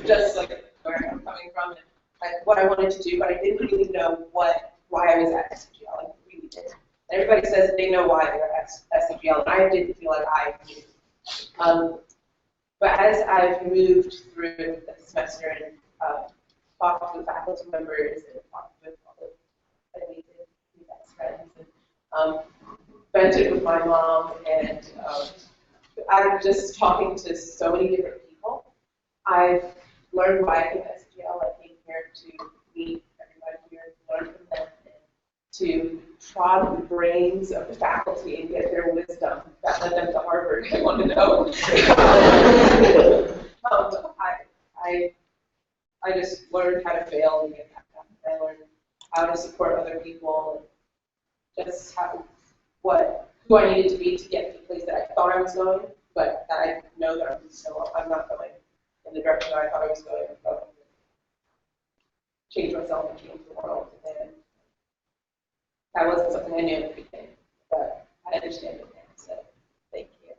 just like where I'm coming from and what I wanted to do, but I didn't really know why I was at SEGL. I really didn't. Everybody says they know why they're at SEGL, and I didn't feel like I knew. But as I've moved through the semester and talked with faculty members and talked with all the amazing best friends and vented with my mom, and I'm just talking to so many different people, I've learned why I came to SEGL. I came here to meet everybody here, learn from them, and to prod the brains of the faculty and get their wisdom that led them to Harvard. I want to know. I just learned how to fail and get back up. I learned how to support other people, and just who I needed to be to get to the place that I thought I was going, but that I know that I'm not going in the direction that I thought I was going. I'm going to change myself and change the world. And that wasn't something I knew at the beginning, but I understand it now. So thank you.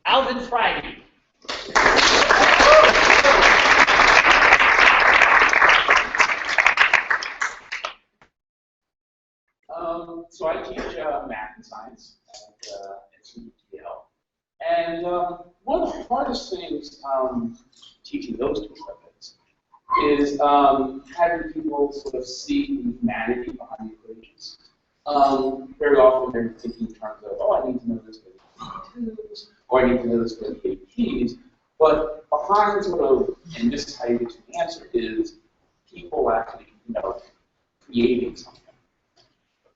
Alvin Friday. So I teach math and science at SEGL. And one of the hardest things teaching those two subjects is having people sort of see the humanity behind the equations. Very often they're thinking in terms of, oh, I need to know this for the APs, or I need to know this for the APs. But behind sort of, and this is how you get to the answer, is people actually, creating something.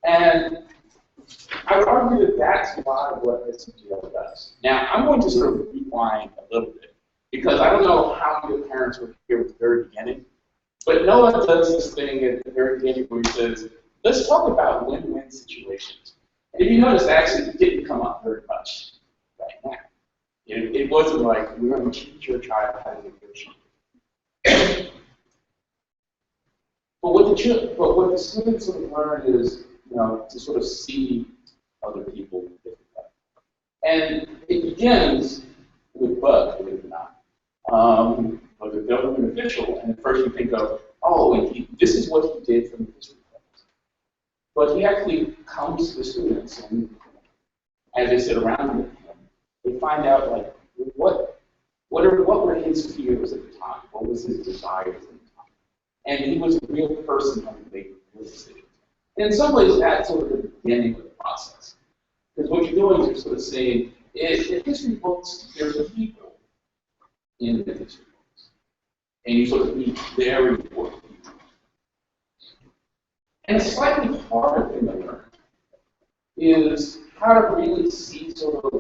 And I would argue that that's a lot of what SEGL does. Now, I'm going to sort of rewind a little bit, because I don't know how many parents were here at the very beginning, but Noah does this thing at the very beginning where he says, let's talk about win-win situations. And if you notice, actually, it didn't come up very much right now. It wasn't like, we're going to teach your child how to negotiate. But what the students sort of learn is, to sort of see other people differently. And it begins with Bud, believe it or not. Like a government official, and at first you think of, oh, and this is what he did from the history class. But he actually comes to the students, and as they sit around with him, they find out, like, what were his fears at the time? What was his desires at the time? And he was a real person who made real decisions. And in some ways, that's sort of the beginning of the process. Because what you're doing is you're sort of saying, in history books, there's people in the history books. And you sort of meet very important people. And a slightly harder thing to learn is how to really see sort of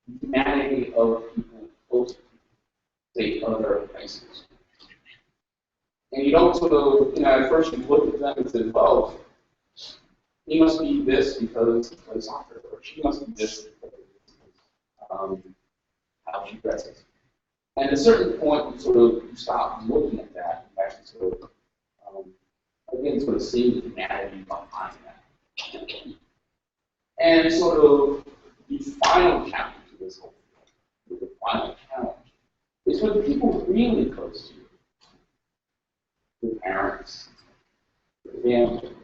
the humanity of people close to say other places. And you don't sort of, at first you look at them and say, well, he must be this because he plays soccer, or she must be this because how she dresses. And at a certain point, you stop looking at that and actually sort of, again, sort of seeing the humanity behind that. And sort of the final challenge of this whole thing, the final challenge, is with the people really close to you. The parents, the family.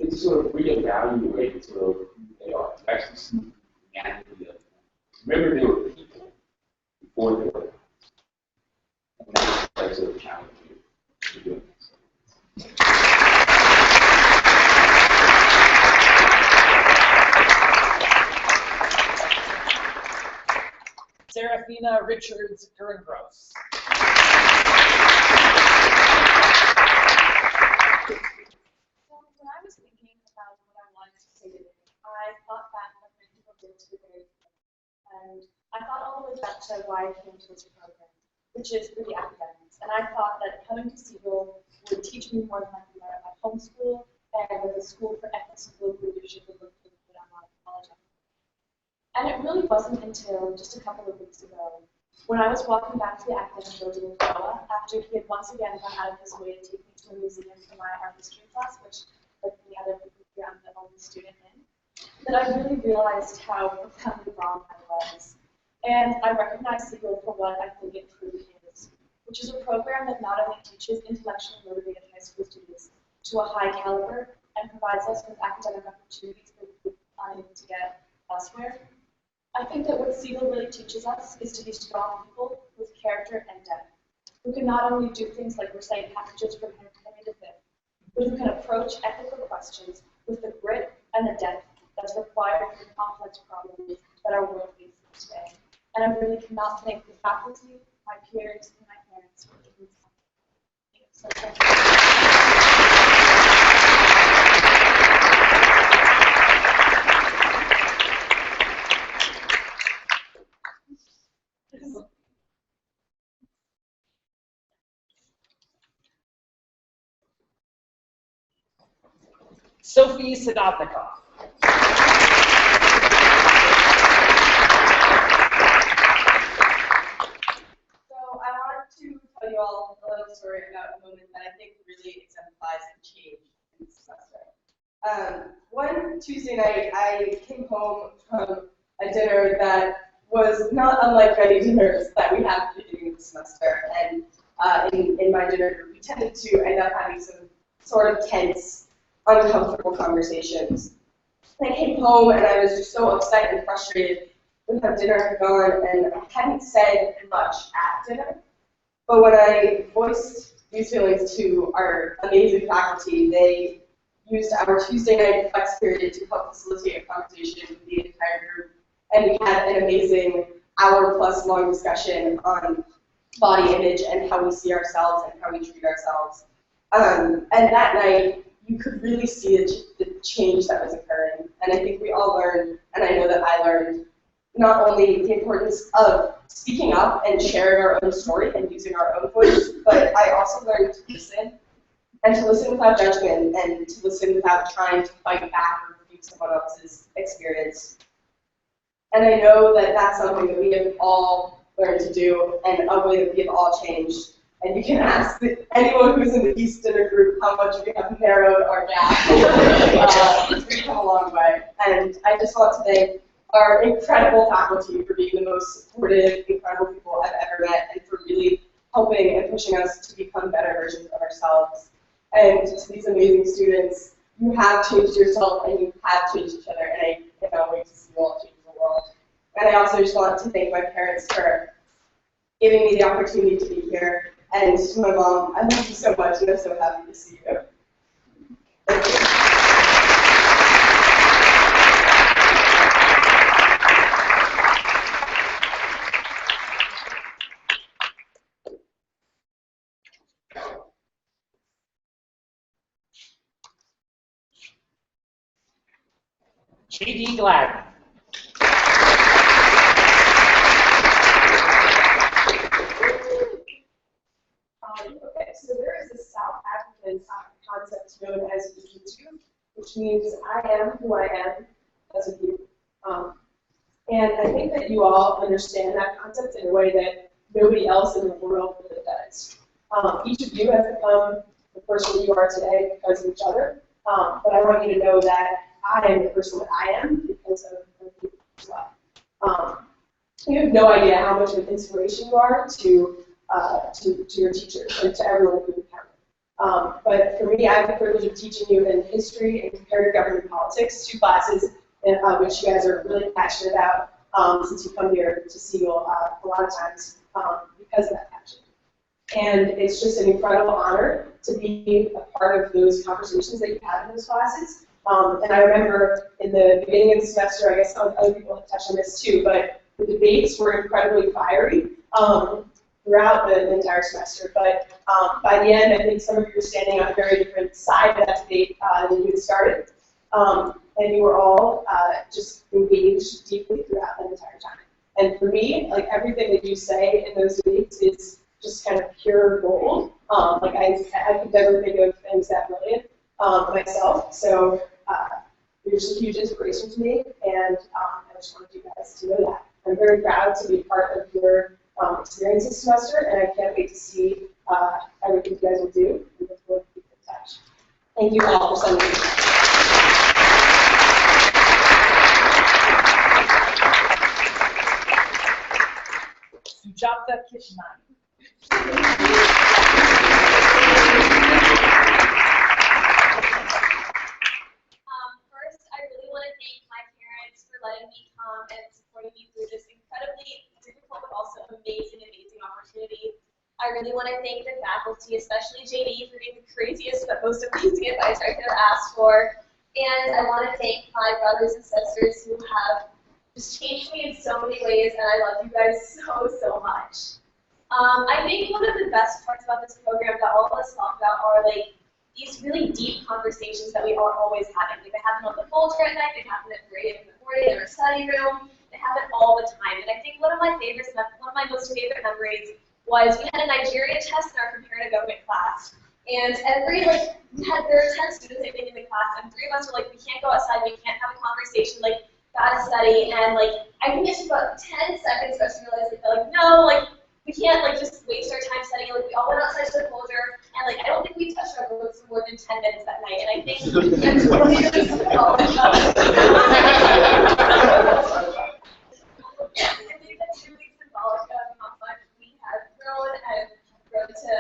It's sort of reevaluate sort of who they are. To actually see the humanity of them. Remember, they were people before they were. And that's sort of challenge you to do this. Serafina Richards Gerngross. I thought back on my people did to the very beginning. And I thought all the way back to why I came to this program, which is for the academics. And I thought that coming to SEGL would teach me more than I could learn at my home school and with the School for Ethics and Global Leadership would look for the online college. And it really wasn't until just a couple of weeks ago when I was walking back to the academic building in Noah after he had once again gone out of his way to take me to a museum for my art history class, which like the other people here, I'm the only student in, that I really realized how profoundly wrong I was. And I recognize SEGL for what I think it truly is, which is a program that not only teaches intellectually motivated high school students to a high caliber and provides us with academic opportunities that we are unable to get elsewhere. I think that what SEGL really teaches us is to be strong people with character and depth, who can not only do things like recite passages from Henry V, but who can approach ethical questions with the grit and the depth that's required for the complex problems that our world faces today. And I really cannot thank the faculty, my peers, and my parents for giving me something. So thank you. Sophie Sadovnikov. So I want to tell you all a little story about a moment that I think really exemplifies the change in this semester. One Tuesday night, I came home from a dinner that was not unlike many dinners that we have at the beginning of the semester. And in my dinner group, we tended to end up having some sort of tense, uncomfortable conversations. And I came home and I was just so upset and frustrated with how dinner had gone, and I hadn't said much at dinner. But when I voiced these feelings to our amazing faculty, they used our Tuesday night flex period to help facilitate a conversation with the entire group. And we had an amazing hour-plus long discussion on body image and how we see ourselves and how we treat ourselves. And that night, you could really see the change that was occurring. And I think we all learned, and I know that I learned, not only the importance of speaking up and sharing our own story and using our own voice, but I also learned to listen, and to listen without judgment, and to listen without trying to fight back or refute someone else's experience. And I know that that's something that we have all learned to do, and a way that we have all changed. And you can ask anyone who's in the East Dinner group how much we have narrowed our gap. We've come a long way. And I just want to thank our incredible faculty for being the most supportive, incredible people I've ever met, and for really helping and pushing us to become better versions of ourselves. And to these amazing students, you have changed yourself and you have changed each other, and I cannot wait to see you all change the world. And I also just want to thank my parents for giving me the opportunity to be here. And to my mom, I love you so much, and I'm so happy to see you. Thank you. J.D. Gladden. Okay, so there is a South African concept known as Ubuntu, which means I am who I am as a youth. And I think that you all understand that concept in a way that nobody else in the world really does. Each of you has become the person you are today because of each other, but I want you to know that I am the person that I am because of you as well. You have no idea how much of an inspiration you are to your teachers and to everyone who encounter. But for me, I have the privilege of teaching you in history and comparative government politics, two classes which you guys are really passionate about since you come here to SEGL a lot of times because of that passion. And it's just an incredible honor to be a part of those conversations that you have in those classes. And I remember in the beginning of the semester, I guess other people have touched on this too, but the debates were incredibly fiery throughout the entire semester. But by the end, I think some of you were standing on a very different side of that debate than you had started. and you were all just engaged deeply throughout that entire time. And for me, like everything that you say in those meetings is just kind of pure gold. Like I could never think of things that brilliant myself. So you're just a huge inspiration to me, and I just wanted you guys to know that. I'm very proud to be part of your experience this semester, and I can't wait to see everything you guys will do. And look forward to keeping in touch. Thank you all for sending me. Sujata Kishnani. First, I really want to thank my parents for letting me come and supporting me through this incredibly difficult but also amazing opportunity. I really want to thank the faculty, especially JD, for being the craziest but most amazing advice I could have asked for. And I want to thank my brothers and sisters who have just changed me in so many ways, and I love you guys so, so much. I think one of the best parts about this program that all of us talk about are like these really deep conversations that we are always having. Like they happen on the folder at night, they happen at 3 a.m. in the morning in our study room, they happen all the time. And I think one of my most favorite memories was we had a Nigerian test in our comparative government class. And there were 10 students, I think, in the class, and 3 of us were like, we can't go outside, we can't have a conversation, like, gotta study. And like, I think it took about 10 seconds for us to realize like, no, like, we can't like just waste our time studying. Like we all went outside to the folder, and like I don't think we touched our books for more than 10 minutes that night. And I think that's really symbolic of. I think that's really symbolic of how much we have grown and grown to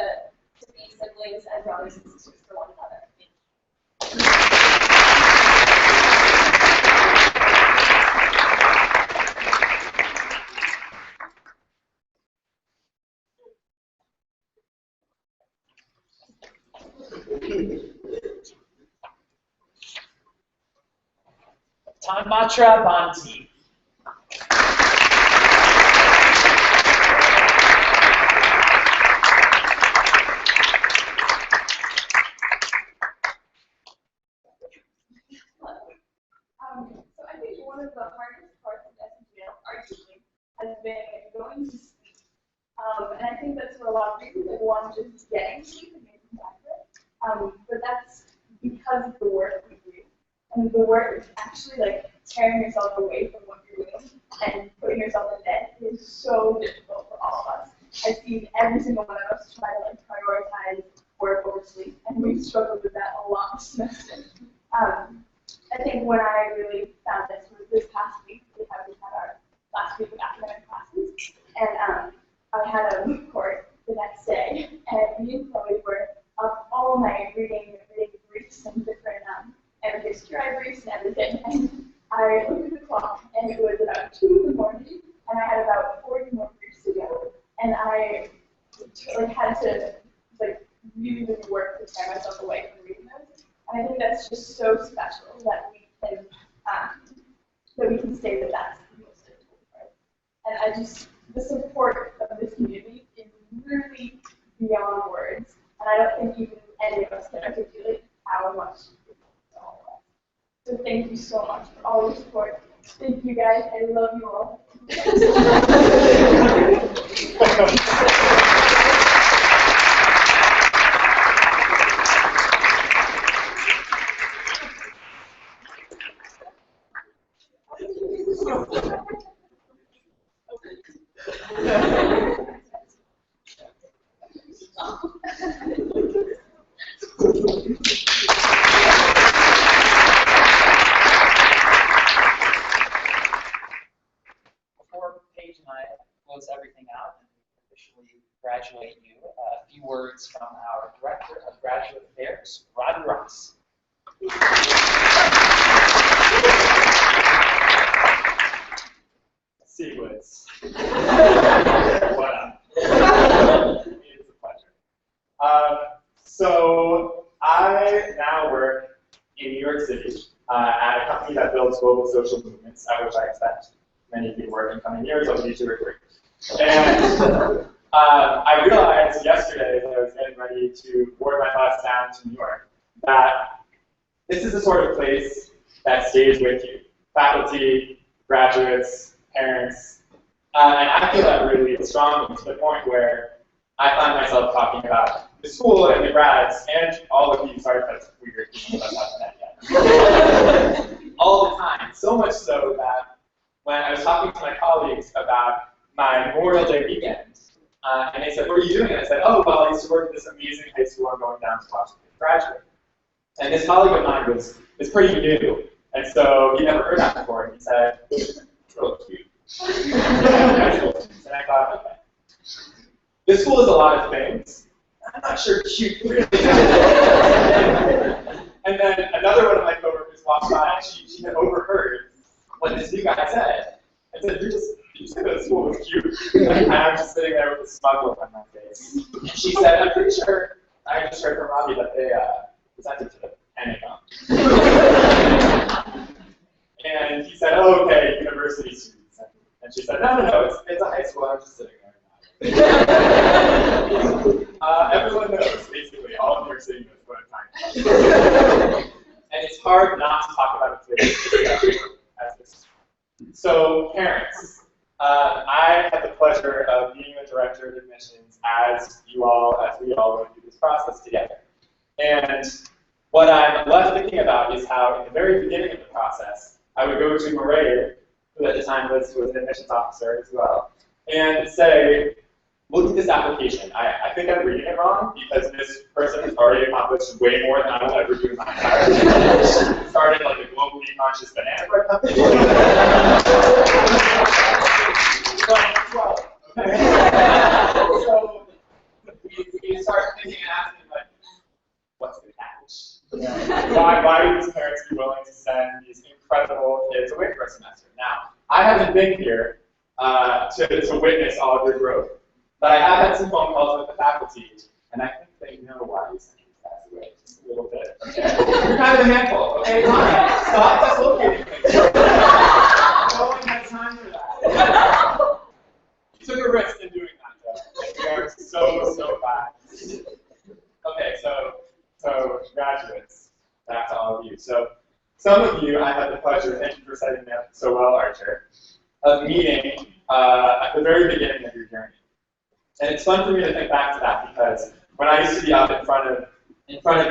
be siblings and brothers and sisters for one another. Tanmatra Banti. So I think one of the hardest parts of SEGL, arguably, has been going to sleep. And I think that's for a lot of reasons. Like one, just getting sleep and making time for it. But that's because of the work we do. And the work is actually like tearing yourself away from what you're doing and putting yourself in bed is so difficult for all of us. I've seen every single one of us try to like prioritize work over sleep, and we've struggled with that a lot this semester. I think when I really found this was this past week. We had our last week of academic classes, and I had a moot court the next day, and me and Chloe were up all night reading briefs and different and history briefs and everything. And I looked at the clock, and it was about 2 in the morning, and I had about 40 more briefs to go, and I had to really work to tear myself away from reading those. And I think that's just so special that we can say that that's the most difficult part. And I just, the support of this community is really beyond words. And I don't think even any of us can articulate how much it means to all of us. So thank you so much for all your support. Thank you guys. I love you all. Before Paige and I close everything out and officially graduate you, a few words from our Director of Graduate Affairs, Rodney Ross. Sequence. What up? It's a pleasure. So I now work in New York City at a company that builds global social movements, at which I expect many of you work in coming years. I'll be 2 or 3. And I realized yesterday as I was getting ready to board my bus down to New York that this is the sort of place that stays with you. Faculty, graduates, parents. And I feel that really strongly to the point where I find myself talking about the school and the grads and all of you. Sorry if that's weird. That's not that yet. All the time. So much so that when I was talking to my colleagues about my Memorial Day weekend, and they said, "What are you doing?" And I said, "Oh, well, I used to work at this amazing high school. I'm going down to watch the graduate." And this colleague of mine was pretty new, and so he never heard that before. And he said, "It's really cute." And I thought, okay, this school is a lot of things. I'm not sure cute really. And then another one of my coworkers walked by, and she had overheard what this new guy said, and said, you said that school was cute. And I'm just sitting there with a smug look on my face. And she said, "I'm pretty sure I just heard from Robbie that they presented to the Pentagon." And he said, "Oh, okay, university students." And she said, "No, it's a high school. I'm just sitting there." Everyone knows, basically, all of New York City knows what I'm talking about. And it's hard not to talk about it today. So, parents. I had the pleasure of being the director of admissions as we all went through this process together. And what I'm left thinking about is how, in the very beginning of the process, I would go to Murray, who at the time was an admissions officer as well, and say, "Look at this application. I think I'm reading it wrong because this person has already accomplished way more than I will ever do in my entire life." Started like a globally conscious banana bread company. So you start thinking and asking, like, what's the catch? Why would these parents be willing to send these incredible kids away for a semester? Now, I haven't been here to witness all of your growth, but I have had some phone calls with the faculty, and I think they know why you sent these guys away just a little bit. Okay? You're kind of a handful. Okay, fine. Stop dislocating things. No one has time for that. You took a risk in doing that, though. We are so glad. Okay, so graduates, back to all of you. So some of you, I had the pleasure, thank you for setting me up so well, Archer, of meeting at the very beginning of your journey. And it's fun for me to think back to that because when I used to be up in front of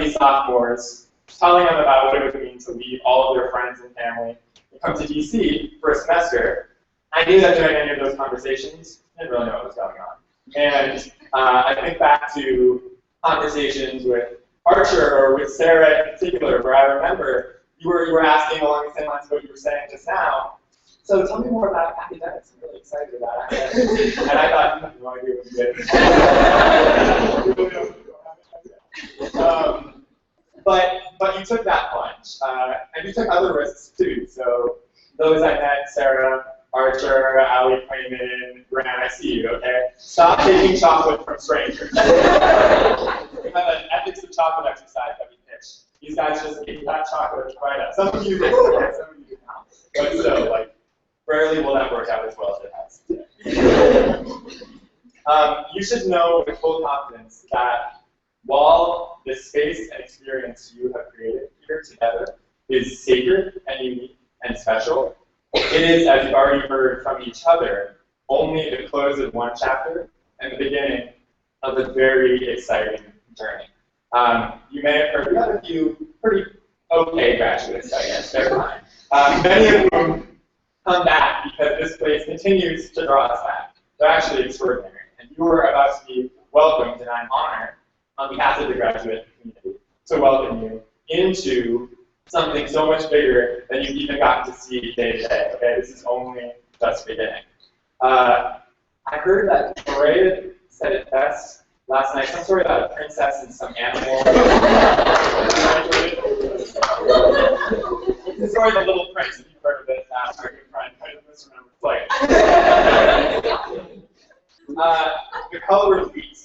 these sophomores, telling them about what it would mean to leave all of their friends and family and come to DC for a semester, I knew that during any of those conversations, I didn't really know what was going on. And I think back to conversations with Archer or with Sarah in particular, where I remember you were asking along the same lines of what you were saying just now. So tell me more about academics. I'm really excited about academics. And I thought you had no idea what you did. But you took that plunge, and you took other risks too. So those I met, Sarah, Archer, Ali Quayman, Grant, I see you, okay? Stop taking chocolate from strangers. We have an ethics of chocolate exercise that we pitch. These guys just ate that chocolate right up. Some of you did, okay? Some of you did not. But still, like, rarely will that work out as well as it has today. You should know with full confidence that while the space and experience you have created here together is sacred and unique and special, it is, as you've already heard from each other, only the close of one chapter and the beginning of a very exciting journey. You may have heard, we have a few pretty okay graduates, I guess, they're fine. Many of whom come back because this place continues to draw us back. They're actually extraordinary. And you are about to be welcomed, and I'm honored, on behalf of the graduate community, to welcome you into something so much bigger than you've even gotten to see day to day. Okay, this is only just beginning. I heard that Maria said it best last night, some story about a princess and some animal. It's the story of the Little Prince, if you've heard of it. Our good friend, I don't misremember play. The color of wheat.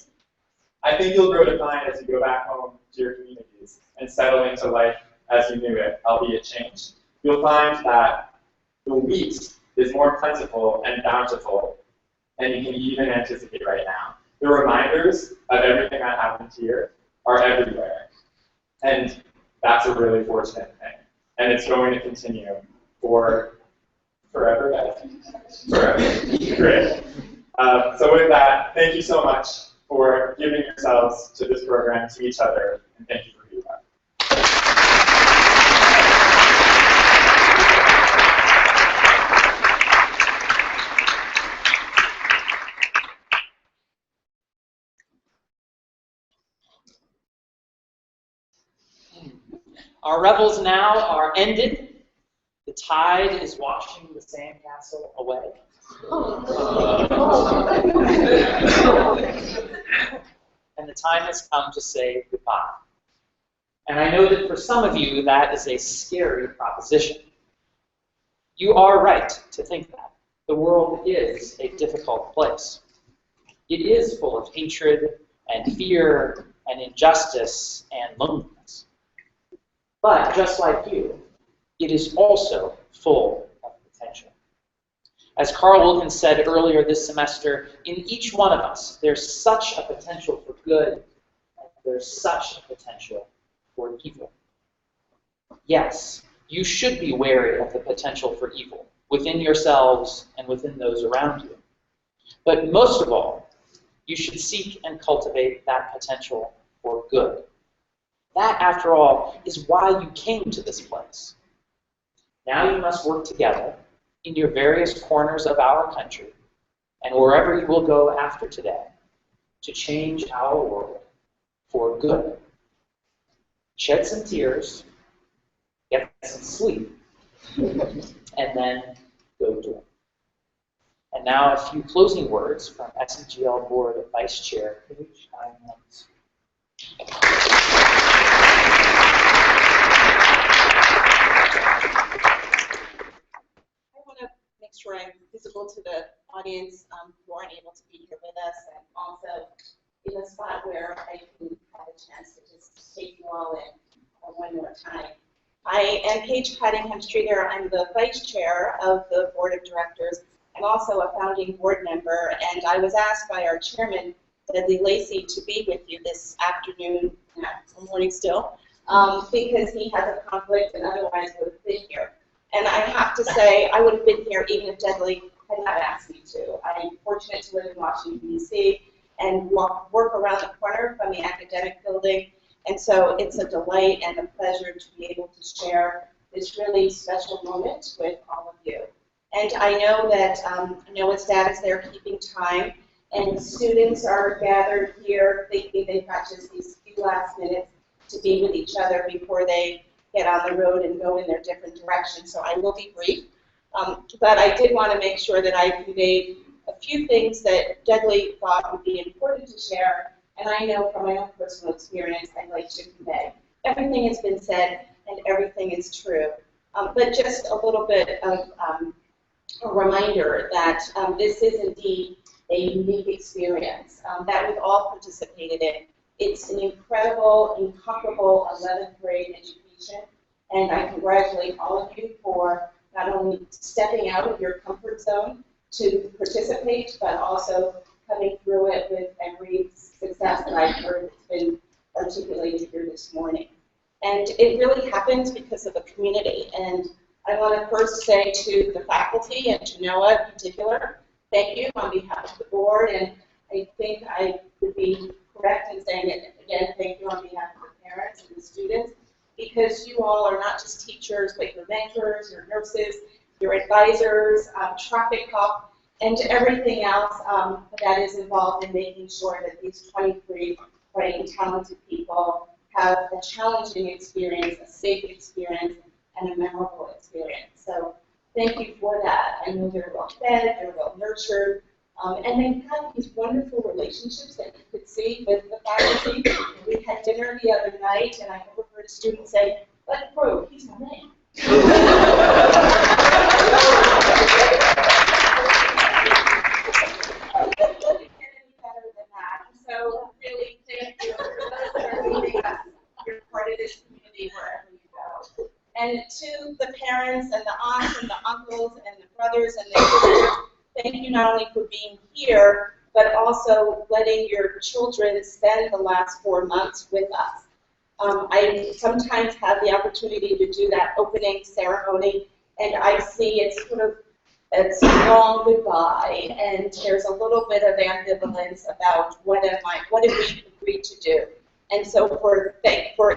I think you'll grow to find as you go back home to your communities and settle into life as you knew it, albeit changed. You'll find that the wheat is more plentiful and bountiful than you can even anticipate right now. The reminders of everything that happened here are everywhere. And that's a really fortunate thing. and it's going to continue for forever, guys? Forever. Great. So with that, thank you so much for giving yourselves to this program, to each other, and thank you for being here. Our revels now are ended. The tide is washing the sandcastle away. And the time has come to say goodbye. And I know that for some of you, that is a scary proposition. You are right to think that. The world is a difficult place. It is full of hatred and fear and injustice and loneliness. But just like you, it is also full of potential. As Carl Wilkins said earlier this semester, in each one of us, there's such a potential for good, and there's such a potential for evil. Yes, you should be wary of the potential for evil within yourselves and within those around you. But most of all, you should seek and cultivate that potential for good. That, after all, is why you came to this place. Now you must work together in your various corners of our country and wherever you will go after today to change our world for good. Shed some tears, get some sleep, and then go do it. And now a few closing words from SEGL Board Vice Chair Paige Hines. Make sure I'm visible to the audience who aren't able to be here with us, and also in a spot where I can have a chance to just take you all in one more time. I am Paige Cuttingham Streeter. I'm the vice chair of the board of directors. I'm also a founding board member, and I was asked by our chairman, Dudley Lacey, to be with you this afternoon, morning still, because he has a conflict and otherwise would have been here. And I have to say, I would have been here even if Dudley had not asked me to. I'm fortunate to live in Washington, D.C. and work around the corner from the academic building. And so it's a delight and a pleasure to be able to share this really special moment with all of you. And I know that Noah's dad is there keeping time, and students are gathered here thinking they've got just these few last minutes to be with each other before they get on the road and go in their different directions. So I will be brief. But I did want to make sure that I conveyed a few things that Dudley thought would be important to share, and I know from my own personal experience I'd like to convey. Everything has been said, and everything is true. But just a little bit of a reminder that this is indeed a unique experience that we've all participated in. It's an incredible, incomparable 11th grade education, and I congratulate all of you for not only stepping out of your comfort zone to participate, but also coming through it with every success that I've heard that's been articulated here this morning. And it really happens because of the community. And I want to first say to the faculty and to Noah in particular, thank you on behalf of the board, and I think I would be correct in saying it again, thank you on behalf of the parents and the students, because you all are not just teachers, but your mentors, your nurses, your advisors, traffic cop, and everything else that is involved in making sure that these 23 bright and talented people have a challenging experience, a safe experience, and a memorable experience. So thank you for that. I know they're well fed, they're well nurtured, and they have these wonderful relationships that you could see with the faculty. We had dinner the other night, and I overheard a student say, "Let Bro, he's my man." So really, thank you for those that are meeting us. You're part of this community wherever you go. And to the parents and the aunts and the uncles and the brothers and the sisters, thank you not only for being here, but also letting your children spend the last 4 months with us. I sometimes have the opportunity to do that opening ceremony, and I see it's sort of it's a long goodbye, and there's a little bit of ambivalence about what have we agreed to do. And so for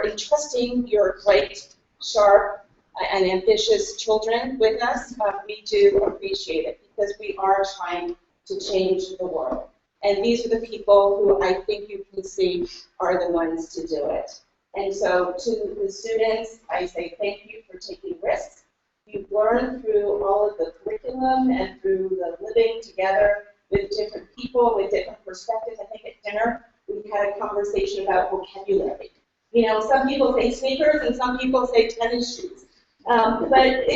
entrusting your bright, sharp, and ambitious children with us, we do appreciate it because we are trying to change the world. And these are the people who I think you can see are the ones to do it. And so to the students, I say thank you for taking risks. You've learned through all of the curriculum and through the living together with different people, with different perspectives. I think at dinner, we had a conversation about vocabulary. You know, some people say sneakers and some people say tennis shoes. But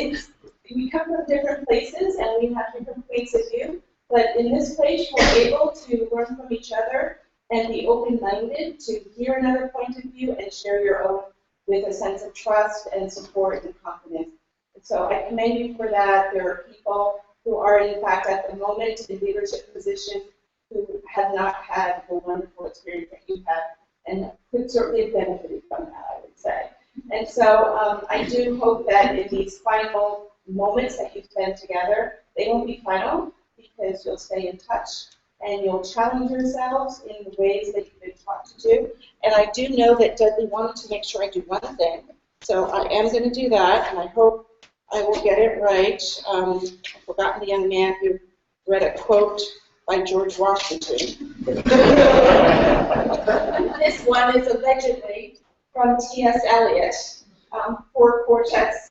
we come from different places and we have different points of view. But in this place, we're able to learn from each other and be open-minded to hear another point of view and share your own with a sense of trust and support and confidence. And so I commend you for that. There are people who are, in fact, at the moment in leadership positions who have not had the wonderful experience that you had and could certainly have benefited from that, I would say. And so I do hope that in these final moments that you spend together, they won't be final because you'll stay in touch and you'll challenge yourselves in the ways that you've been taught to do. And I do know that Dudley wanted to make sure I do one thing. So I am going to do that, and I hope I will get it right. I've forgotten the young man who read a quote by George Washington. This one is allegedly from T.S. Eliot, 4 quartets.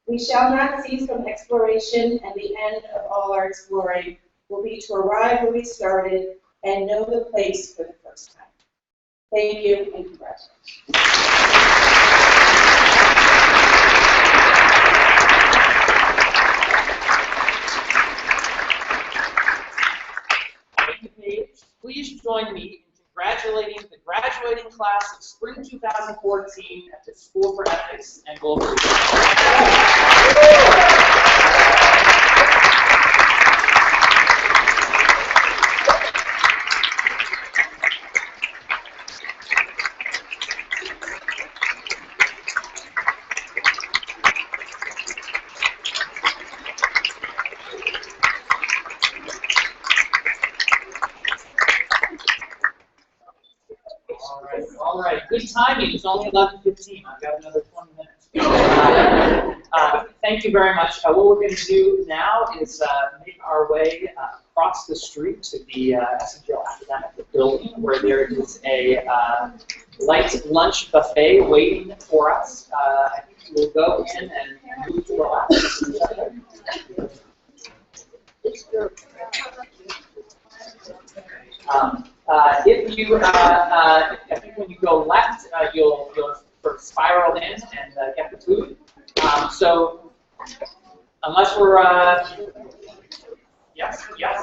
We shall not cease from exploration, and the end of all our exploring will be to arrive where we started and know the place for the first time. Thank you, and congratulations. Please join me in congratulating the graduating class of Spring 2014 at the School for Ethics and Global Leadership. All right, good timing. It's only 11:15. I've got another 20 minutes. Thank you very much. What we're going to do now is make our way across the street to the SEGL Academic Building, where there is a light lunch buffet waiting for us. I think we'll go in and move to the left. I think when you go left, you'll sort of spiral in and get the food. So unless we're, yes. Let's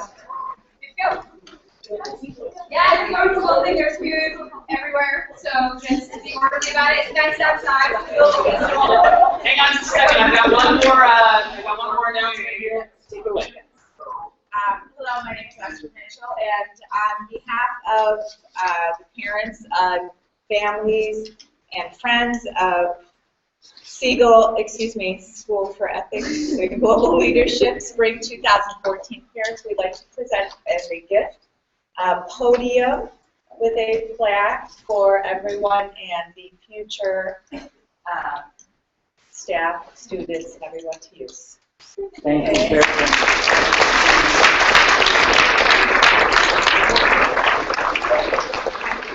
go. Yeah, it's comfortable. There's food everywhere, so just be orderly about it. It's nice outside. Hang on just a second. I've got one more announcement here. Take it away. Hello, my name is Esther Mitchell, and on behalf of the parents, families, and friends of SEGL, School for Ethics and Global Leadership, Spring 2014 parents, we'd like to present as a gift a podium with a plaque for everyone and the future staff, students, and everyone to use. Thank you very much.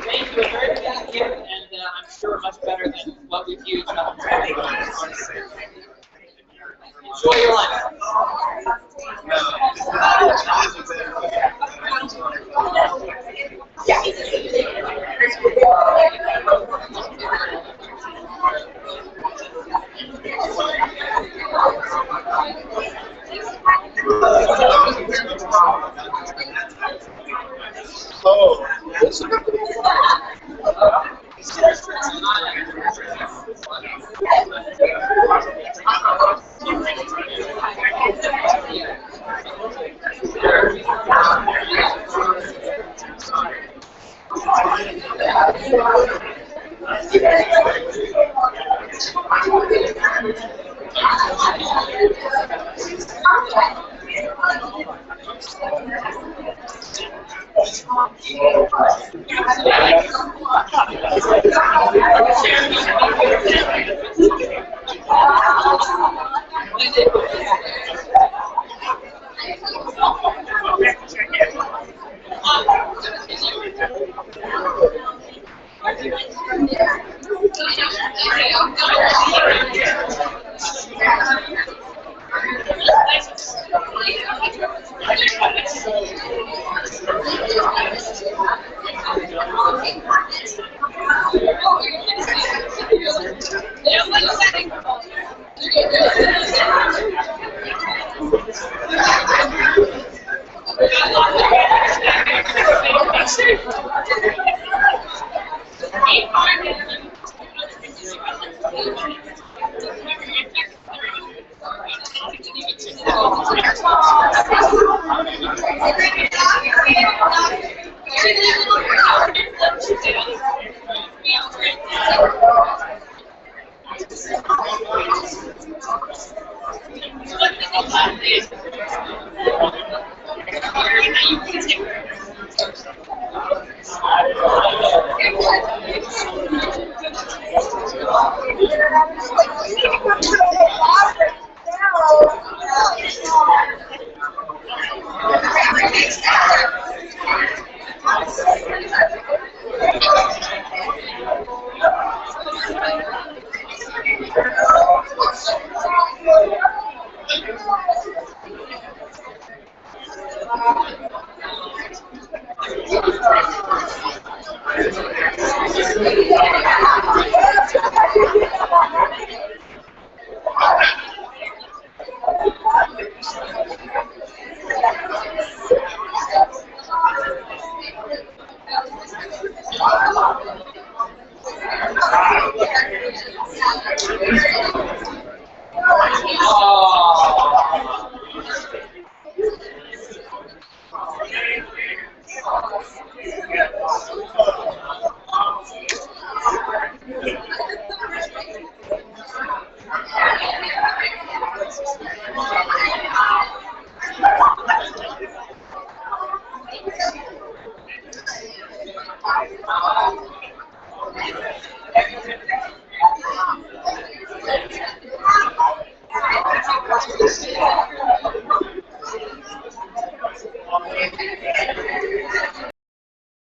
Thank you, a very good gift, and I'm sure much better than what we've used. Enjoy your lunch. Oh,